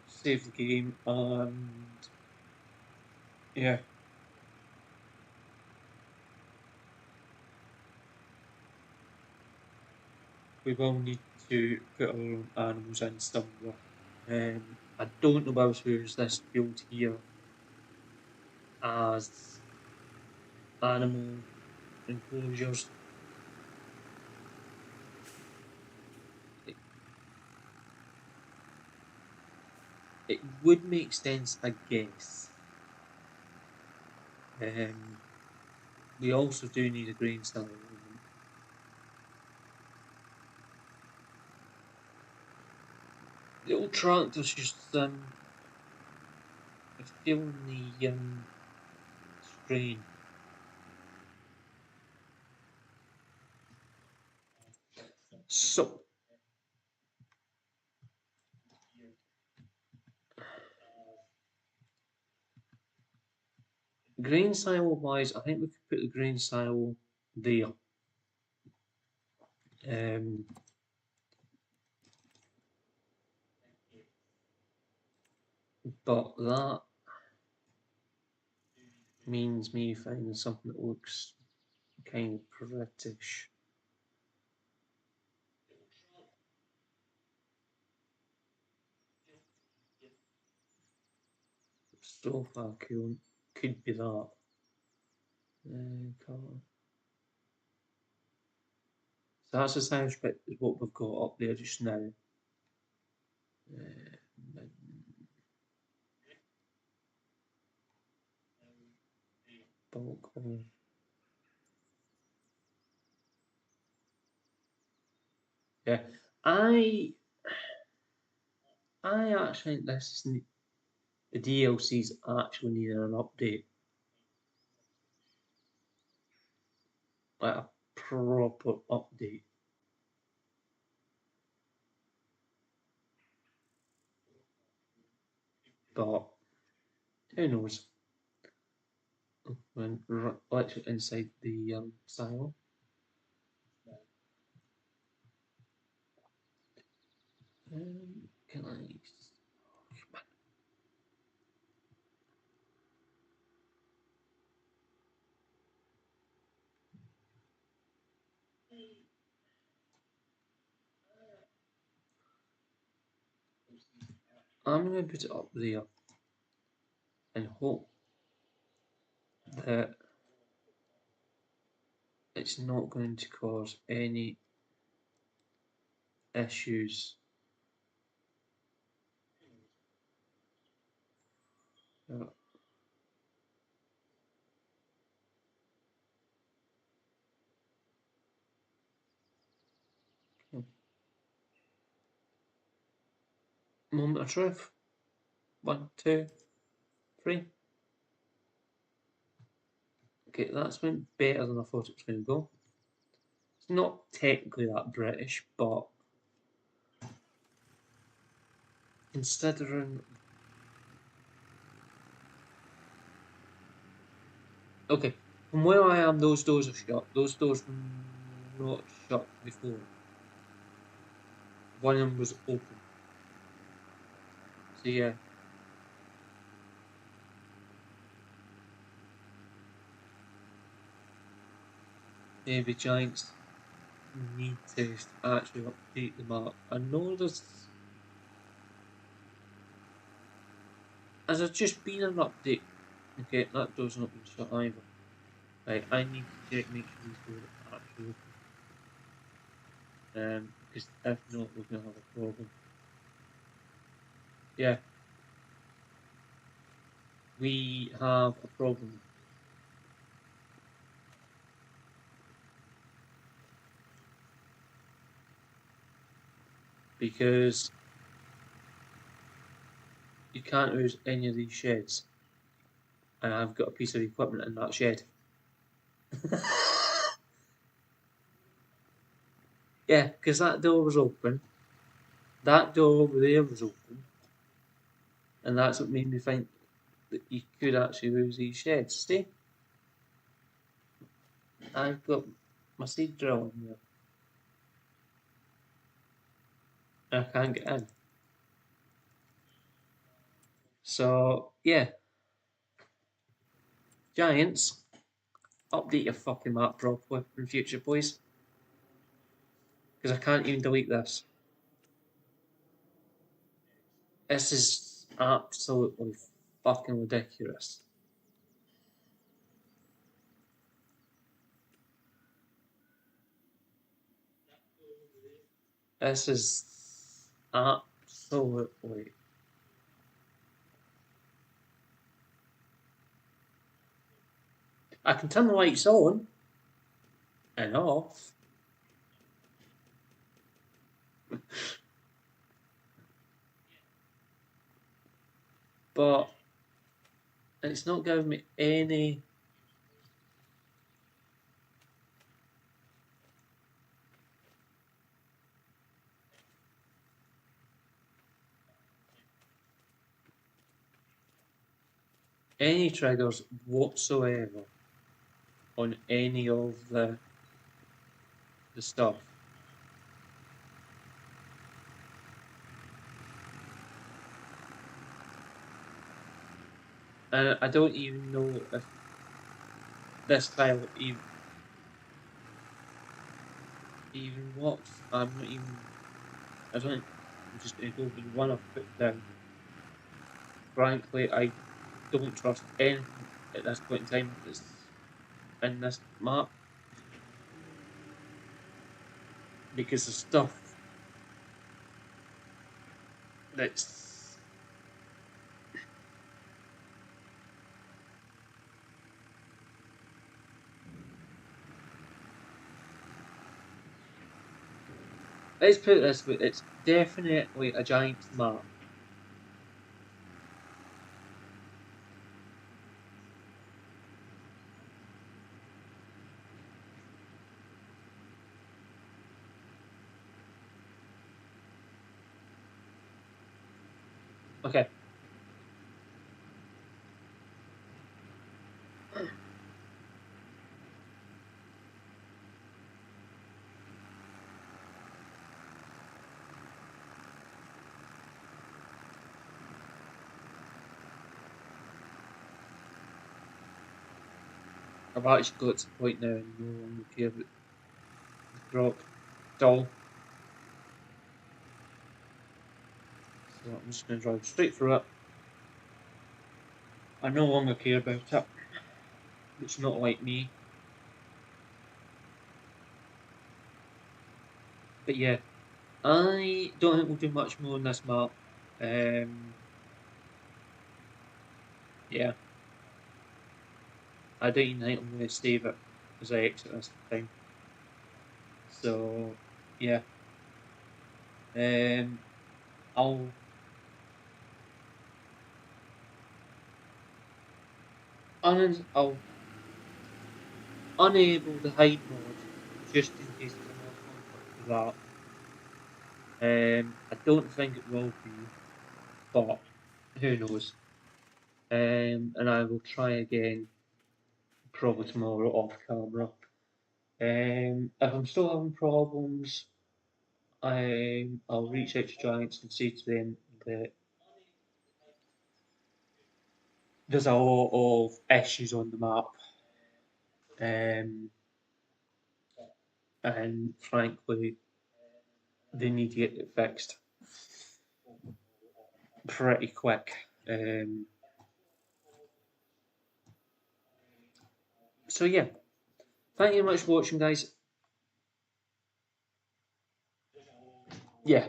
Save the game, and yeah. We will need to put our own animals in somewhere. I don't know about who's this field here as animal enclosures. It would make sense, I guess. We also do need a green cell. The old tractor's just feeling the strain. So grain silo wise, I think we could put the grain silo there. But that means me finding something that looks kind of British. So far, cool. Could be that. So that's the sound bit is what we've got up there just now. Bulk of yeah, I actually think this is the DLC's actually needing an update, like a proper update. But who knows? When let's get inside the silo. Can I? I'm going to put it up there and hope that it's not going to cause any issues. Moment of truth. 1, 2, 3. Okay, that's went better than I thought it was going to go. It's not technically that British, but considering... Okay, from where I am, those doors are shut. Those doors were not shut before. One of them was open. So yeah. Maybe Giants need to actually update the map. I know there's... Has there just been an update? Okay, that door's not been shut either. Right, I need to check, make sure these doors are actually open. Because if not, we're going to have a problem. Yeah. We have a problem. Because you can't use any of these sheds. And I've got a piece of equipment in that shed. Yeah, because that door was open. That door over there was open. And that's what made me think that you could actually use these sheds. See? I've got my seed drill in there. And I can't get in. So, yeah. Giants, update your fucking map properly in future, please. Because I can't even delete this. This is absolutely fucking ridiculous. This is absolutely... I can turn the lights on and off. But it's not giving me any... any triggers whatsoever on any of the stuff. And I don't even know if this tile even works. I'm not even... I don't... I'm just going to go with the one I've put down. Frankly, I don't trust anything at this point in time that's in this map. Because the stuff that's... Let's put it this way, it's definitely a giant map. Okay. I've actually got to the point now and no longer care about the drop at all. So I'm just going to drive straight through it. I no longer care about it. It's not like me. But yeah, I don't think we'll do much more on this map. Yeah. I don't even think I'm going to save it as I exit this time. So, yeah. I'll unable to hide mode just in case there's a more conflict with that. I don't think it will be, but who knows? And I will try again probably tomorrow off camera. If I'm still having problems, I'll reach out to Giants and say to them that there's a lot of issues on the map, and frankly, they need to get it fixed pretty quick. So yeah, thank you very much for watching, guys. Yeah.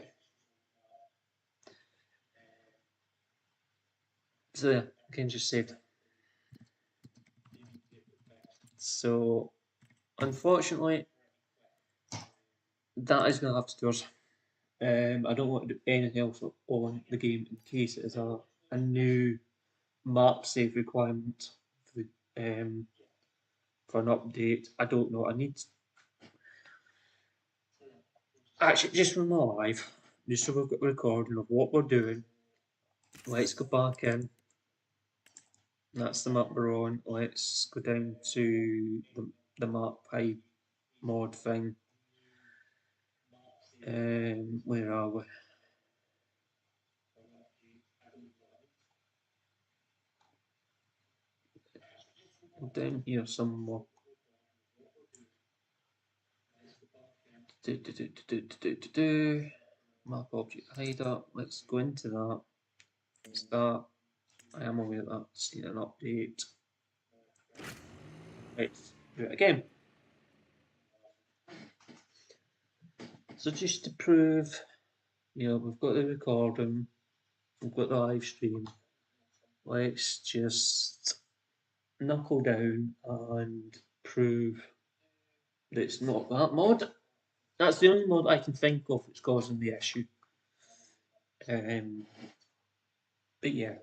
So yeah, again just saved. So unfortunately, that is going to have to do us. I don't want to do anything else on the game in case it is a new map save requirement for, for an update. I don't know. I need actually just from my live, just so we've got a recording of what we're doing. Let's go back in. That's the map we're on. Let's go down to the map pipe mod thing. Where are we? Down here somewhere. Map object hider. Let's go into that. Start. I am aware that that's an update. Let's do it again. So just to prove, we've got the recording, we've got the live stream. Let's just knuckle down and prove that it's not that mod. That's the only mod I can think of that's causing the issue. But yeah.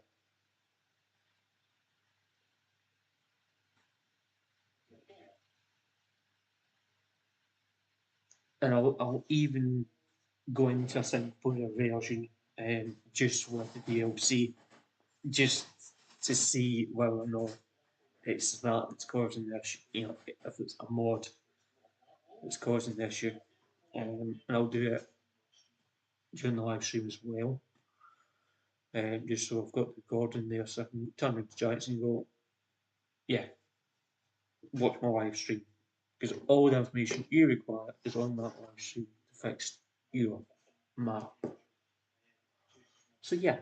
And I'll even go into a single player version just with the DLC, just to see whether or not it's that that's causing the issue, if it's a mod that's causing the issue. And I'll do it during the live stream as well. Just so I've got the recording there so I can turn into Giants and go, yeah, watch my live stream. Because all the information you require is on that live stream to fix your map. So yeah,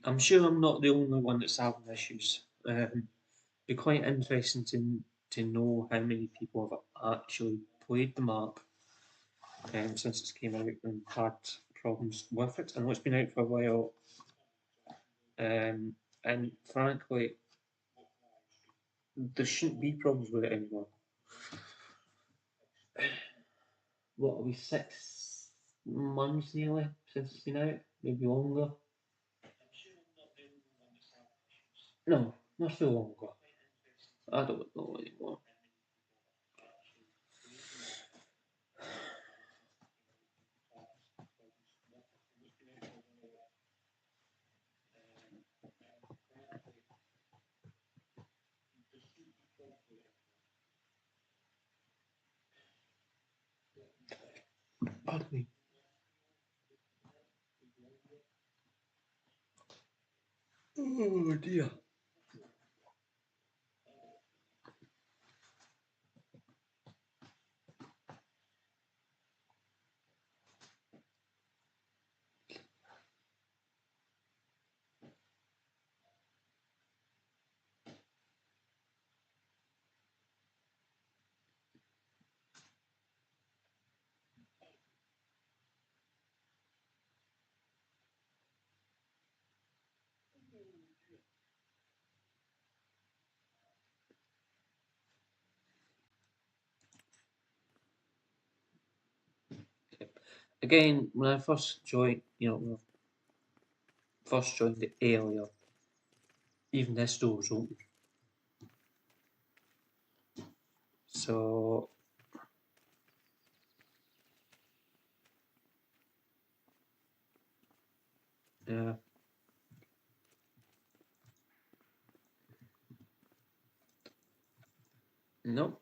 I'm sure I'm not the only one that's having issues. Be quite interesting to know how many people have actually played the map since it came out and had problems with it. I know it's been out for a while, and frankly, there shouldn't be problems with it anymore. What are we, 6 months nearly since it's been out? Maybe longer? No, not so longer. I don't know anymore. Pardon me. Oh dear. Again, when I first joined, first joined the area, even this door's open. So yeah. Nope.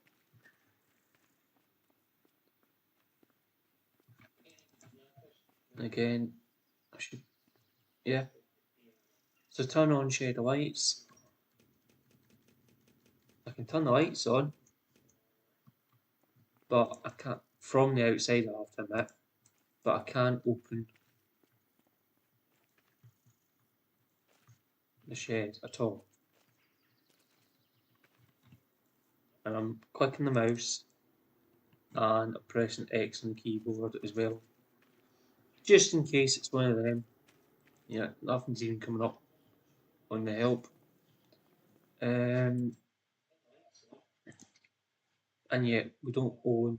Again, I should, yeah. So turn on shade of lights. I can turn the lights on, but I can't, from the outside I have to admit, but I can't open the shed at all. And I'm clicking the mouse and I'm pressing X on the keyboard as well. Just in case it's one of them. Yeah, nothing's even coming up on the help. And yet we don't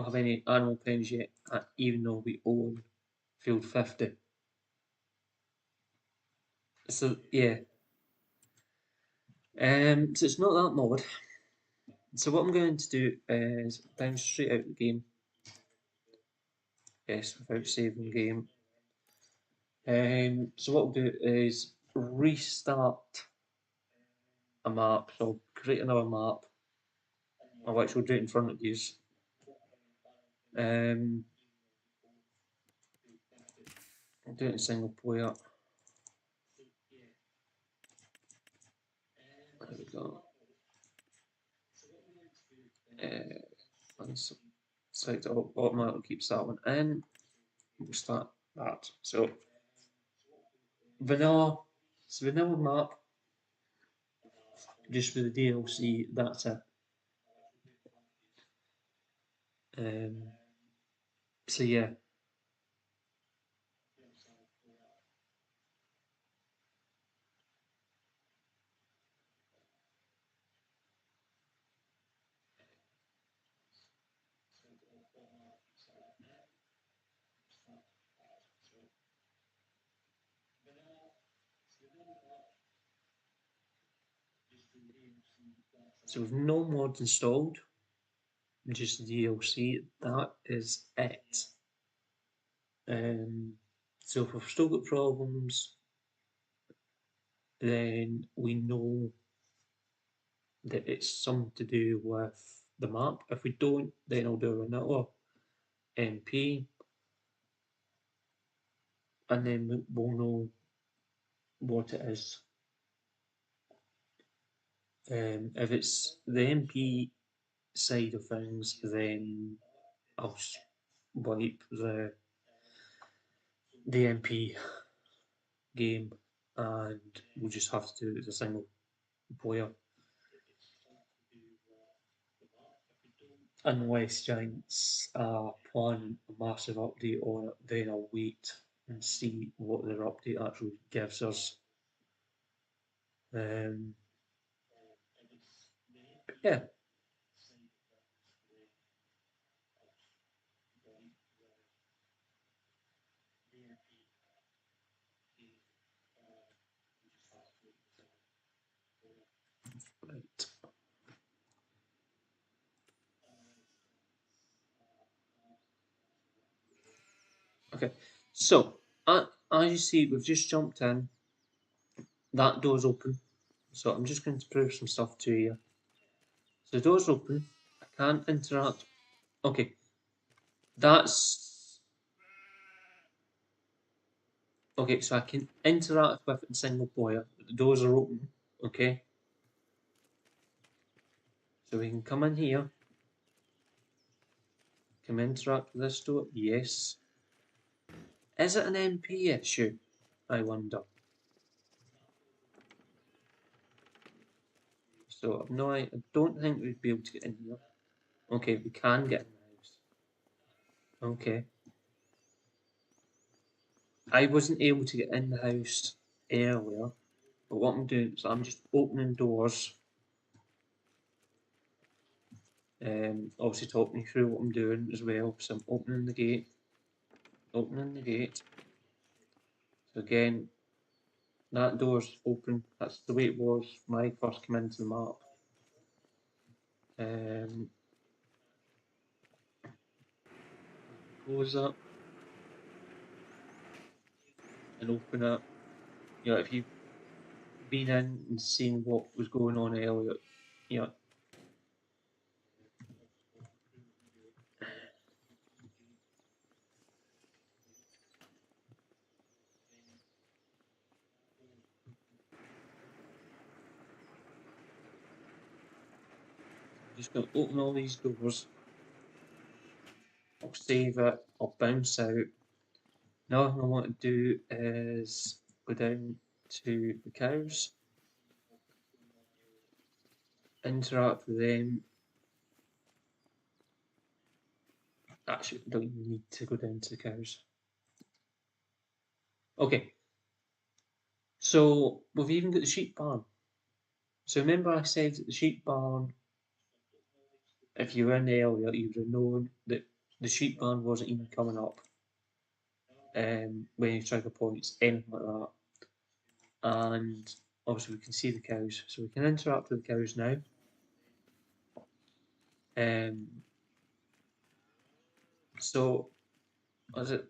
have any animal pens yet, even though we own Field 50. So yeah, so it's not that mod. So what I'm going to do is bounce straight out of the game. Yes, without saving the game. So what we'll do is restart a map. So I'll create another map. I'll actually do it in front of you. I'll do it in single player. There we go. Select automatically keeps that one in. We'll start that. So vanilla map, just with the DLC. That's it. So yeah. So with no mods installed, just DLC, that is it. So if we've still got problems, then we know that it's something to do with the map. If we don't, then I'll do another MP, and then we'll know what it is. If it's the MP side of things, then I'll wipe the MP game, and we'll just have to do it as a single player. Unless Giants are planning a massive update on it, then I'll wait and see what their update actually gives us. Yeah. Right. Okay, so as you see, we've just jumped in. That door's open, so I'm just going to prove some stuff to you. So the door's open. I can't interact. Okay, that's okay. So I can interact with it in single player. But the doors are open. Okay, so we can come in here. Can we interact with this door? Yes. Is it an MP issue? I wonder. So no, I don't think we'd be able to get in here. Okay, we can get in the house. Okay. I wasn't able to get in the house earlier, but what I'm doing is I'm just opening doors. Obviously talking you through what I'm doing as well. So I'm opening the gate. So again, that door's open. That's the way it was when I first came into the map. Close that and open it. You know, if you've been in and seen what was going on earlier, you know, I'm just going to open all these doors. I'll save it. I'll bounce out. Now what I want to do is go down to the cows, interact with them. Actually, don't need to go down to the cows. Okay, so we've even got the sheep barn. So remember I said that the sheep barn, if you were in the area, you would have known that the sheep barn wasn't even coming up when you trigger points, anything like that. And obviously we can see the cows, so we can interact with the cows now. So, what is it?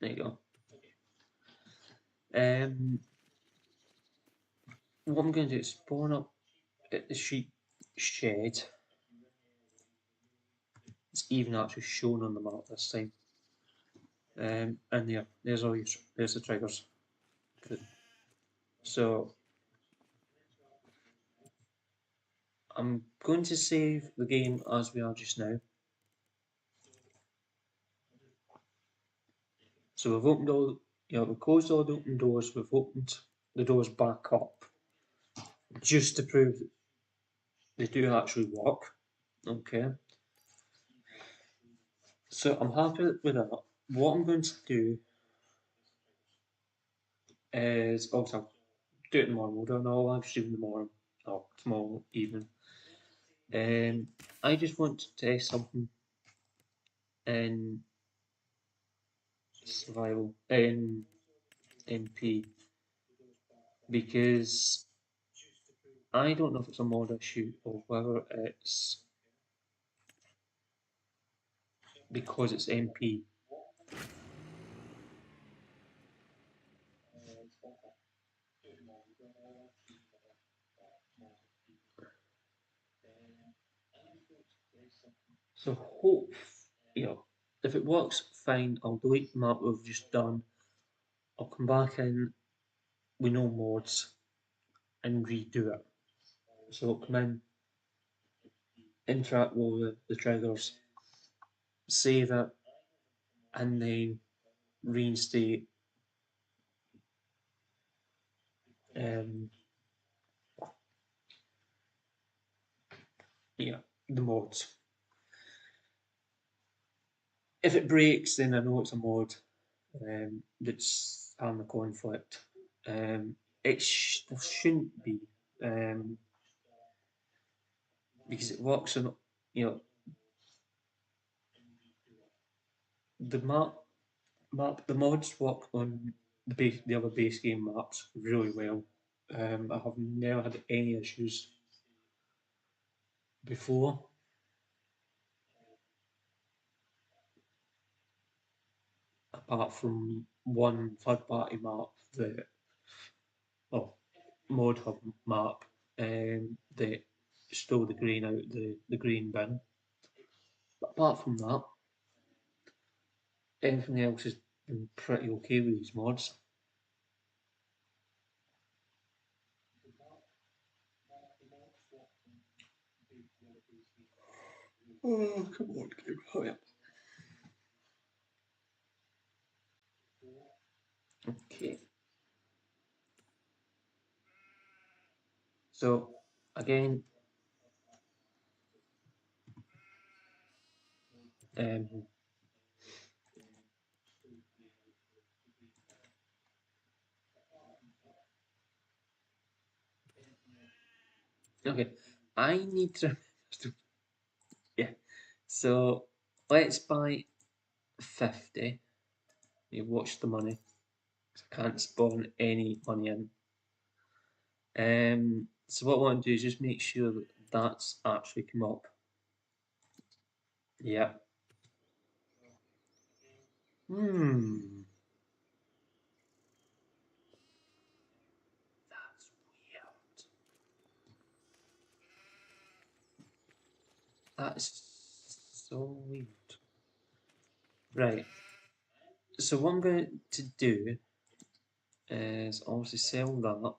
There you go. What I'm going to do is spawn up at the sheep shed. It's even actually shown on the map this time. And there's all your, there's the triggers. So I'm going to save the game as we are just now. So we've opened all, we've closed all the open doors. We've opened the doors back up just to prove that they do actually work. Okay. So I'm happy with that. What I'm going to do is also do it tomorrow. We'll do an all live stream tomorrow or tomorrow evening. I just want to test something in survival in MP because I don't know if it's a mod issue or whether it's because it's MP. So hope, if it works, fine. I'll delete the map we've just done. I'll come back in with no mods and redo it. So I'll come in, interact with the triggers, save it, and then reinstate the mods. If it breaks, then I know it's a mod that's having a conflict. There shouldn't be, because it works on, the the mods work on the other base game maps really well. I have never had any issues before. Apart from one third party map that, mod hub map that stole the grain out the grain bin. But apart from that, everything else has been pretty okay with these mods. Oh, come on, game, hurry up. Okay. So, again, okay, I need to, yeah, so let's buy 50. You watch the money. Can't spawn any money in. So what I want to do is just make sure that that's actually come up. Yeah. That's weird. That's so weird. Right. So what I'm going to do is obviously sell that.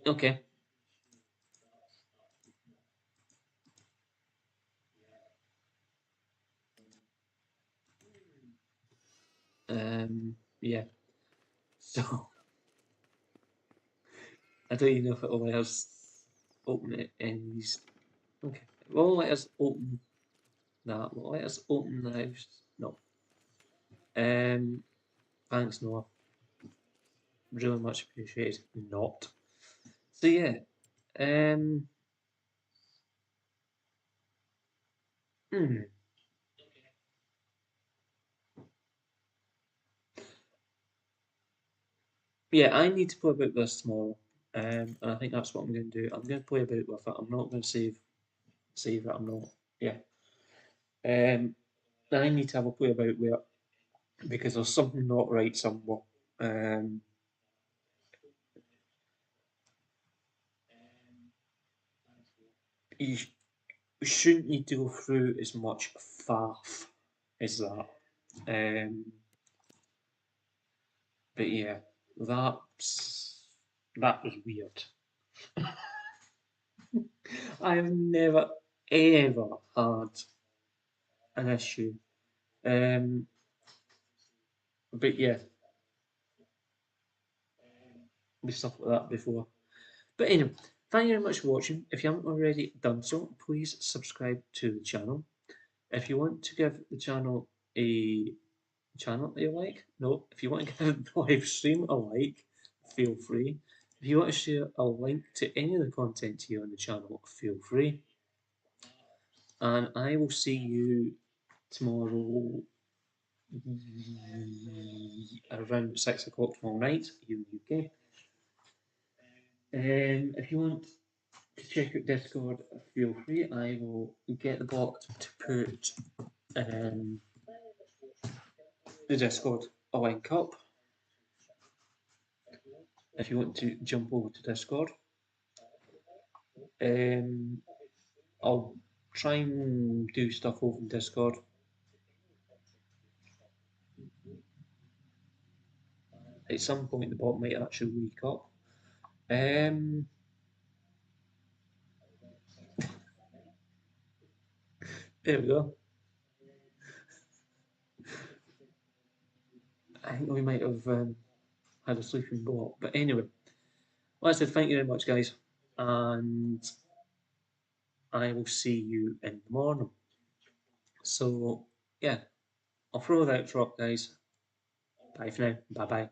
Okay. Yeah. So I don't even know if it will let us open it in these. Okay. It won't let us open that. Will it let us open the house? No. Thanks, Noah. Really much appreciated. Not. So yeah. Um. Hmm. Yeah, I need to play about this tomorrow. And I think that's what I'm going to do. I'm going to play about with it. I'm not going to save it. I'm not. Yeah. Um. I need to have a play about with it because there's something not right somewhere. Um. You shouldn't need to go through as much faff as that. Um. But yeah, that was weird. I have never ever had an issue. Um. But yeah, with stuff like that before. But anyway, thank you very much for watching. If you haven't already done so, please subscribe to the channel. If you want to give the channel a channel that you like, no, if you want to give the live stream a like, feel free. If you want to share a link to any of the content here on the channel, feel free. And I will see you tomorrow around 6 o'clock tomorrow night here in the UK. If you want to check out Discord, feel free. I will get the bot to put the Discord a link up if you want to jump over to Discord. I'll try and do stuff over in Discord. At some point, the bot might actually wake up. There we go. I think we might have had a sleeping bot. But anyway, like I said, thank you very much, guys. And I will see you in the morning. So, yeah, I'll throw that drop, guys. Bye for now. Bye bye.